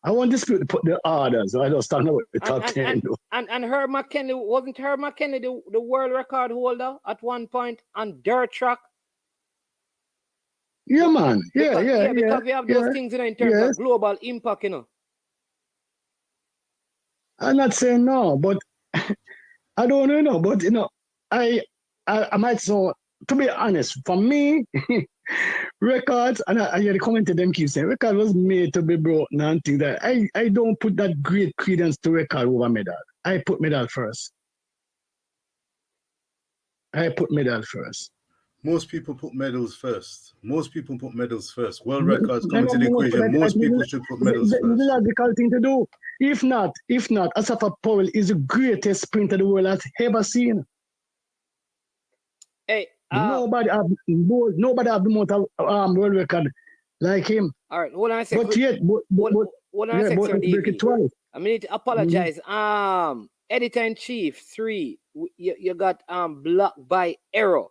I won't dispute the orders. I just talking about the top 10. And Herb McKenny, wasn't Herb McKenny the world record holder at one point on dirt track? Yeah, man. Because we have those things in terms of global impact, you know. I'm not saying no, but I don't know. But you know, I might so to be honest, for me, records, and I hear the comment to them keep saying record was made to be broken and things that I don't put that great credence to record over medal. I put medal first. Most people put medals first. World records come into the equation. Most people should put medals first. It's a logical thing to do. If not, Asafa Powell is the greatest sprinter the world has ever seen. Hey, nobody have the most world record like him. All right, hold on a second. But yet, break it twice. I need to apologize. Editor-in-Chief 3, you got blocked by error.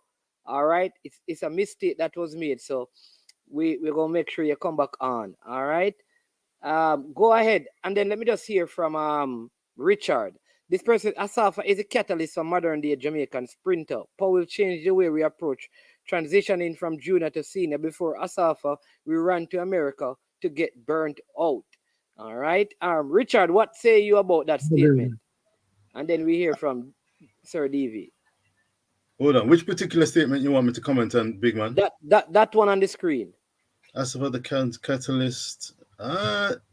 All right, it's a mistake that was made, so we're gonna make sure you come back on. All right, go ahead, and then let me just hear from Richard. This person, Asafa, is a catalyst for modern-day Jamaican sprinter. Powell changed the way we approach transitioning from junior to senior. Before Asafa, we ran to America to get burnt out. All right, Richard, what say you about that statement? And then we hear from Sir DV. Hold on, which particular statement you want me to comment on, big man? That one on the screen. Asafa the catalyst.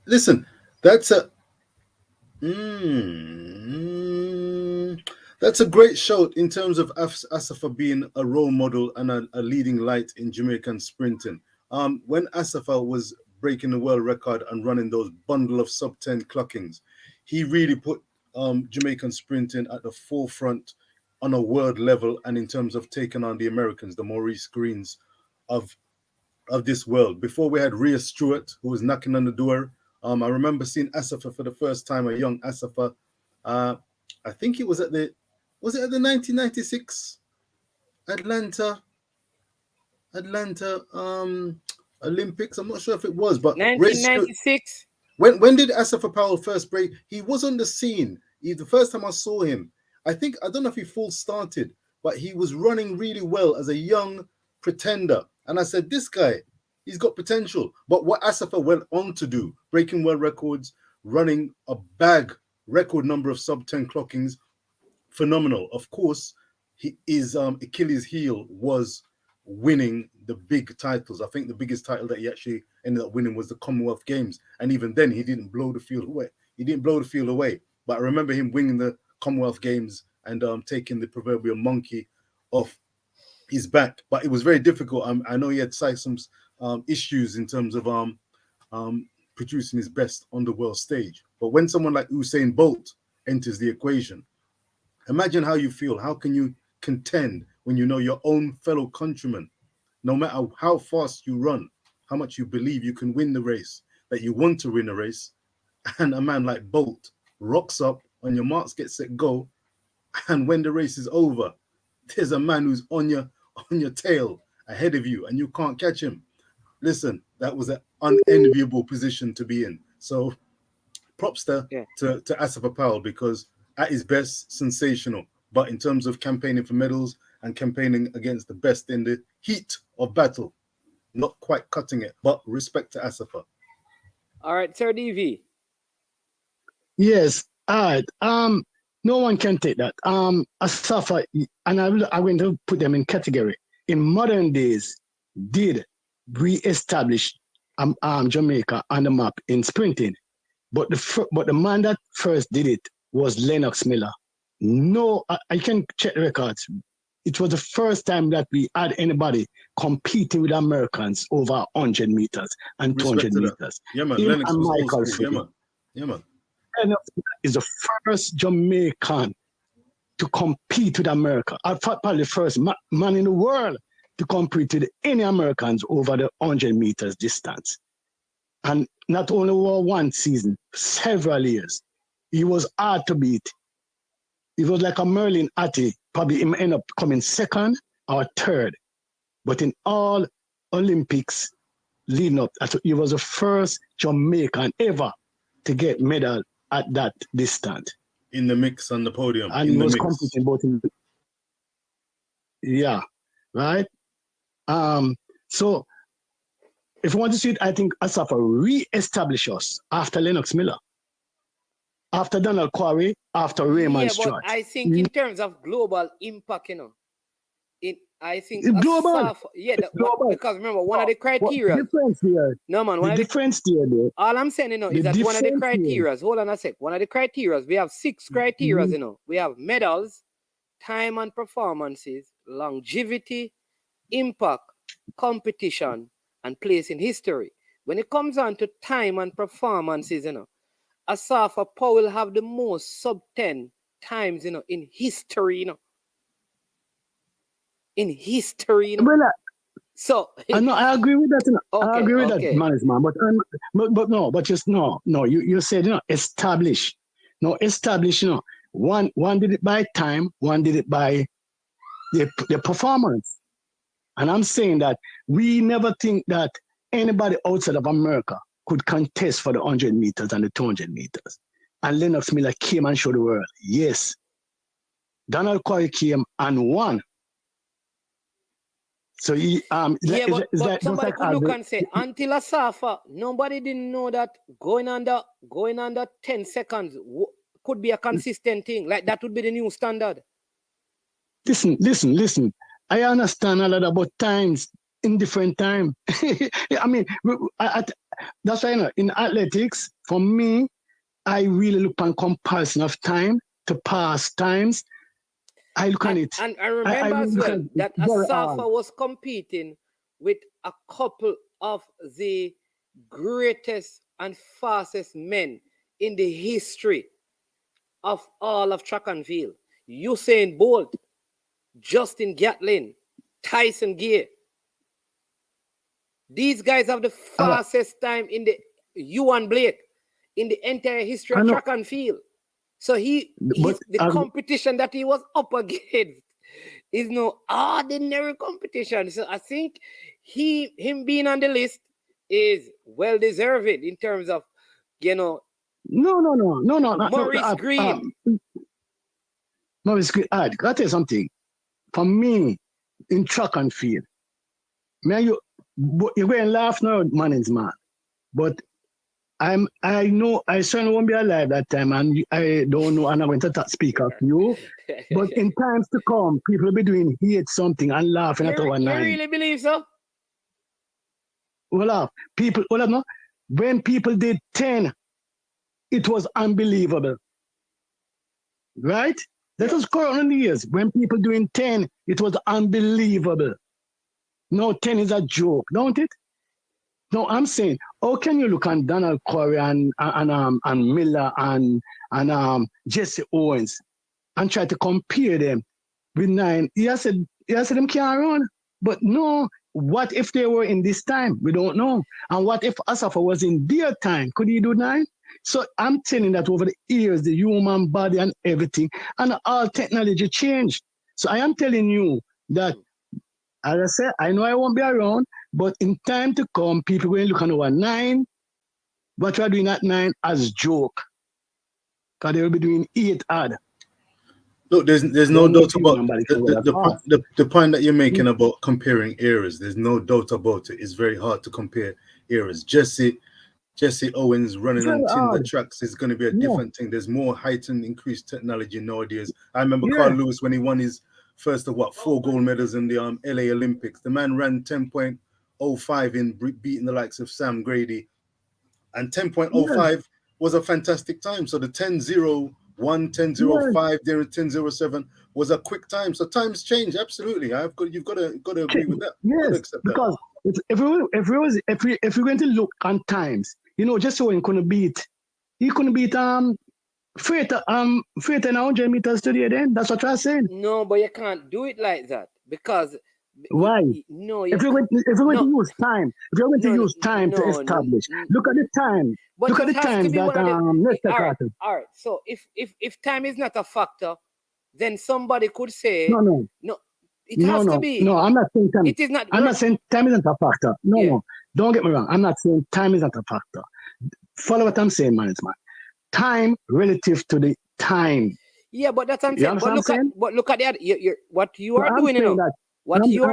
Listen, that's a great show in terms of Asafa being a role model and a leading light in Jamaican sprinting. When Asafa was breaking the world record and running those bundle of sub-10 clockings, he really put Jamaican sprinting at the forefront on a world level, and in terms of taking on the Americans, the Maurice Greens of this world. Before we had Rhea Stewart, who was knocking on the door. I remember seeing Asafa for the first time, a young Asafa. I think it was at the 1996 Atlanta Olympics. I'm not sure if it was, but 1996. When did Asafa Powell first break? He was on the scene. The first time I saw him, I don't know if he full started, but he was running really well as a young pretender. And I said, this guy, he's got potential. But what Asafa went on to do, breaking world records, running a record number of sub-10 clockings, phenomenal. Of course, his Achilles heel was winning the big titles. I think the biggest title that he actually ended up winning was the Commonwealth Games. And even then, he didn't blow the field away. But I remember him winning the Commonwealth Games and taking the proverbial monkey off his back. But it was very difficult. I know he had some issues in terms of producing his best on the world stage. But when someone like Usain Bolt enters the equation, imagine how you feel. How can you contend when you know your own fellow countrymen, no matter how fast you run, how much you believe you can win the race, that you want to win a race, and a man like Bolt rocks up on your marks, get set, go, and when the race is over, there's a man who's on your tail ahead of you and you can't catch him. Listen, that was an unenviable position to be in. So props to Asafa Powell, because at his best, sensational. But in terms of campaigning for medals and campaigning against the best in the heat of battle, not quite cutting it, but respect to Asafa. All right, Sir DV. Yes, all right. No one can take that. Asafa, and I'm going to put them in category. In modern days, did re-establish Jamaica on the map in sprinting, but the man that first did it was Lennox Miller. no, I can check the records. It was the first time that we had anybody competing with Americans over 100 meters and Respect 200 to that. meters. Yeah, man. Him Lennox and was old Michael school. Yeah, Phelps. man. Yeah, man. Lennox is the first Jamaican to compete with America. Probably the first man in the world to compete with any Americans over the 100 meters distance. And not only one season, several years. He was hard to beat. He was like a Merlin Atty. Probably he end up coming second or third. But in all Olympics leading up, he was the first Jamaican ever to get medal at that distance. In the mix on the podium. And he was competing both in. Yeah, right? So if you want to see it, I think Asafa re-establish us after Lennox Miller, after Donald Quarry, after Raymond Stewart. But I think in terms of global impact, you know, I think global. Asafa, because remember one of the criteria. Difference here. No man, the difference there, though. All I'm saying, you know, is that one of the criteria. Hold on a sec. One of the criteria. We have 6 criteria. You know, we have medals, time and performances, longevity, impact, competition, and place in history. When it comes on to time and performances, you know, Asafa Powell have the most sub 10 times, you know, in history, you know. In history, you know. Well, so I agree with that. You know. Okay, I agree with that, management. But just no. You said, you know, establish. No, establish. You know, one did it by time, one did it by the performance. And I'm saying that we never think that anybody outside of America could contest for the 100 meters and the 200 meters. And Lennox Miller came and showed the world. Yes. Donald Quarry came and won. So he but somebody could look and say, until Asafa, nobody didn't know that going under 10 seconds could be a consistent thing. Like that would be the new standard. Listen. I understand a lot about times in different time. I mean, that's why, you know, in athletics, for me, I really look on comparison of time to past times. I look at it. And I remember as well that Asafa was competing with a couple of the greatest and fastest men in the history of all of track and field. Usain Bolt, Justin Gatlin, Tyson Gay. These guys have the fastest time in the Ewan Blake in the entire history of track and field. So the competition that he was up against is no ordinary competition. So I think him being on the list is well deserved in terms of, you know. No. Maurice Green. Maurice Green. I gotta tell you something. For me, in track and field, man, you're going to laugh now, man. But I know I certainly won't be alive that time, and I don't know, and I'm going to speak of you. But in times to come, people will be doing something and laughing at our nine. You really believe so? Well, when people did 10, it was unbelievable. Right? That was current years. When people doing 10, it was unbelievable. No, 10 is a joke, don't it? No, I'm saying, how can you look at Donald Quarry and Miller and Jesse Owens and try to compare them with 9? He said them can't run. But no, what if they were in this time? We don't know. And what if Asafa was in their time? Could he do 9? So I'm telling that over the years, the human body and everything, and all technology changed. So I am telling you that, as I said, I know I won't be around, but in time to come, people will look at our 9, what we are doing at 9 as joke. Because they will be doing 8 odd. Look, there's no doubt about the point that you're making about comparing eras. There's no doubt about it. It's very hard to compare eras. Jesse Owens running on timber tracks is going to be a different thing. There's more heightened, increased technology nowadays. I remember Carl Lewis when he won his first of 4 gold medals in the LA Olympics. The man ran 10.05 in beating the likes of Sam Grady, and 10.05 was a fantastic time. So the 10.0 1:10:05 there and 10:07 was a quick time. So times change, absolutely. You've got to agree with that. Yes, because if we're going to look on times, just Owen couldn't beat Freighter in 100 meters today. Then that's what I'm saying. No, but you can't do it like that because. Why? No, if we're going to use time, to establish, look at the time. But look at the times that all right. So if time is not a factor, then somebody could say no. It has to be. No, I'm not saying time. It is not. I'm not saying time isn't a factor. No. Don't get me wrong. I'm not saying time isn't a factor. Follow what I'm saying, man. Time relative to the time. Yeah, but that's what I'm saying. But look at that. What you are doing, What you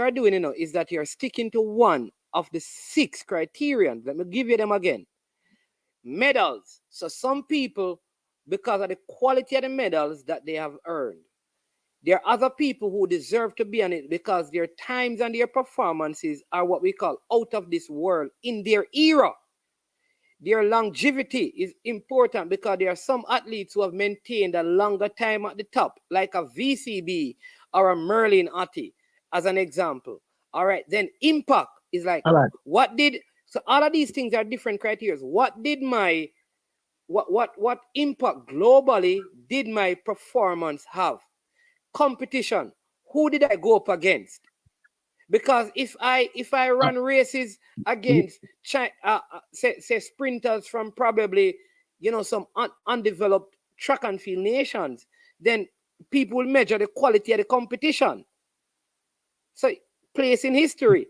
are doing, is that you're sticking to one of the 6 criterion. Let me give you them again. Medals. So some people, because of the quality of the medals that they have earned, there are other people who deserve to be on it because their times and their performances are what we call out of this world in their era. Their longevity is important because there are some athletes who have maintained a longer time at the top, like a VCB or a Merlin Atti, as an example. All right, then impact is like, so all of these things are different criteria. What impact globally did my performance have? Competition, who did I go up against? Because if I run races against say sprinters from probably some undeveloped track and field nations, then people will measure the quality of the competition. So place in history.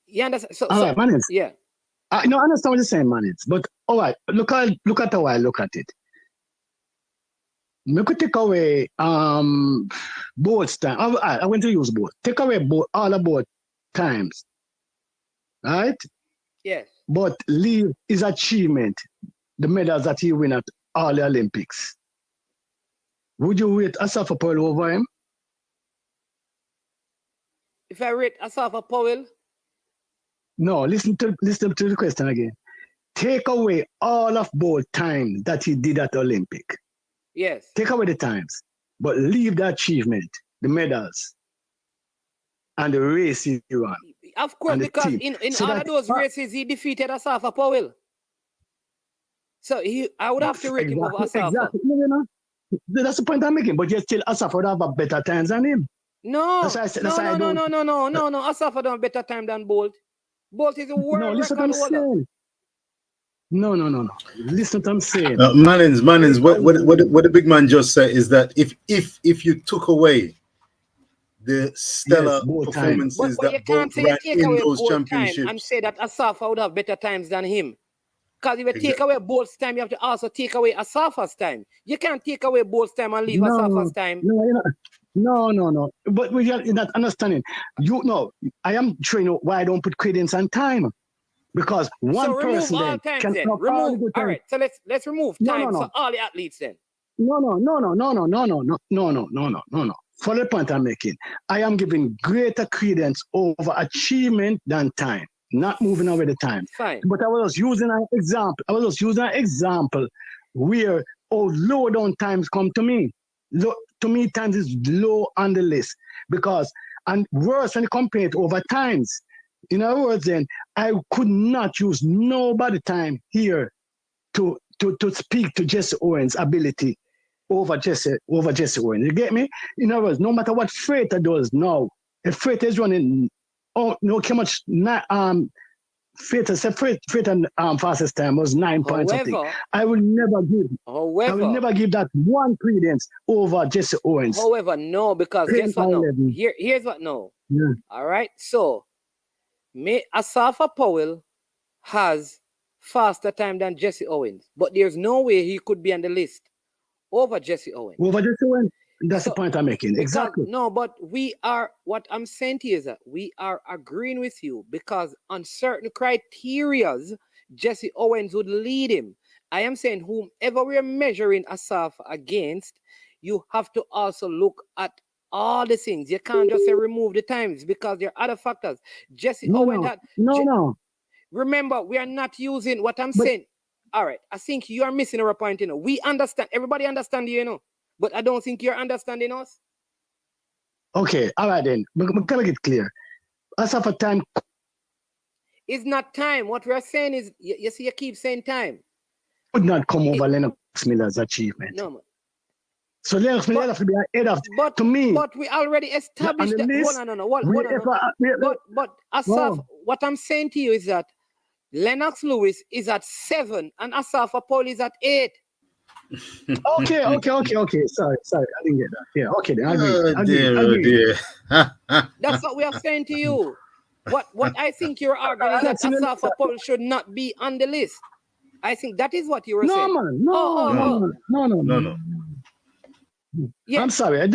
You understand? Yeah. I understand what you're saying, man. But all right, look at how I look at it. We could take away both time. I want to use both. Take away all about times, right? Yes. But leave his achievement, the medals that he win at all the Olympics. Would you rate Asafa Powell over him? If I rate Asafa Powell? No, listen to the question again. Take away all of both times that he did at the Olympic. Yes. Take away the times, but leave the achievement, the medals, and the race he won. Of course, because in all of those races, he defeated Asafa Powell. So I would have to rate him over Asafa. Exactly. No. That's the point I'm making. But yet still, Asafa would have a better times than him. No. No. Asafa don't have better time than Bolt. Bolt is a world record holder. No. Listen to what I'm saying. Mannins. What the big man just said is that if you took away the stellar performances that Bolt ran in those championships, and say that Asafa would have better times than him. Because if you take away Bolt's time, you have to also take away Asafa's time. You can't take away Bolt's time and leave Asafa's time. No. But you're not understanding. I am showing you why I don't put credence on time. Because one person all then can remove all right, so let's remove time for all the athletes then. No. For the point I'm making, I am giving greater credence over achievement than time. Not moving away the time. Fine. But I was using an example where low down times come to me. To me, times is low on the list because, and worse when you compare it over times. In other words, then I could not use nobody time here to speak to Jesse Owens' ability over Jesse Owens. You get me? In other words, no matter what Freighter does now, if Freighter is running, how much Freighter fastest time was 9 points. I will never give that one credence over Jesse Owens. However, no, because guess what? No. Here's what no. Yeah. All right. So Asafa Powell has faster time than Jesse Owens, but there's no way he could be on the list over Jesse Owens. Over Jesse Owens? That's the point I'm making. Exactly. No, but what I'm saying to you is that we are agreeing with you because on certain criterias, Jesse Owens would lead him. I am saying whomever we're measuring Asafa against, you have to also look at all the things. You can't just say remove the times because there are other factors. Jesse Owens. No. Remember, we are not using what I'm saying. all right, I think you are missing our point, you know. We understand, everybody understand you, you know, but I don't think you're understanding us. Okay, all right then. We're gonna get clear. Asafa time. It's not time. What we're saying is, you see, you keep saying time. Would not come over Lennox Miller's achievement. No, man. So Lennox Miller have to be ahead of. But to me, but we already established that. list, But Asaf, what I'm saying to you is that Lennox Lewis is at 7 and Asafa Powell is at 8. Okay. Sorry, I didn't get that. Yeah, okay, then agree. That's what we are saying to you. What I think you're arguing is that Asafa Powell should not be on the list. I think that is what you were saying. No. Yeah. I'm sorry, I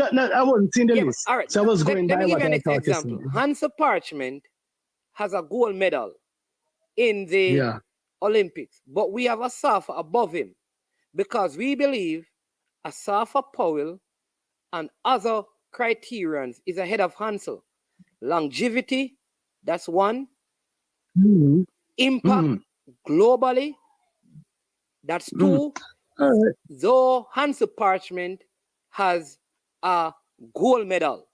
wasn't seeing the list. All right. So I was going by let me what give you I an thought. example. Hansa Parchment has a gold medal in the Olympics, but we have Asafa above him because we believe Asafa Powell and other criterions is ahead of Hansel. Longevity, that's one. Impact globally, that's 2. Right. Though Hansa Parchment has a gold medal.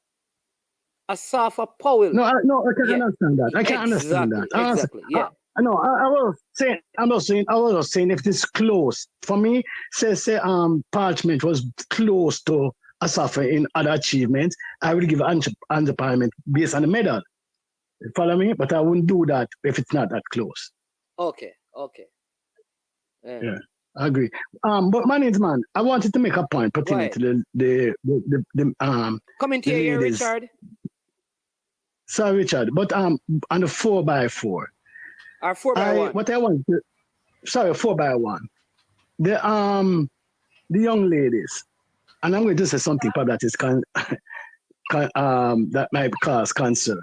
Asafa Powell. No, I can understand that. I can understand that. Exactly. Yeah. I was saying if this close for me, say Parchment was close to Asafa in other achievements, I would give Hansa Parchment based on the medal. You follow me? But I wouldn't do that if it's not that close. Okay. Yeah, I agree. But man, I wanted to make a point pertaining to the coming to you, Richard. Sorry, Richard, but on the 4x4. Or 4x1. What I want to 4x1. The young ladies, and I'm going to say something probably that is that might cause concern.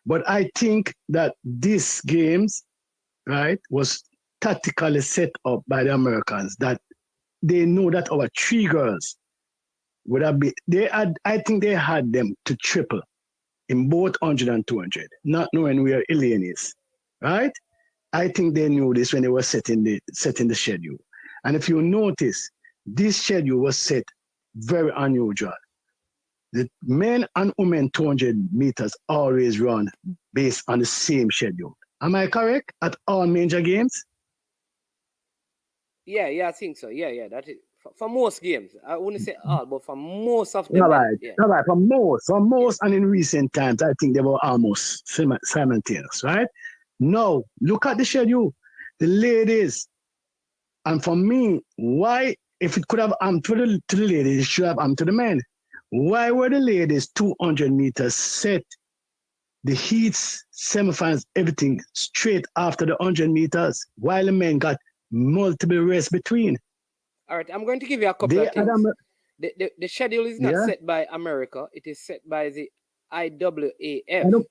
But I think that these games, right, was tactically set up by the Americans, that they know that our 3 girls would have been, I think they had them to triple in both 100 and 200, not knowing where Elaine is, right? I think they knew this when they were setting the schedule. And if you notice, this schedule was set very unusual. The men and women 200 meters always run based on the same schedule. Am I correct? At all major games? Yeah, I think so. Yeah, that is for most games. I wouldn't say all, but for most of them. All right. For most, and in recent times, I think they were almost simultaneous, right? Now, look at the schedule. The ladies, and for me, why, if it could have to the ladies, it should have to the men. Why were the ladies 200 meters set, the heats, semifinals, everything straight after the 100 meters, while the men got multiple races between? All right, I'm going to give you a couple of things. The schedule is not set by America. It is set by the IAAF.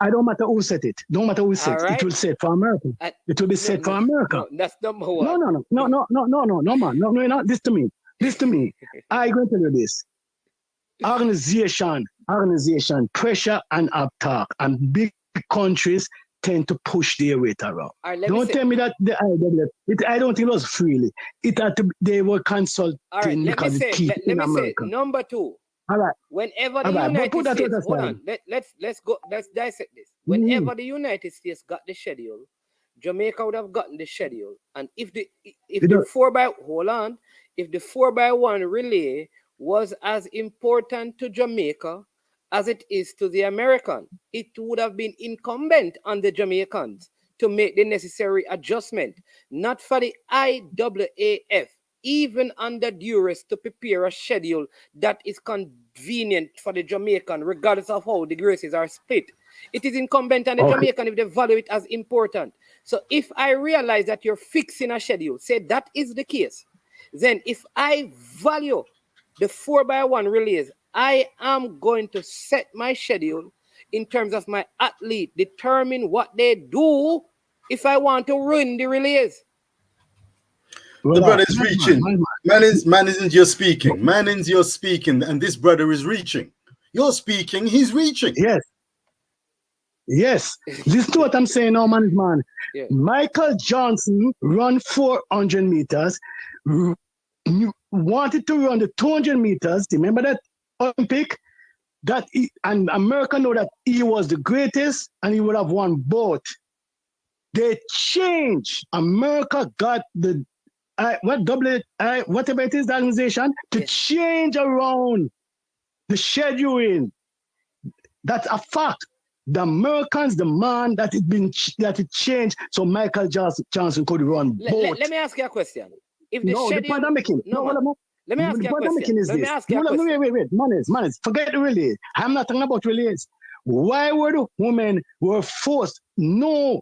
I don't matter who set it. Don't matter who set it. It will set for America. It will be set for America. No, that's number one. No, man. No, this to me. I going to tell you this. Organization, pressure and uptalk, and big countries tend to push their weight around. Don't tell me that the IAAF, I don't think it was freely. It had to, they were consulting because it keeps in America. Number 2. All right. Whenever the United States, hold on, let's dissect this. Whenever the United States got the schedule, Jamaica would have gotten the schedule. And if the 4x1 relay was as important to Jamaica as it is to the American, it would have been incumbent on the Jamaicans to make the necessary adjustment, not for the IAAF, even under duress, to prepare a schedule that is convenient for the Jamaican, regardless of how the races are split. It is incumbent on the Jamaican if they value it as important. So if I realize that you're fixing a schedule, say that is the case, then if I value the 4x1 relays, I am going to set my schedule in terms of my athlete, determine what they do if I want to ruin the relays. The brother is reaching. Man isn't just speaking. Manning's you're speaking, and this brother is reaching. You're speaking, he's reaching. Yes. Yes. Listen to what I'm saying now, man. Yeah. Michael Johnson run 400 meters, wanted to run the 200 meters. Remember that Olympic? And America know that he was the greatest and he would have won both. They changed. America got the whatever it is, the organization, to change around the scheduling. That's a fact. The Americans demand that it changed so Michael Johnson could run both. Let me ask you a question. If the no, schedule, the point I'm making. Let me ask you a question. Is Let me this. ask you a question. Wait. Manners. Forget the relays. I'm not talking about relays. Why were the women forced? No.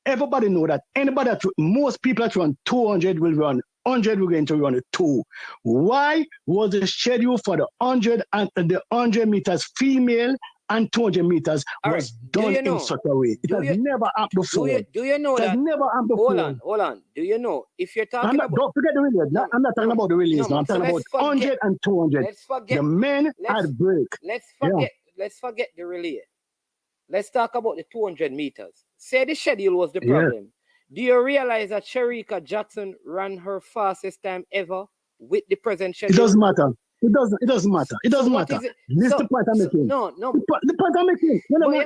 Everybody know that most people that run 200 will run 100. We're going to run a 2. Why was the schedule for the 100 and the 100 meters female and 200 meters was done in such a way? It has never happened before. Do you know that? Never happened before. Hold on. Do you know if you're talking about? Don't forget the relays. I'm not talking about the relays. I'm talking about 100 and 200. Let's forget the men had break. Let's forget the relay. Let's talk about the 200 meters. Say the schedule was the problem. Do you realize that Shericka Jackson ran her fastest time ever with the present schedule? It doesn't matter. It doesn't matter. It doesn't matter. This is the point I'm making. No. The point I'm making.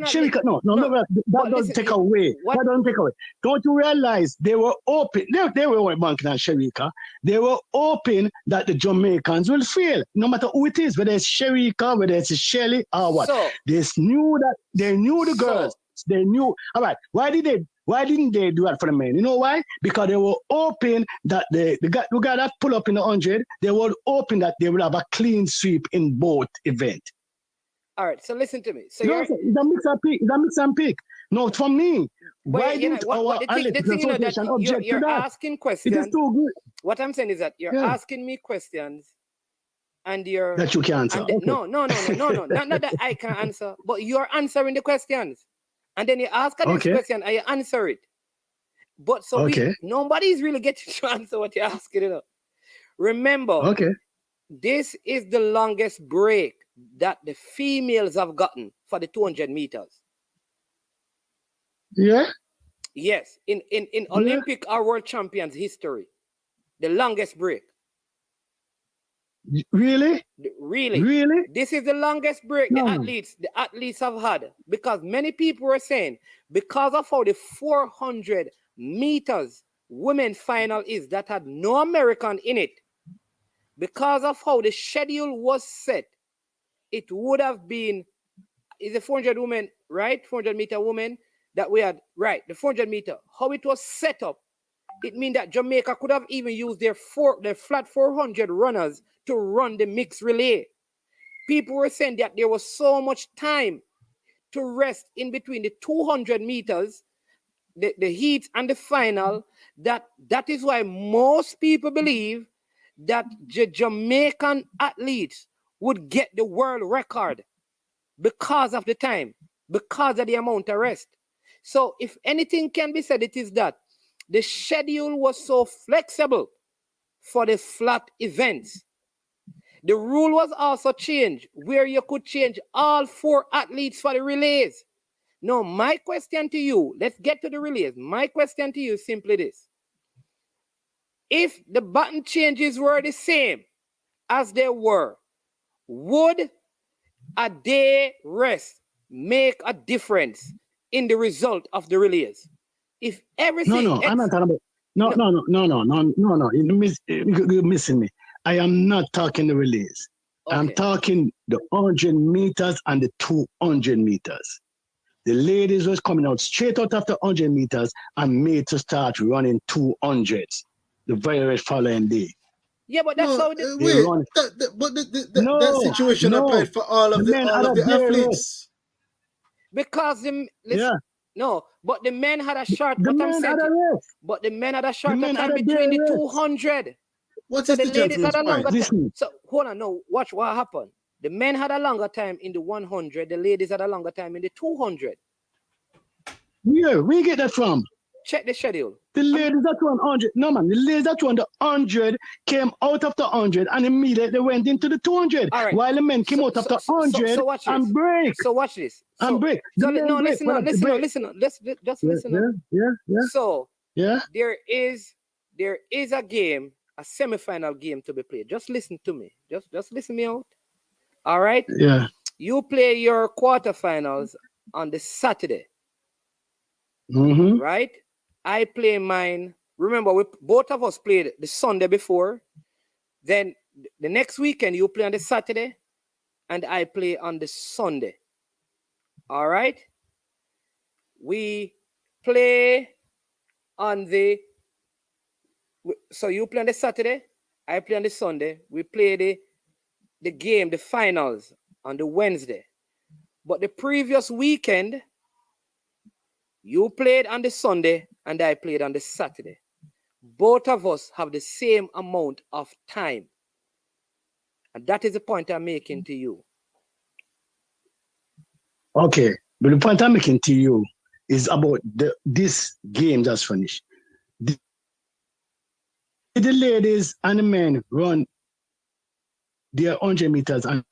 Shericka, that doesn't take away. That doesn't take away. Don't you realize they were open? They were banking on Shericka. They were hoping that the Jamaicans will fail, no matter who it is, whether it's Shericka, whether it's Shelly or what. They knew the girls. They knew. All right. Why didn't they do that for the men? You know why? Because they were hoping that the guy that pull up in the 100, they were hoping that they will have a clean sweep in both events. All right, so listen to me. So it's a mix and pick. No, for me, why didn't our Athletics Association object to that? You're asking questions. It is too good. What I'm saying is that you're asking me questions and you're... That you can answer. Okay. No. Not that I can answer, but you're answering the questions. And then you ask a next question and you answer it. But nobody's really getting to answer what you're asking. You know? Remember, this is the longest break that the females have gotten for the 200 meters. Yeah? Yes. In Olympic or World Champions history, the longest break. Really? Really? This is the longest break the athletes have had, because many people were saying because of how the 400 meters women final is that had no American in it, because of how the schedule was set, it would have been the 400 women, right? 400 meter women that we had, right? The 400 meter, how it was set up, it means that Jamaica could have even used their flat 400 runners to run the mixed relay. People were saying that there was so much time to rest in between the 200 meters, the heat and the final, that is why most people believe that the Jamaican athletes would get the world record because of the time, because of the amount of rest. So if anything can be said, it is that the schedule was so flexible for the flat events. The rule was also changed where you could change all 4 athletes for the relays. Now, my question to you, let's get to the relays. My question to you is simply this. If the button changes were the same as they were, would a day rest make a difference in the result of the relays? If everything... No, I'm not talking about... No. You're missing me. I am not talking the relays. I'm talking the 100 meters and the 200 meters. The ladies was coming out straight out after 100 meters and made to start running 200s the very following day. Yeah, but that's how that situation applied for all of the athletes. Because but the men had a short. But the men had a shorter time between the 200. What is the ladies had a longer time? So hold on, no, watch what happened. The men had a longer time in the 100. The ladies had a longer time in the 200. Yeah, where you get that from? check the schedule. The ladies that won 100, no man, the ladies that won the 100 came out of the 100 and immediately went into the 200. All right. While the men came out of the 100 so watch this. and break. So watch this. And break. So The men no, break. listen on. Just listen on. Yeah. So yeah. there is a game, a semi-final game to be played. Just listen to me. Just listen me out. All right. Yeah. You play your quarterfinals on the Saturday. Mm-hmm. Right? I play mine. Remember, both of us played the Sunday before. Then the next weekend you play on the Saturday, and I play on the Sunday. All right. We play on the. So you play on the Saturday, I play on the Sunday. We play the game, the finals on the Wednesday. But the previous weekend, you played on the Sunday and I played on the Saturday. Both of us have the same amount of time. And that is the point I'm making to you. Okay. But the point I'm making to you is about this game that's finished. Did the ladies and the men run their 100 meters and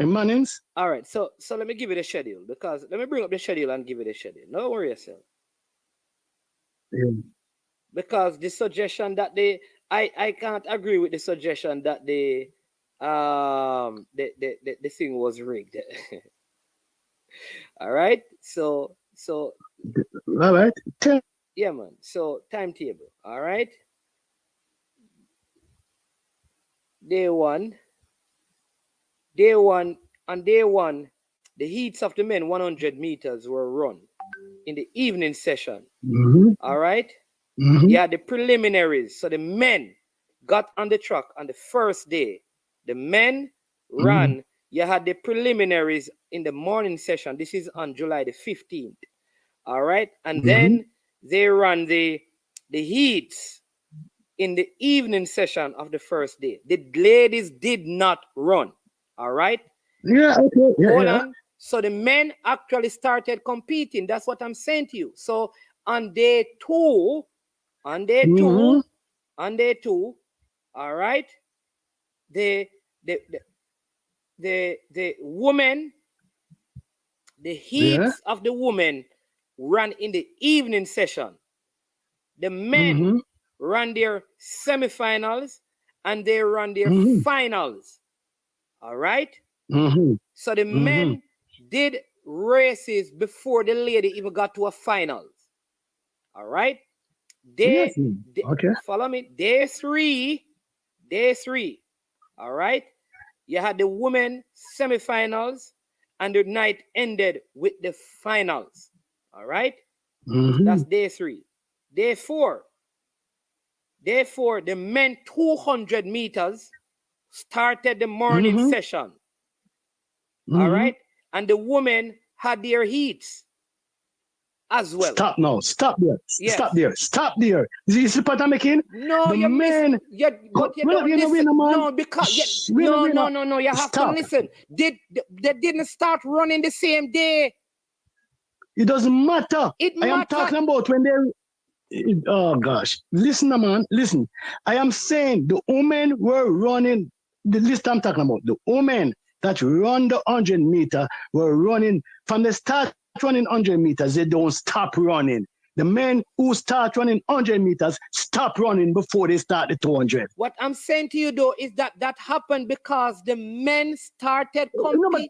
Mannings? All right, so let me give you the schedule, because let me bring up the schedule and give you the schedule. Don't worry yourself. Yeah. Because the suggestion that I can't agree with the suggestion that the thing was rigged. All right, so all right. Yeah, man. So timetable. All right. Day one, on day one, the heats of the men 100 meters were run in the evening session. Mm-hmm. All right. Mm-hmm. Yeah, the preliminaries. So the men got on the track on the first day. The men ran. You had the preliminaries in the morning session. This is on July the 15th. All right. And then they ran the heats in the evening session of the first day. The ladies did not run. All right. Yeah, okay. Yeah, Hold on. So the men actually started competing. That's what I'm saying to you. So on day two, all right, the women, the heats of the women ran in the evening session. The men ran their semifinals and they ran their finals. All right. So the men did races before the lady even got to a finals. All right. Follow me. Day three. All right. You had the women semifinals and the night ended with the finals. All right. That's day three. Day four, the men 200 meters started the morning session. All right. And the women had their heats as well. Stop now. Stop there. Yes. Stop there. Is the point I'm making? No, the you're men. missing. But you don't listen. No, because no. You have to listen. They didn't start running the same day. It doesn't matter. I am talking about when they. Oh gosh. Listen, man. Listen. I am saying the women were running. The list I'm talking about. The women that run the 100 meter were running from the start. Running 100 meters, they don't stop running. The men who start running 100 meters stop running before they start the 200. What I'm saying to you though is that happened because the men started competing.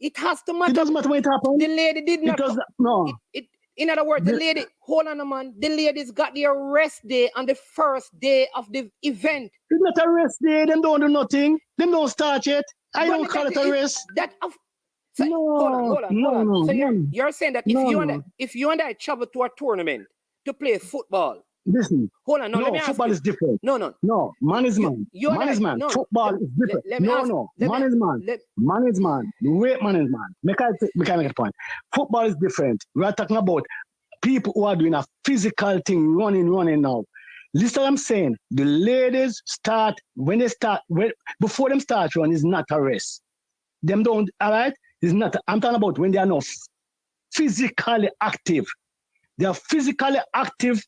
It has to matter. It doesn't matter when it happened. The lady did not. No. In other words, the lady, hold on a man, the ladies got their rest day on the first day of the event. It's not a rest day. Them don't do nothing. Them don't start yet. I don't call it a rest. So, hold on. So you're saying that if you and I travel to a tournament to play football. Listen. Hold on. Let me ask football you. Is different. No. Man is man. Man is man. Football is different. Man is man. Man is man. The way man is man. Make I make a point. Football is different. We are talking about people who are doing a physical thing, running now. Listen what I'm saying. The ladies start before them start run is not a race. Them don't, all right? It's not. I'm talking about when they are not physically active. They are physically active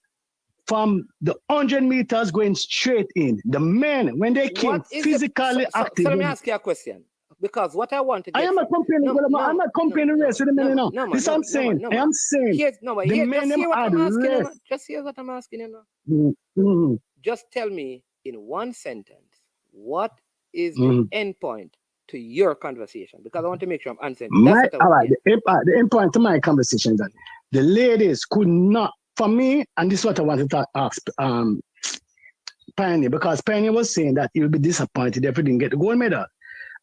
from the 100 meters going straight in. The men, when they came physically active. So let me ask you a question. Because what I want to get I am not comparing. I'm not comparing the race with the men now. This is what I'm saying. I am saying the men them had rest. Just hear what I'm asking you now. Mm-hmm. Just tell me in one sentence what is the end point to your conversation, because I want to make sure I'm answering. All right, the end point to my conversation is that the ladies could not, for me, and this is what I wanted to ask Pioneer, because Pioneer was saying that he would be disappointed if he didn't get the gold medal.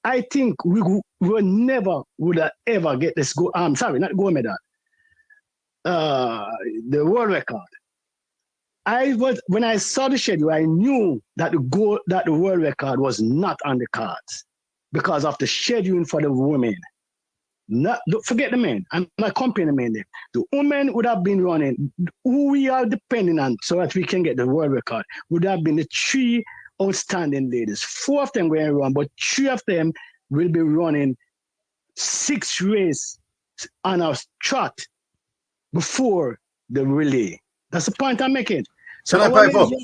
I think we would never would have ever get this sorry, not gold medal. The world record. When I saw the schedule, I knew that the world record was not on the cards because of the scheduling for the women. Don't forget the men. I'm not comparing the men there. The women would have been running, who we are depending on so that we can get the world record, would have been the 3 outstanding ladies. 4 of them going to run, but 3 of them will be running 6 races on a trot before the relay. That's the point I'm making. So can I pipe up? Sir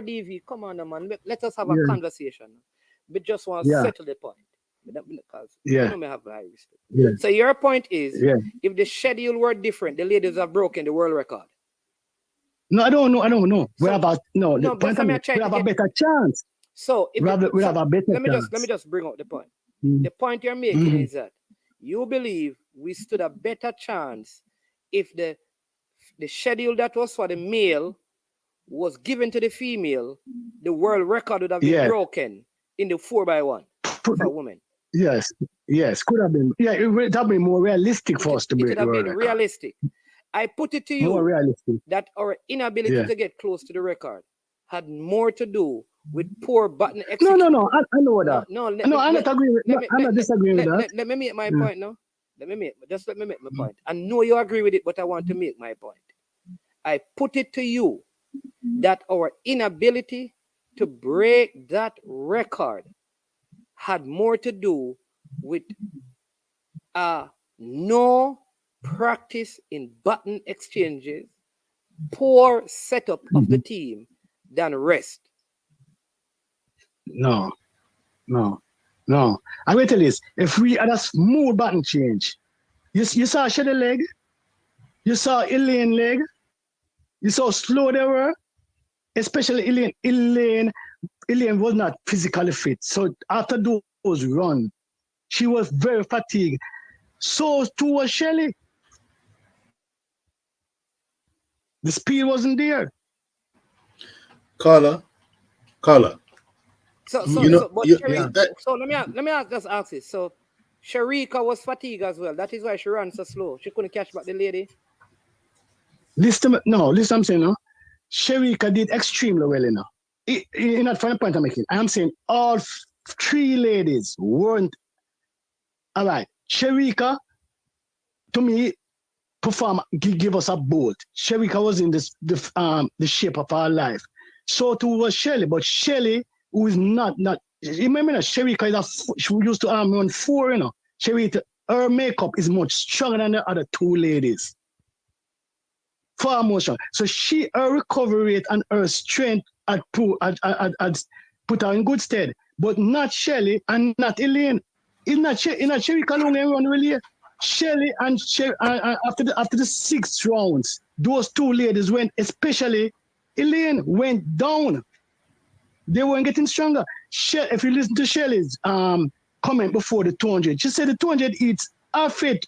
DV, come on, man. Let us have a conversation. We just want to settle the point. Because you know me have high respect. So your point is, if the schedule were different, the ladies have broken the world record. No, I don't know. We have a better chance. So if we have a better chance. Let me just bring out the point. The point you're making is that you believe we stood a better chance if the schedule that was for the male was given to the female, the world record would have been broken in the 4x1 for women. Yes, could have been. Yeah, it would have been more realistic for us to break the world record. Realistic. I put it to you that our inability to get close to the record had more to do with poor button execution. No, I know that. I'm not agreeing with that. I'm not disagreeing with that. Let me make my point now. Let me make my point. I know you agree with it, but I want to make my point. I put it to you that our inability to break that record had more to do with no practice in button exchanges, poor setup of the team than rest. No. I will tell you this. If we had a smooth button change, you saw Shelly leg, you saw Elaine leg, you saw how slow they were, especially Elaine was not physically fit. So after those runs, she was very fatigued. So too was Shelly. The speed wasn't there. Carla. So let me just ask this. So Sharika was fatigued as well. That is why she ran so slow. She couldn't catch back the lady. Listen, I'm saying no. Sharika did extremely well, you know. You're not from the point I'm making. I'm saying all 3 ladies weren't all right. Sharika, to me, give us a bolt. Sharika was in the shape of our life. So too was Shelly, but Shelly, who is not remember that Sharika she used to run 4, you know. Sharika, her makeup is much stronger than the other 2 ladies. Far more strong. So her recovery rate and her strength had put her in good stead. But not Shelly and not Elaine. It's not Sharika alone and run really. Shelly and after the 6th rounds, those 2 ladies went, especially Elaine went down. They weren't getting stronger. If you listen to Shelly's comment before the 200, she said the 200 eats our feet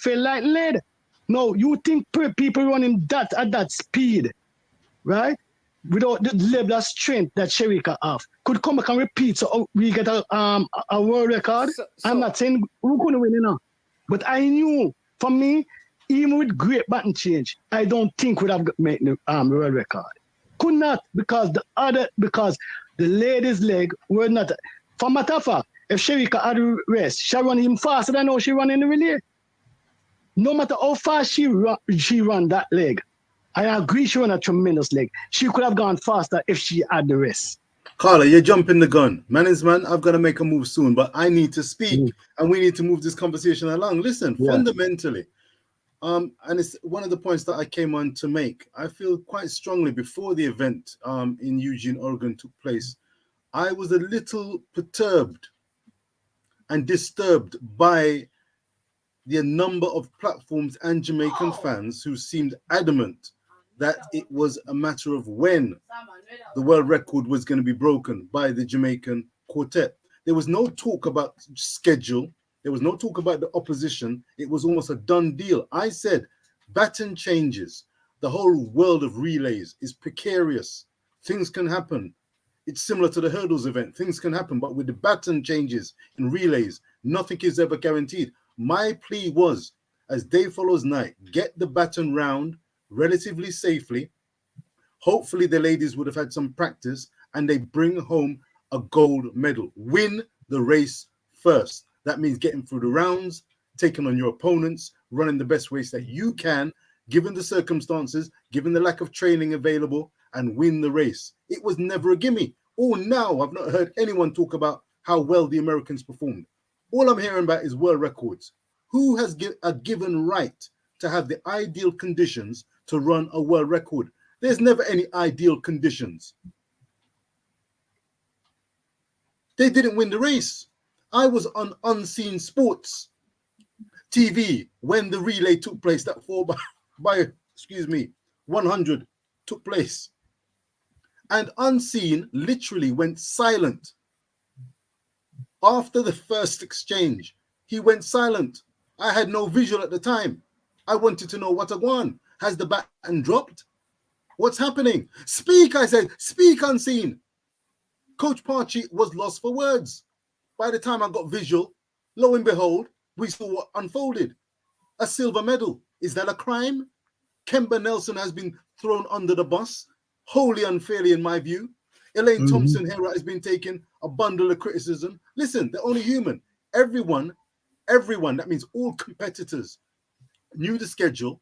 feel like lead. No, you think people running at that speed, right? Without the level of strength that Sharika have, could come back and repeat so we get a world record. I'm not saying we couldn't win, you know. But I knew, for me, even with great button change, I don't think we'd have made the world record. Could not, because the ladies' leg were not. For matter of fact, if Sharika had rest, she run even faster than how she ran in the relay. No matter how fast she ran that leg, I agree she ran a tremendous leg. She could have gone faster if she had the rest. Carla, you're jumping the gun. Man is man, I've got to make a move soon, but I need to speak and we need to move this conversation along. Listen, fundamentally, and it's one of the points that I came on to make. I feel quite strongly before the event in Eugene, Oregon took place, I was a little perturbed and disturbed by the number of platforms and Jamaican fans who seemed adamant that it was a matter of when the world record was going to be broken by the Jamaican quartet. There was no talk about schedule. There was no talk about the opposition. It was almost a done deal. I said, baton changes. The whole world of relays is precarious. Things can happen. It's similar to the hurdles event. Things can happen, but with the baton changes in relays, nothing is ever guaranteed. My plea was, as day follows night, get the baton round relatively safely. Hopefully the ladies would have had some practice and they bring home a gold medal. Win the race first. That means getting through the rounds, taking on your opponents, running the best race that you can, given the circumstances, given the lack of training available, and win the race. It was never a gimme. Oh, now I've not heard anyone talk about how well the Americans performed. All I'm hearing about is world records. Who has a given right to have the ideal conditions to run a world record? There's never any ideal conditions. They didn't win the race. I was on Unseen Sports TV when the relay took place, that 4 by 100 took place. And Unseen literally went silent. After the first exchange, he went silent. I had no visual at the time. I wanted to know what I want. Has the baton dropped? What's happening? Speak, I said. Speak, Unseen. Coach Parchi was lost for words. By the time I got visual, lo and behold, we saw what unfolded. A silver medal. Is that a crime? Kemba Nelson has been thrown under the bus, wholly unfairly in my view. Elaine Thompson-Herah has been taking a bundle of criticism. Listen, they're only human. Everyone, that means all competitors, knew the schedule.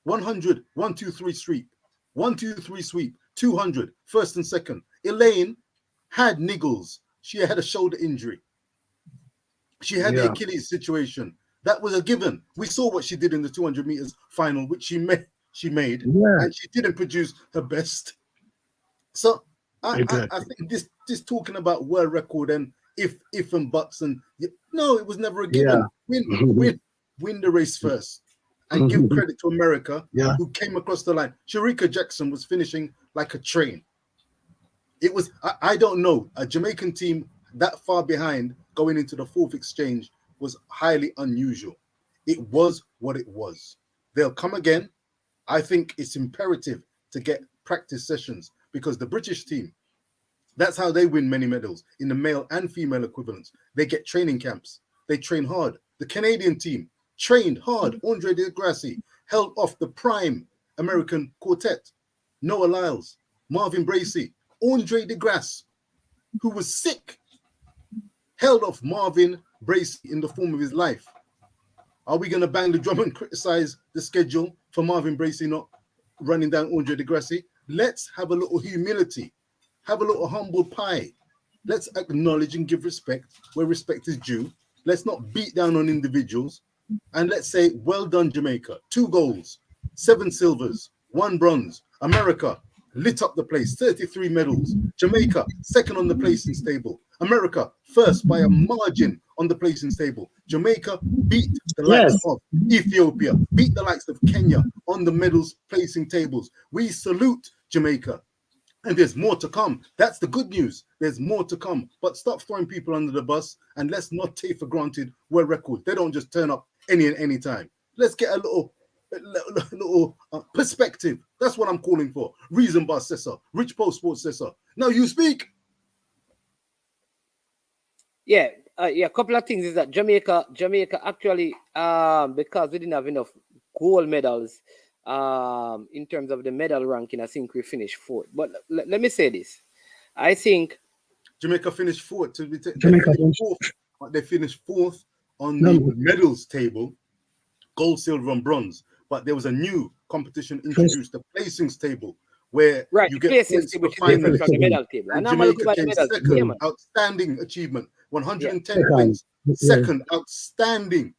100, 1, 2, 3 sweep. 1, 2, 3 sweep. 200, first and second. Elaine had niggles. She had a shoulder injury. She had the Achilles situation. That was a given. We saw what she did in the 200 meters final, which she made, and she didn't produce her best. So I think this talking about world record and if and buts and no, it was never a given. Win the race first and give credit to America who came across the line. Sharika Jackson was finishing like a train. It was I don't know, a Jamaican team that far behind going into the fourth exchange was highly unusual. It was what it was. They'll come again. I think it's imperative to get practice sessions because the British team, that's how they win many medals in the male and female equivalents. They get training camps. They train hard. The Canadian team trained hard. Andre DeGrassi held off the prime American quartet. Noah Lyles, Marvin Bracey, Andre DeGrasse, who was sick, held off Marvin Bracey in the form of his life. Are we going to bang the drum and criticize the schedule for Marvin Bracey not running down Andre DeGrassi? Let's have a little humility. Have a little humble pie. Let's acknowledge and give respect where respect is due. Let's not beat down on individuals. And let's say, well done, Jamaica. 2 golds, 7 silvers, 1 bronze. America lit up the place, 33 medals. Jamaica, second on the placing table. America, first by a margin on the placing table. Jamaica beat the likes of Ethiopia, beat the likes of Kenya on the medals placing tables. We salute Jamaica. And there's more to come. That's the good news. There's more to come. But stop throwing people under the bus and let's not take for granted world records. They don't just turn up any time. Let's get a little perspective. That's what I'm calling for. Reason Bar Cesar, Rich Post Sports Cesar. Now you speak. Yeah, a couple of things is that Jamaica actually, because we didn't have enough gold medals, in terms of the medal ranking, I think we finished 4th. But let me say this. I think Jamaica finished 4th. They finished 4th on the medals table, gold, silver, and bronze. But there was a new competition introduced, the placings table, where Right, you the get play points system, for which is different from the finalists. medal table. And And I'm going to go Jamaica by the came medal table. Yeah, second, man. outstanding achievement, 110 Second. points. Yeah. Second, outstanding,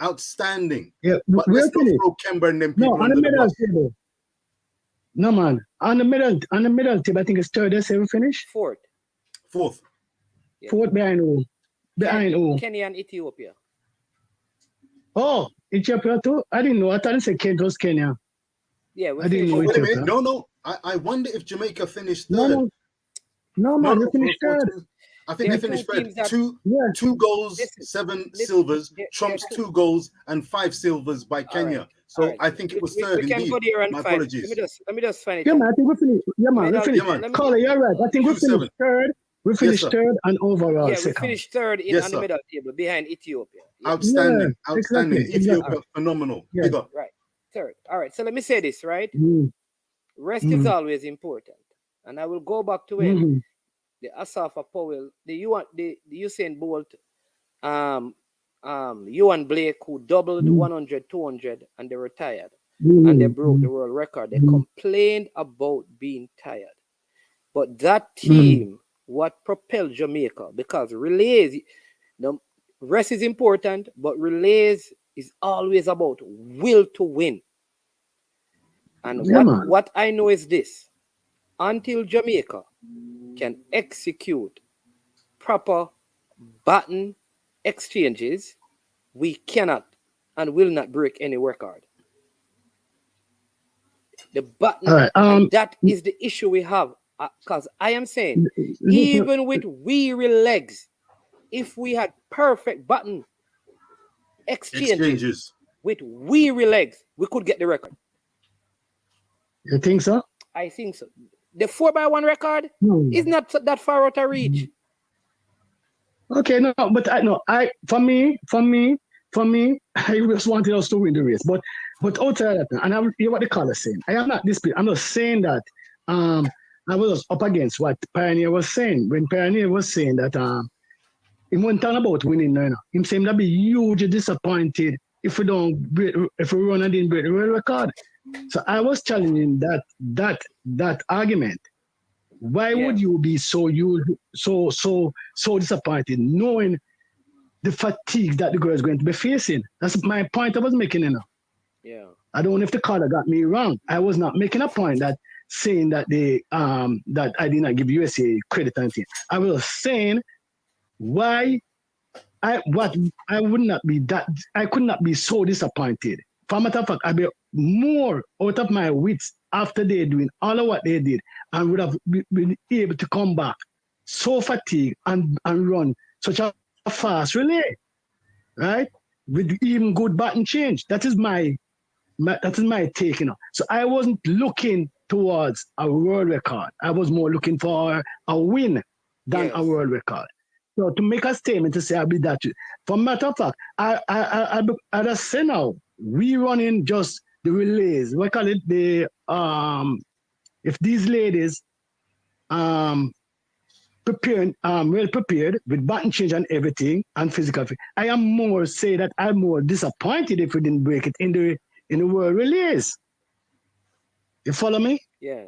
outstanding. Yeah, But we're let's not finished. throw Kemba and them No, people on the under the medal bus. table. No, man. On the medal table, I think it's third. That's we finish. Fourth. Yeah. Fourth behind who? Behind who? Kenya and Ethiopia. Oh, Ethiopia too? I didn't know. I thought it said Kent was Kenya. Yeah, we I didn't know Wait a Ethiopia. minute. No. I wonder if Jamaica finished No, third. No, man, we finished third. I think they finished third. Two goals, 7 silvers, trumps 2 goals and 5 silvers by Kenya. Right. So Right. I think it was third we can indeed. go there and My find apologies. it. Let me just find it. Yeah, man, I think we finished. Yeah, man, we finished. Yeah, man. Caller, you're right. I think we finished 2-7. third. We finished sir. third and overall Yeah, we second. finished third on the medal table behind Ethiopia. Yeah. Outstanding. Yeah, Outstanding. exactly. Ethiopia, phenomenal. Yeah. Big up. Right. Third. All right. So let me say this, right? Rest is always important. And I will go back to when the Asafa Powell, the Usain Bolt, Ewan Blake, who doubled 100, 200, and they retired. And they broke the world record. They complained about being tired. But that team, what propelled Jamaica, because relays, rest is important, but relays is always about will to win. And what I know is this: until Jamaica can execute proper baton exchanges, we cannot and will not break any record. The button, and that is the issue we have. Because I am saying, even with weary legs, if we had perfect button exchanges with weary legs, we could get the record. You think so? I think so. The 4x1 record is not that far out of reach. Okay, no, but for me, I just wanted us to win the race. But outside of that, and I hear what the caller is saying. I am not disputing. I'm not saying that. I was up against what Pioneer was saying. When Pioneer was saying that he wasn't talking about winning now. He seemed to be hugely disappointed if we run and didn't break the world record. So I was challenging that argument. Why would you be so disappointed knowing the fatigue that the girl is going to be facing? That's my point I was making. Yeah. I don't know if the caller got me wrong. I was not making a point that saying that that I did not give USA credit or anything. I was saying why I could not be so disappointed. For a matter of fact, I'd be more out of my wits after they doing all of what they did and would have been able to come back so fatigued and run such a fast relay, right? With even good button change. That is my take, So I wasn't looking towards a world record. I was more looking for a win than a world record. So to make a statement to say I'll be that, for matter of fact, I just say now, we running just the relays. We call it the if these ladies prepared, well prepared with button change and everything and physical. I am more say that I'm more disappointed if we didn't break it in the world relays. You follow me? Yeah.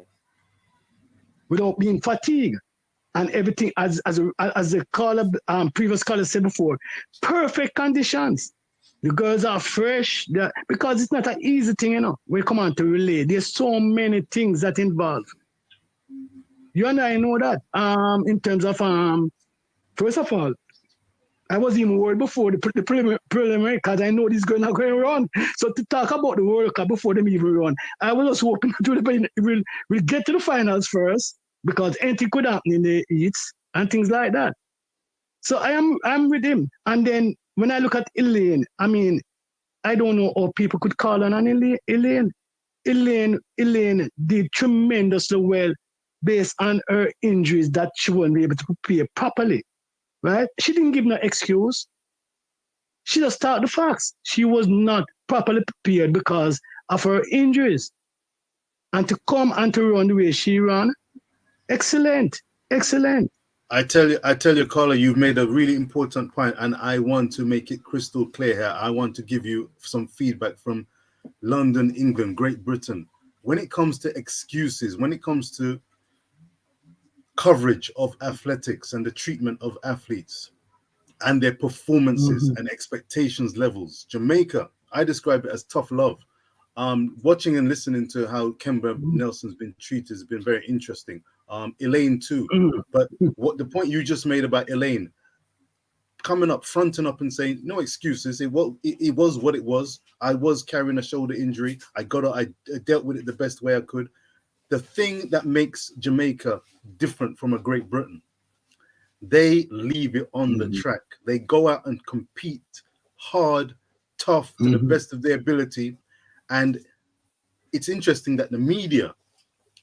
Without being fatigued and everything, as the caller, previous caller said before, perfect conditions. The girls are fresh because it's not an easy thing, We come on to relay. There's so many things that involve. You and I know that. In terms of first of all, I was even worried before the preliminary because I know these girls are going to run. So to talk about the World Cup before them even run, I was just hoping we'll get to the finals first because anything could happen in the heats and things like that. So I'm with him. And then when I look at Elaine, I don't know how people could call on Elaine. Elaine did tremendously well based on her injuries that she won't be able to prepare properly. Right? She didn't give no excuse. She just started the facts. She was not properly prepared because of her injuries. And to come and to run the way she ran, excellent. I tell you, caller, you've made a really important point, and I want to make it crystal clear here. I want to give you some feedback from London, England, Great Britain. when it comes to excuses, when it comes to coverage of athletics and the treatment of athletes and their performances and expectations levels, Jamaica, I describe it as tough love. Watching and listening to how Kemba Nelson's been treated has been very interesting. Elaine too. But what the point you just made about Elaine coming up, fronting up and saying, no excuses. It was what it was. I was carrying a shoulder injury. I dealt with it the best way I could. The thing that makes Jamaica different from a Great Britain, they leave it on the track. They go out and compete hard, tough, to the best of their ability. And it's interesting that the media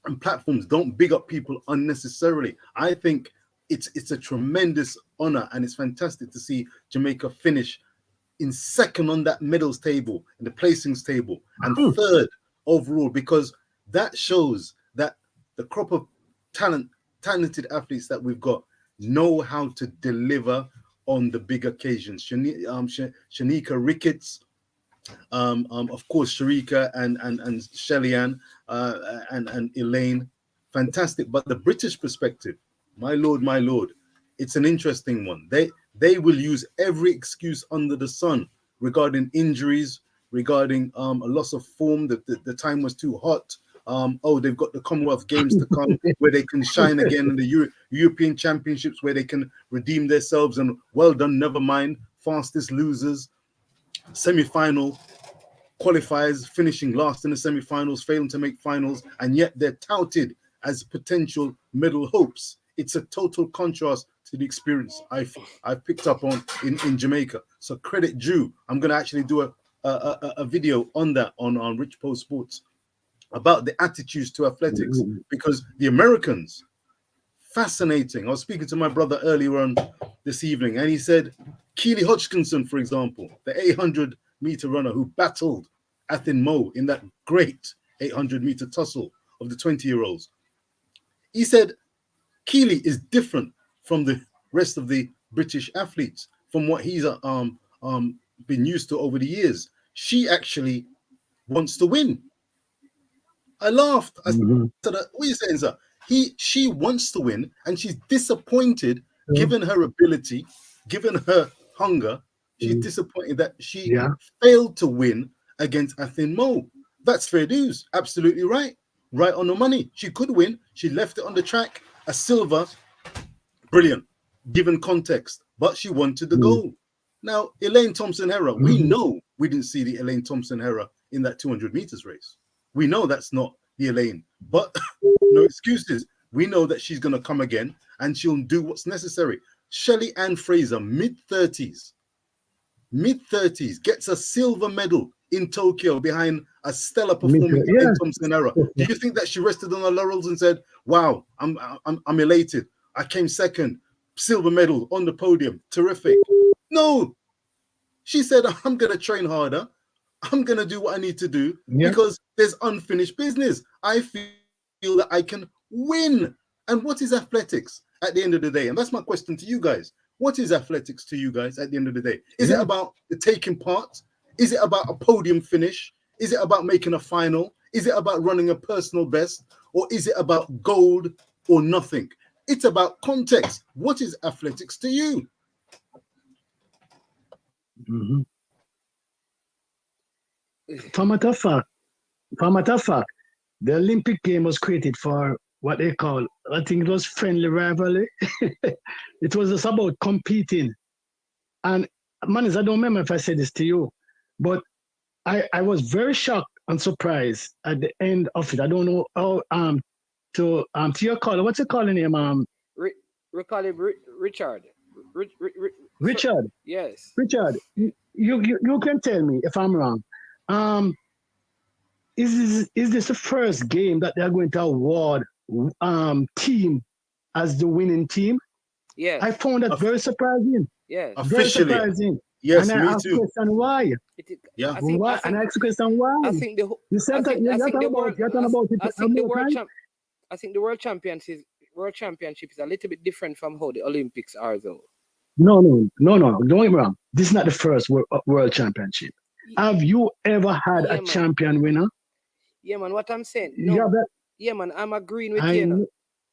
and platforms don't big up people unnecessarily. I think it's a tremendous honor, and it's fantastic to see Jamaica finish in second on that medals table, in the placings table, and third overall, because that shows that the crop of talented athletes that we've got know how to deliver on the big occasions. Shanika Ricketts, of course, Sharika and Shelly-Ann and Elaine, fantastic. But the British perspective, my lord, it's an interesting one. They will use every excuse under the sun regarding injuries, regarding a loss of form, that the time was too hot. They've got the Commonwealth Games to come where they can shine again, in the European Championships where they can redeem themselves, and well done, never mind, fastest losers, semi-final qualifiers, finishing last in the semi-finals, failing to make finals, and yet they're touted as potential medal hopes. It's a total contrast to the experience I've picked up on in Jamaica. So credit due. I'm going to actually do a video on that on Rich Post Sports about the attitudes to athletics, because the Americans, fascinating. I was speaking to my brother earlier on this evening, and he said Keely Hodgkinson, for example, the 800-meter runner who battled Athin Mo in that great 800-meter tussle of the 20-year-olds. He said Keely is different from the rest of the British athletes, from what he's been used to over the years. She actually wants to win. I laughed. I said, what are you saying, sir? She wants to win, and she's disappointed, given her ability, given her hunger. She's disappointed that she failed to win against Athin Mo. That's fair dues. Absolutely right. Right on the money. She could win. She left it on the track. A silver, brilliant, given context, but she wanted the gold. Now, Elaine Thompson-Herah, we know we didn't see the Elaine Thompson-Herah in that 200 meters race. We know that's not the Elaine, but no excuses. We know that she's going to come again, and she'll do what's necessary. Shelly-Ann Fraser, mid-30s, gets a silver medal in Tokyo behind a stellar performing Elaine Thompson-Herah. Do you think that she rested on her laurels and said, wow, I'm elated. I came second, silver medal on the podium, terrific. No, she said, I'm going to train harder. I'm going to do what I need to do because there's unfinished business. I feel that I can win. And what is athletics at the end of the day? And that's my question to you guys. What is athletics to you guys at the end of the day? Is it about the taking part? Is it about a podium finish? Is it about making a final? Is it about running a personal best? Or is it about gold or nothing? It's about context. What is athletics to you? For matter of fact, the Olympic game was created for what they call, I think it was friendly rivalry. It was just about competing. And Manis, I don't remember if I said this to you, but I was very shocked and surprised at the end of it. I don't know how to your caller. What's your calling name? We call him Richard. Richard. Yes. Richard, you can tell me if I'm wrong. Is this the first game that they're going to award team as the winning team? Yes. I found that very surprising. Yes. Very surprising. Yes, and me I asked too. The question why. Yeah. And I asked the question why. I think the World Championship is a little bit different from how the Olympics are, though. No. Don't get me wrong. This is not the first World Championship. Have you ever had a champion winner? Yeah, man. What I'm saying. Yeah, No. but Yeah, man. I'm agreeing with I you. kn-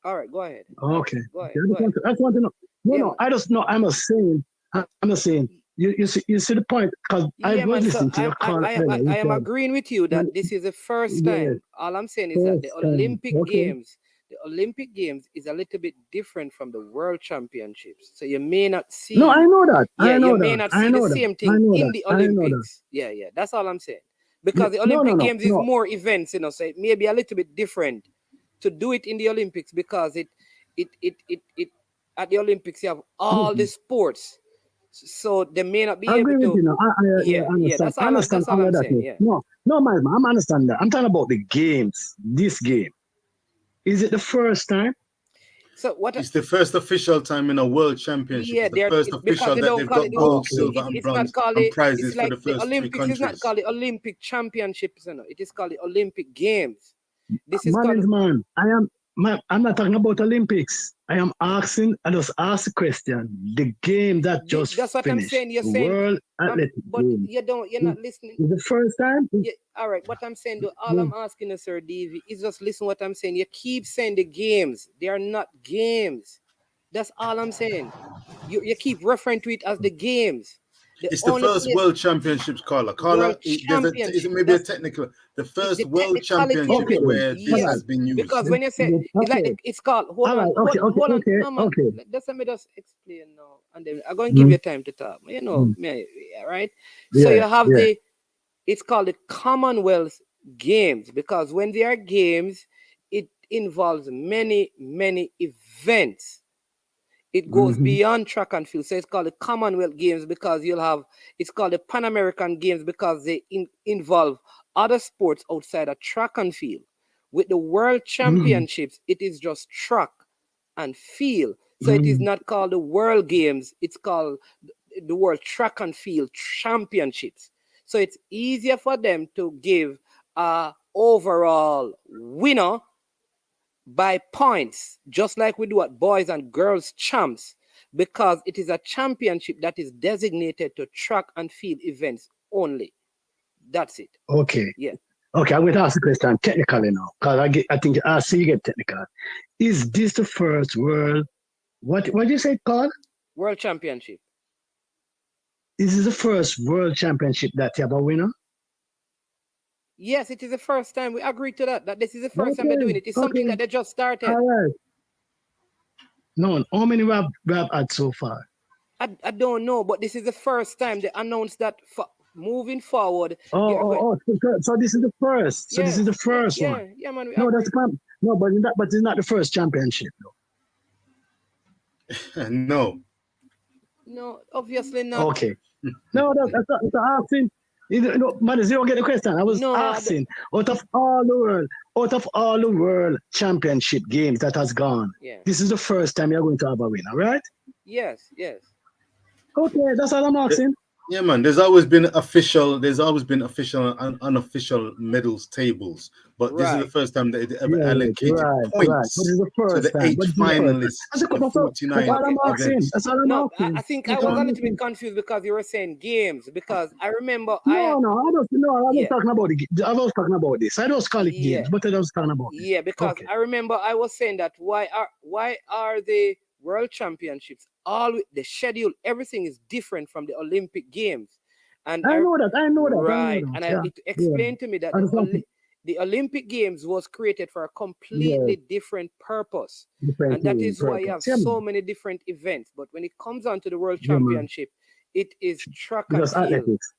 All right, go ahead. All right, okay. go I ahead. just Go want ahead. to, I just want to know. No, Yeah, no, man. I just know. I'm just saying. I'm just saying. You see the point because I Yeah, was man. So listening to your call earlier. I You am said, agreeing with you man, that this is the first yeah, time. All I'm saying is that first time. Okay. The Olympic Games is a little bit different from the World Championships. So you may not No, I see, know that. yeah, I you know may that. not I see the know that. same I thing know in that. the I know that. Olympics. Yeah, yeah. That's all I'm saying. Because the No, no, Olympic no, Games is no. more events, so it may be a little bit different to do it in the Olympics because it at the Olympics you have all the sports. So they may not I be able agree with to. you now. Yeah, I yeah. understand. I understand That's all all I'm of that. saying. Yeah. No, no, man, I'm understanding that. I'm talking about the games. This game. Is it the first time? So what? It's the first official time in a world championship. Yeah, It's the first because official they that don't they've call it got the. gold, Okay. silver, and It's not bronze called and it. It's prizes for like the the first three Olympics is not countries. called the Olympic Championships. It is called the Olympic Games. This is Man called. is man. I'm not talking about Olympics. I am asking, I just ask the question. The game that just That's what I'm finished, saying. You're the saying, World Athletic but Games. you're not listening. Is the first time? Yeah, all right. What I'm saying, though, all I'm asking you, Sir DV, is just listen what I'm saying. You keep saying the games. They are not games. That's all I'm saying. You keep referring to it as the games. The It's the only first place world championships, Carla. world Carla, is it championship. maybe a That's technical? The the first world technicality of Okay, championship it. then. where this All Yes, right. has been used. because when you say it's like Okay. it's called. Hold All on, right. Okay. Okay. hold on. Okay. No man, Okay. let me just explain now, and then I'm going to give Mm, you time to talk. mm. Me, right? So you Yeah. have Yeah. it's called the Commonwealth Games because when they are games, it involves many events. It goes Mm-hmm. beyond track and field. So it's called the Commonwealth Games because it's called the Pan American Games because they involve other sports outside of track and field. With the World Mm-hmm. Championships, it is just track and field. So it is Mm-hmm. not called the World Games, it's called the World Track and Field Championships. So it's easier for them to give a overall winner by points, just like we do at boys and girls champs, because it is a championship that is designated to track and field events only. That's it. Okay. Yeah. Okay. I'm going to ask the question technically now because I think I see you get technical. Is this the first world? What do you say, called? World Championship. Is this the first world championship that you have a winner? Yes, it is the first time. We agree to that. That this is the first time they're Okay. doing it. It's something that they just started. All right. No. How many we have had so far? I don't know, but this is the first time they announced that moving forward. So this is the first. So this is the first one. Yeah, man. We No, agree. no, but it's not the first championship, though. No. No, obviously not. Okay. No, that's asking. Man, you don't get the question. I was asking. Out of all the world championship games that has gone, this is the first time you're going to have a winner, right? Yes. Okay, that's all I'm asking. Yeah, man. There's always been official and unofficial medals tables, but this is the first time that they ever allocated points But this is the first to the time. 8 But this is the first finalists time. of 49 That's all I'm asking. events. That's all I'm No, asking. I think I was a little bit confused because you were saying games. Because I remember I was talking about I was talking about this. I don't call it games, but I was talking about it. Yeah, because I remember I was saying that why are the World Championships all the schedule, everything is different from the Olympic Games. And I know that. Right. And it explained to me that the Olympic Games was created for a completely different purpose. And that is why you have so many different events. But when it comes on to the World Championship, it is track and field. Athletics.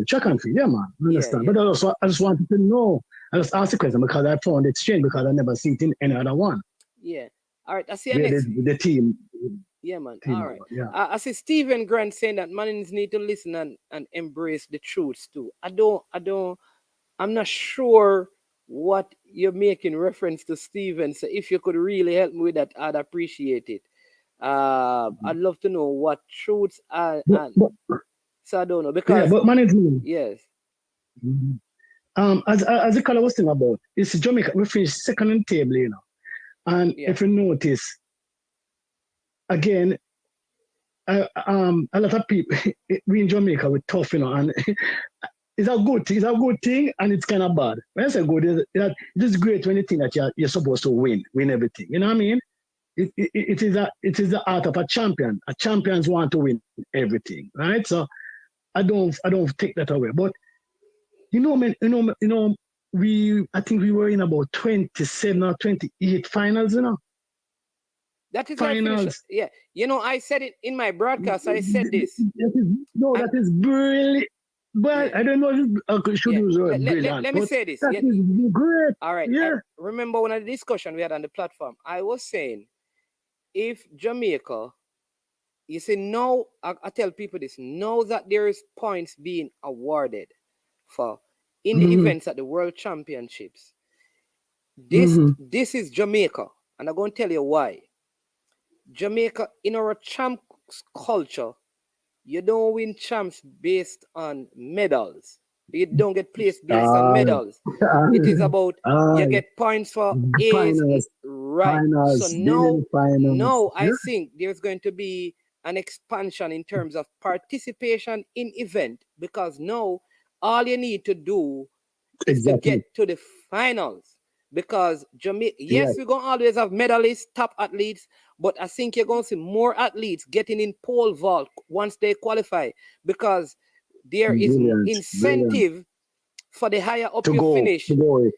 Track and field, yeah, man. I understand. Yeah. But I just wanted to know. I just asked the question because I found it strange because I never see it in any other one. Yeah. All right. I see you next. The team. Yeah, man. All right. I see Stephen Grant saying that Mannings need to listen and embrace the truths too. I'm not sure what you're making reference to, Stephen. So if you could really help me with that, I'd appreciate it. I'd love to know what truths are. So I don't know because. Yeah, but management. Yes. As the color was saying about, it's Jamaica. We finished second on the table, you know, and if you notice. Again, a lot of people, we in Jamaica, we're tough, you know, and it's a good thing. It's a good thing, and it's kind of bad. When I say good, it's great when you think that you're supposed to win everything. You know what I mean? It is the art of a champion. A champions want to win everything, right? So I don't take that away. But man, I think we were in about 27 or 28 finals, That is where finals. Yeah, I said it in my broadcast. I said this. That is brilliant. But yeah. I don't know if I should use the word brilliant. Let me say this. That is great. All right. Yeah. Remember one of the discussion we had on the platform, I was saying, if Jamaica, you see, now, I tell people this, know that there is points being awarded for in the events at the World Championships. This is Jamaica, and I'm going to tell you why. Jamaica, in our champs culture, you don't win champs based on medals. You don't get placed based on medals. It is about you get points for A's, right? Finals, so now I think there's going to be an expansion in terms of participation in event, because now all you need to do is to get to the finals. Because Jamaica, yes, we're going to always have medalists, top athletes, but I think you're going to see more athletes getting in pole vault once they qualify, because there is incentive for the higher up you finish. You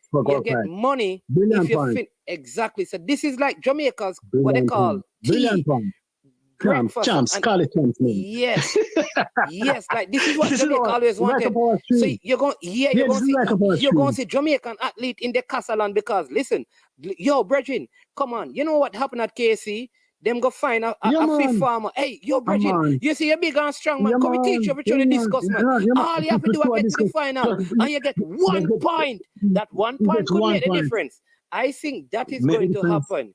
get money if you exactly. So this is like Jamaica's what they call breakfast. Champs, call it champs. Yes, yes. Like this is what Jamaica always wanted. So you're going, you're going to see Jamaican athlete in the Castellan, because listen, brethren, come on. You know what happened at KC? Them go find a fifth farmer. Hey, brethren, you see a big and strong man. Come and teach you everything to discuss, man. All you have to do is get to the final, and you get 1 point. That 1 point could make the difference. I think that is going to happen.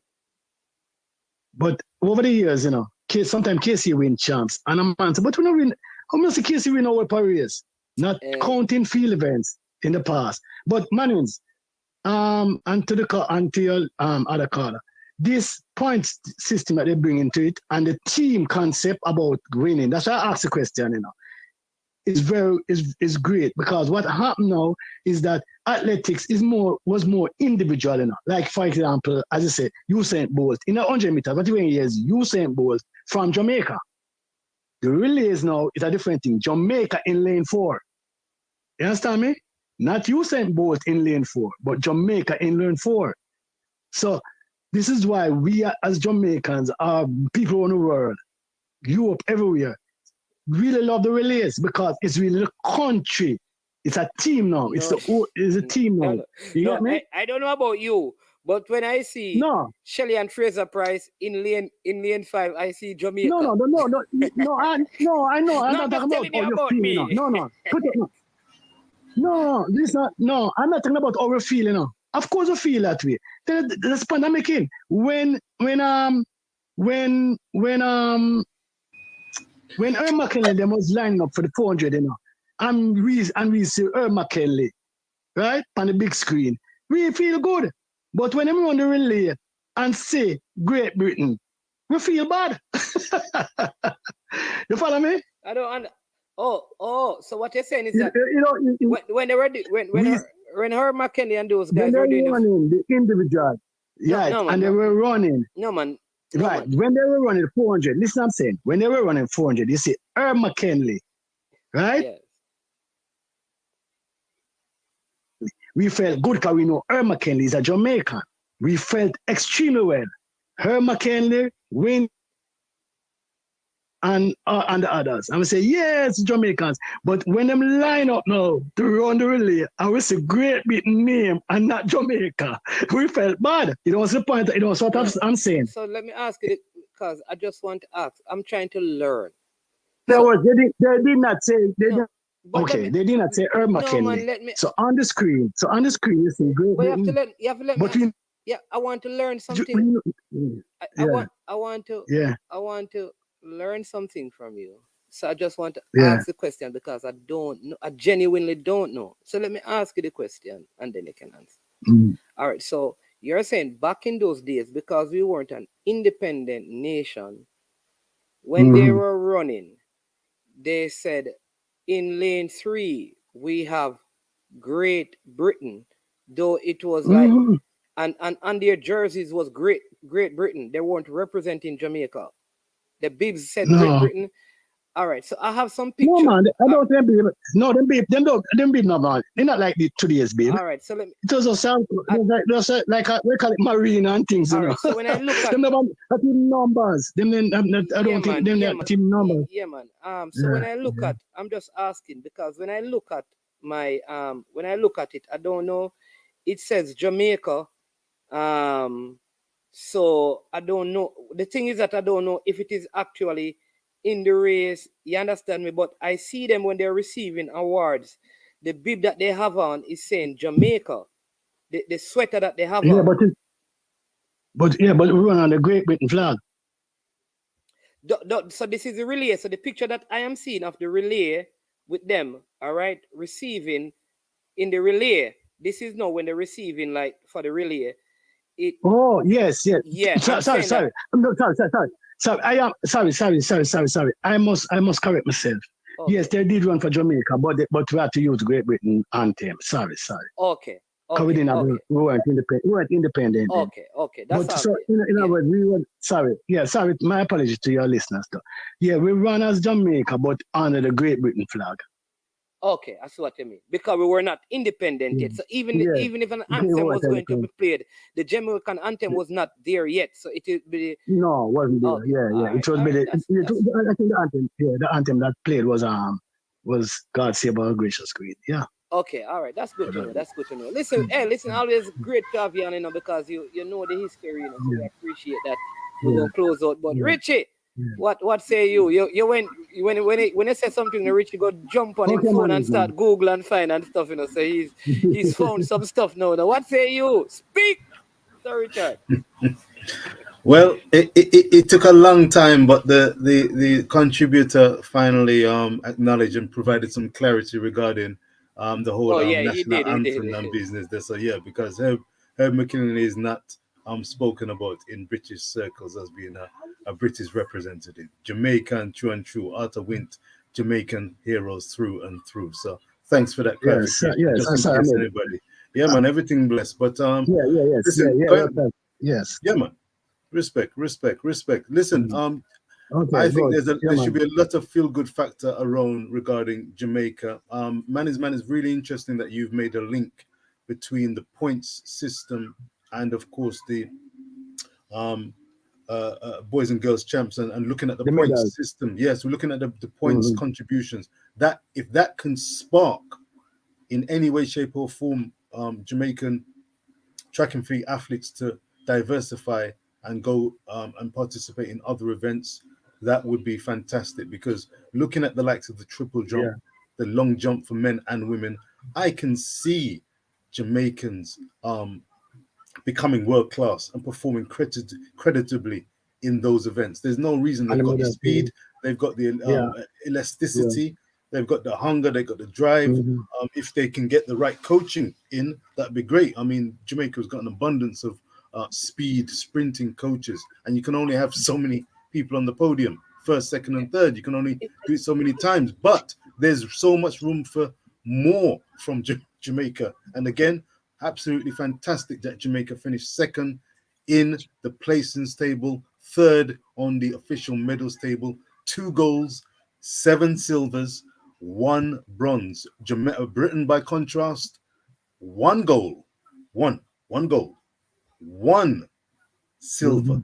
But over the years, sometimes KC win champs, and I'm answer, but we don't win. How much KC win our Paris? Not counting field events in the past. But Manins, and to your other caller, this point system that they bring into it and the team concept about winning. That's why I asked the question. Is great, because what happened now is that athletics was more individual. Like for example, as I said, Usain Bolt in 100 meters. What he is Usain Bolt from Jamaica. The relays now is a different thing. Jamaica in lane 4. You understand me? Not Usain Bolt in lane 4, but Jamaica in lane 4. So this is why we as Jamaicans are people in the world, Europe, everywhere, really love the relays, because it's really the country. It's a team now. It's a team now. You get me? I don't know about you, but when I see Shelley and Fraser Price in lane 5, I see Jamaica. No. I know. I'm not talking about how you're feeling. No. I'm not talking about how we're feeling. Of course, we feel that way. That's pandemic in when Irma Kelly them was lining up for the 400, and we see Irma Kelly, right, on the big screen, we feel good. But when everyone the relay and say Great Britain, we feel bad. You follow me? I don't. So what you're saying is that when they were when Irma Kelly and those guys were doing the individual, and they were running. No man. Right, when they were running 400, listen what I'm saying. When they were running 400, you see Irma Kelly, right? Yes. We felt good because we know Irma Kelly is a Jamaican. We felt extremely well. Irma Kelly, win, and the others. And we say, yes, Jamaicans. But when them line up now to run the relay, and we see Great Britain name and not Jamaica, we felt bad. You know what's the point? You know what I'm saying? So let me ask you, because I just want to ask. I'm trying to learn. They did not say. They did not say Irma Kelly. So on the screen, you see Great Britain. You have to let me. I want to learn something. I want to learn something from you. So I just want to ask the question, because I don't know. I genuinely don't know. So let me ask you the question, and then you can answer. All right. So you're saying back in those days, because we weren't an independent nation, when they were running, they said in lane 3, we have Great Britain, though it was like, and on their jerseys was Great Britain. They weren't representing Jamaica. The bibs said Great No. Britain. All right, so I have some No pictures. man, I don't them babe. No, them babe no man. They're not like the today's babe. All right, so let me. It was a sound like we call it marine and things, you All know. right, so when I look at them never that team numbers. Them then I don't think them that team numbers. Yeah, man. So when I look at, I'm just asking because when I look at my when I look at it, I don't know. It says Jamaica. So I don't know. The thing is that I don't know if it is actually in the race. You understand me? But I see them when they're receiving awards. The bib that they have on is saying Jamaica. The sweater that they have Yeah, on. but we run on the Great Britain flag. So this is the relay. So the picture that I am seeing of the relay with them, all right, receiving in the relay. This is now when they're receiving like for the relay. Oh yes. Yeah. Sorry. No, sorry. Sorry, I am sorry. I must correct myself. Okay. Yes, they did run for Jamaica, but we had to use Great Britain anthem. Sorry. Okay. We weren't independent. Okay. That's but all so, right. in other words, we were sorry. Yeah, sorry. My apologies to your listeners. Though. Yeah, we run as Jamaica, but under the Great Britain flag. Okay, I see what you mean. Because we were not independent yet. So even if an anthem was going to be played, the Jamaican anthem was not there yet. So it would be no, wasn't there. Okay. Yeah. It was I think the anthem that played was God Save Our Gracious Queen. Yeah. Okay, all right. That's good to know. Listen, always great to have you on, you know, because you know the history, you know, so we appreciate that. We're gonna close out. But Richie, what say you? You when you say something, Richie go jump on his phone and start Google and find and stuff, you know. So he's found some stuff now. Now what say you? Speak, Sir Richard. Well, it took a long time, but the contributor finally acknowledged and provided some clarity regarding the whole national anthem and business there. So yeah, because Herb McKinley is not spoken about in British circles as being a British representative. Jamaican through and through, Arthur Wint, Jamaican heroes through and through. So thanks for that clarification. Just in case anybody. Yeah, man, everything blessed. But yes. Yeah, man. Respect. Listen, I think there should be a lot of feel-good factor around regarding Jamaica. Man is really interesting that you've made a link between the points system and, of course, the boys and girls champs and looking at the points system. Yes, we're looking at the points contributions. That if that can spark in any way, shape, or form Jamaican track and field athletes to diversify and go and participate in other events, that would be fantastic. Because looking at the likes of the triple jump, the long jump for men and women, I can see Jamaicans becoming world class and performing creditably in those events. There's no reason. They've got the speed, they've got the elasticity, they've got the hunger, they've got the drive. If they can get the right coaching in, that'd be great. I mean, Jamaica's got an abundance of speed sprinting coaches, and you can only have so many people on the podium, first, second, and third. You can only do it so many times, but there's so much room for more from Jamaica. And again, absolutely fantastic that Jamaica finished second in the placings table, third on the official medals table, 2 golds, 7 silvers, 1 bronze. Britain, by contrast, 1 gold, 1 gold, 1 silver,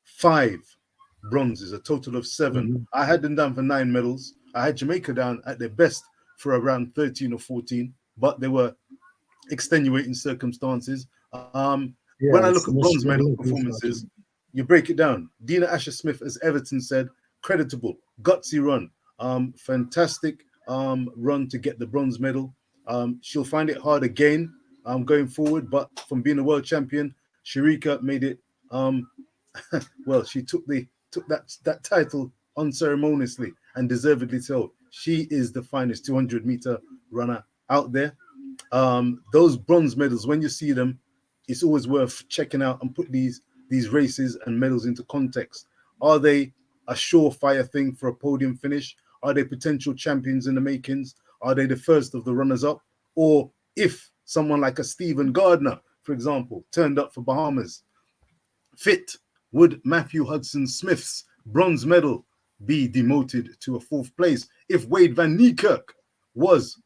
5 bronzes, a total of 7. I had them down for 9 medals. I had Jamaica down at their best for around 13 or 14, but they were extenuating circumstances. When I look at bronze medal performances, you break it down. Dina Asher-Smith, as Everton said, creditable, gutsy run, fantastic run to get the bronze medal. She'll find it hard again going forward, but from being a world champion, Sharika made it. Well, she took that title unceremoniously and deservedly so. She is the finest 200-meter runner out there. Those bronze medals, when you see them, it's always worth checking out and put these races and medals into context. Are they a surefire thing for a podium finish? Are they potential champions in the makings? Are they the first of the runners-up? Or if someone like a Stephen Gardner, for example, turned up for Bahamas, fit, would Matthew Hudson Smith's bronze medal be demoted to a 4th place? If Wade Van Niekerk was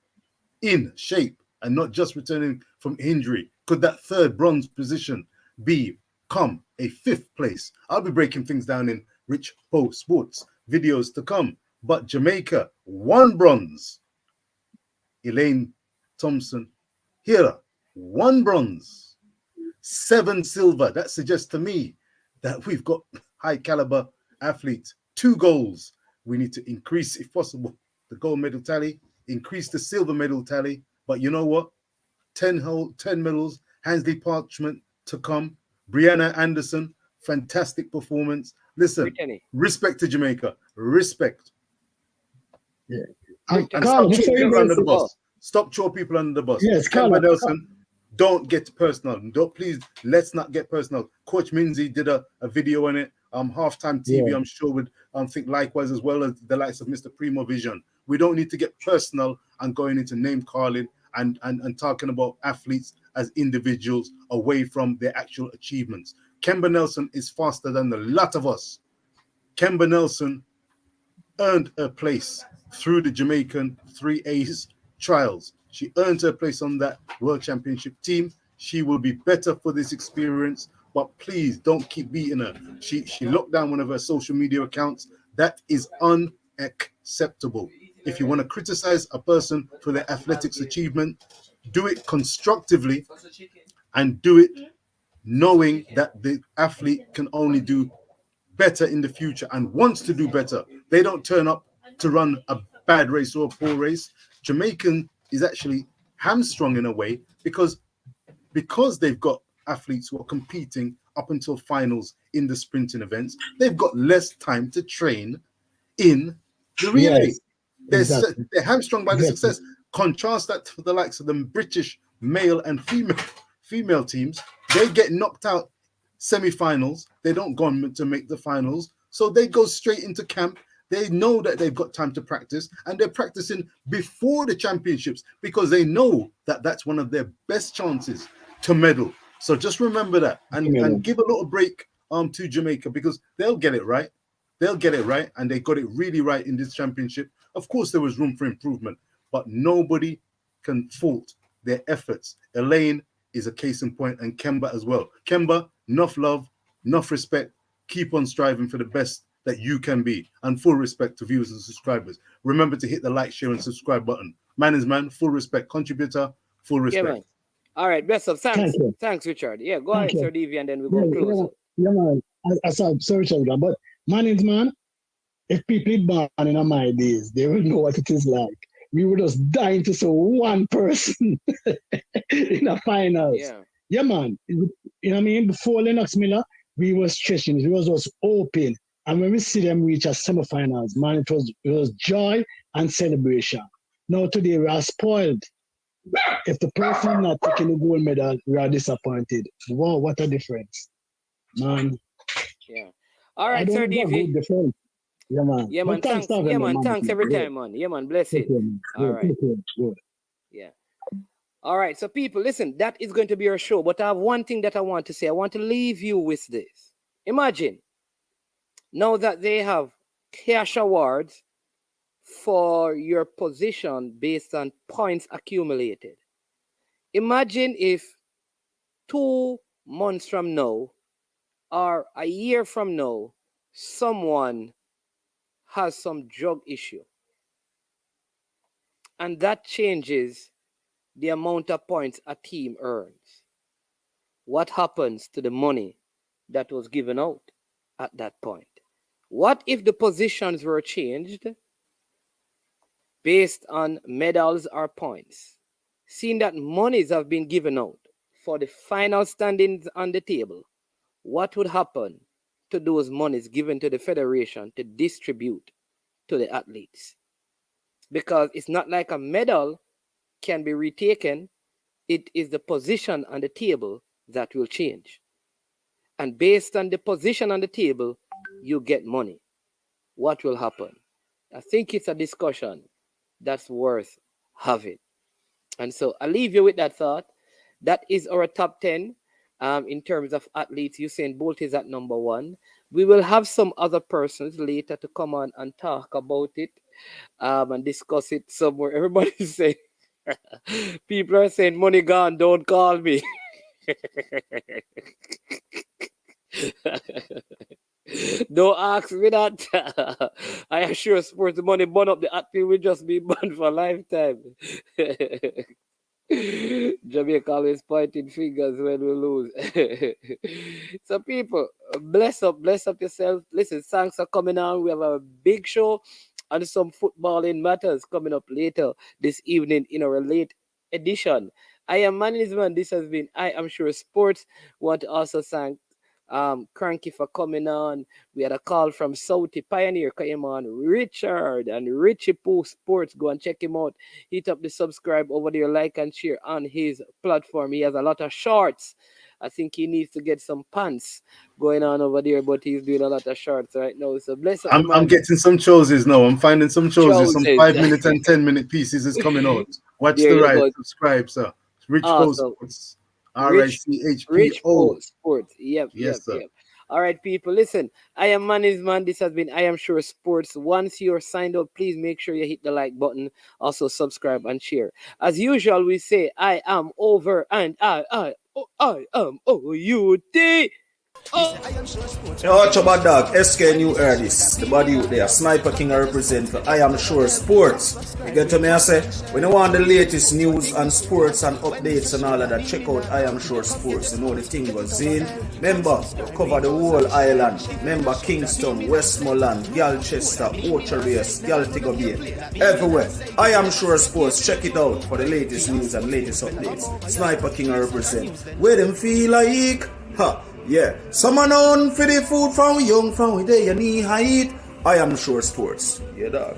in shape and not just returning from injury, could that 3rd bronze position become a 5th place? I'll be breaking things down in Rich Po Sports videos to come. But Jamaica, 1 bronze. Elaine Thompson here, 1 bronze, 7 silver. That suggests to me that we've got high caliber athletes. 2 golds. We need to increase, if possible, the gold medal tally, increase the silver medal tally. But you know what? 10 medals. Hansley Parchment to come. Brianna Anderson, fantastic performance. Listen, Brittany. Respect to Jamaica. Respect. Yeah. And Carl, stop throwing people under the Oh. bus. Stop throwing people under the bus. Yes, Kemba Carl. Nelson, don't get personal. Don't, please, let's not get personal. Coach Minzy did a video on it. Halftime TV, Yeah. I'm sure would think likewise, as well as the likes of Mr. Primo Vision. We don't need to get personal and going into name calling and talking about athletes as individuals away from their actual achievements. Kemba Nelson is faster than the lot of us. Kemba Nelson earned her place through the Jamaican 3A's trials. She earned her place on that World Championship team. She will be better for this experience, but please don't keep beating her. She locked down one of her social media accounts. That is unacceptable. If you want to criticize a person for their athletics achievement, do it constructively and do it knowing that the athlete can only do better in the future and wants to do better. They don't turn up to run a bad race or a poor race. Jamaican is actually hamstrung in a way because they've got athletes who are competing up until finals in the sprinting events. They've got less time to train in the relay. Yes, They're hamstrung by the exactly. success. Contrast that to the likes of the British male and female teams. They get knocked out semi-finals. They don't go on to make the finals, so they go straight into camp. They know that they've got time to practice, and they're practicing before the championships because they know that that's one of their best chances to medal. So just remember that and give a little break to Jamaica because they'll get it right. They'll get it right, and they got it really right in this championship. Of course, there was room for improvement, but nobody can fault their efforts. Elaine is a case in point, and Kemba as well. Kemba, enough love, enough respect. Keep on striving for the best that you can be, and full respect to viewers and subscribers. Remember to hit the like, share, and subscribe button. Man is man, full respect. Contributor, full respect. Yeah, man. All right, best of thanks. Thank you. Thanks, Richard. Yeah, go Thank ahead, you. Sir DV, and then we go close. Yeah, man. I saw, sorry, but man is man. If people born in my days, they will know what it is like. We were just dying to see 1 person in the finals. Yeah, man. You know what I mean? Before Lennox Miller, we were stretching. It was just open. And when we see them reach a semifinals, man, it was joy and celebration. Now today we are spoiled. If the person not taking the gold medal, we are disappointed. Wow, what a difference, man. Yeah. All right, Sir DV. Yeah, man. Yeah, man. Thanks. Yeah, man. Thanks every time, man. Yeah, man. Bless it. All right. Yeah. All right. So, people, listen, that is going to be our show. But I have one thing that I want to say. I want to leave you with this. Imagine now that they have cash awards for your position based on points accumulated. Imagine if 2 months from now or a year from now, someone has some drug issue. And that changes the amount of points a team earns. What happens to the money that was given out at that point? What if the positions were changed based on medals or points? Seeing that monies have been given out for the final standings on the table, what would happen to those monies given to the federation to distribute to the athletes? Because it's not like a medal can be retaken. It is the position on the table that will change. And based on the position on the table, you get money. What will happen? I think it's a discussion that's worth have it. And so I leave you with that thought. That is our top 10 in terms of athletes. Usain Bolt is at number 1. We will have some other persons later to come on and talk about it and discuss it somewhere. Everybody's saying, people are saying, money gone, don't call me. Don't ask me that. I assure sports the money burn up the athlete will just be banned for a lifetime. Jamaica always pointing fingers when we lose. So people, bless up yourself. Listen, songs are coming on. We have a big show and some footballing matters coming up later this evening in our late edition. I am Management. This has been I Am Sure Sports. Want to also thank Cranky for coming on. We had a call from Southie Pioneer came on. Richard and Richie Pooh Sports, go and check him out. Hit up the subscribe over there, like and share on his platform. He has a lot of shorts. I think he needs to get some pants going on over there, but he's doing a lot of shorts right now. So bless up. I'm getting some choices now. I'm finding some choices. Some 5-minute and 10-minute pieces is coming out. Watch the ride. Subscribe, sir. Rich Poe Sports. RICHPO Sports. Yep. Sir. Yep. All right, people. Listen, I am Management. This has been I Am Sure Sports. Once you're signed up, please make sure you hit the like button. Also subscribe and share. As usual, we say I am over and I am OUT. You watch about dog, SK New Erdis, the body out there, Sniper King I represent for I Am Sure Sports. You get to me, I say, when you want the latest news and sports and updates and all of that, check out I Am Sure Sports. You know the thing goes in. Remember, cover the whole island. Remember Kingston, Westmoreland, Galchester, Ocherase, Galtigo Bay, everywhere. I Am Sure Sports, check it out for the latest news and latest updates. Sniper King I represent. Where them feel like, yeah, someone on for the food from young, from where they knee height. I Am Sure Sports. Yeah, dog.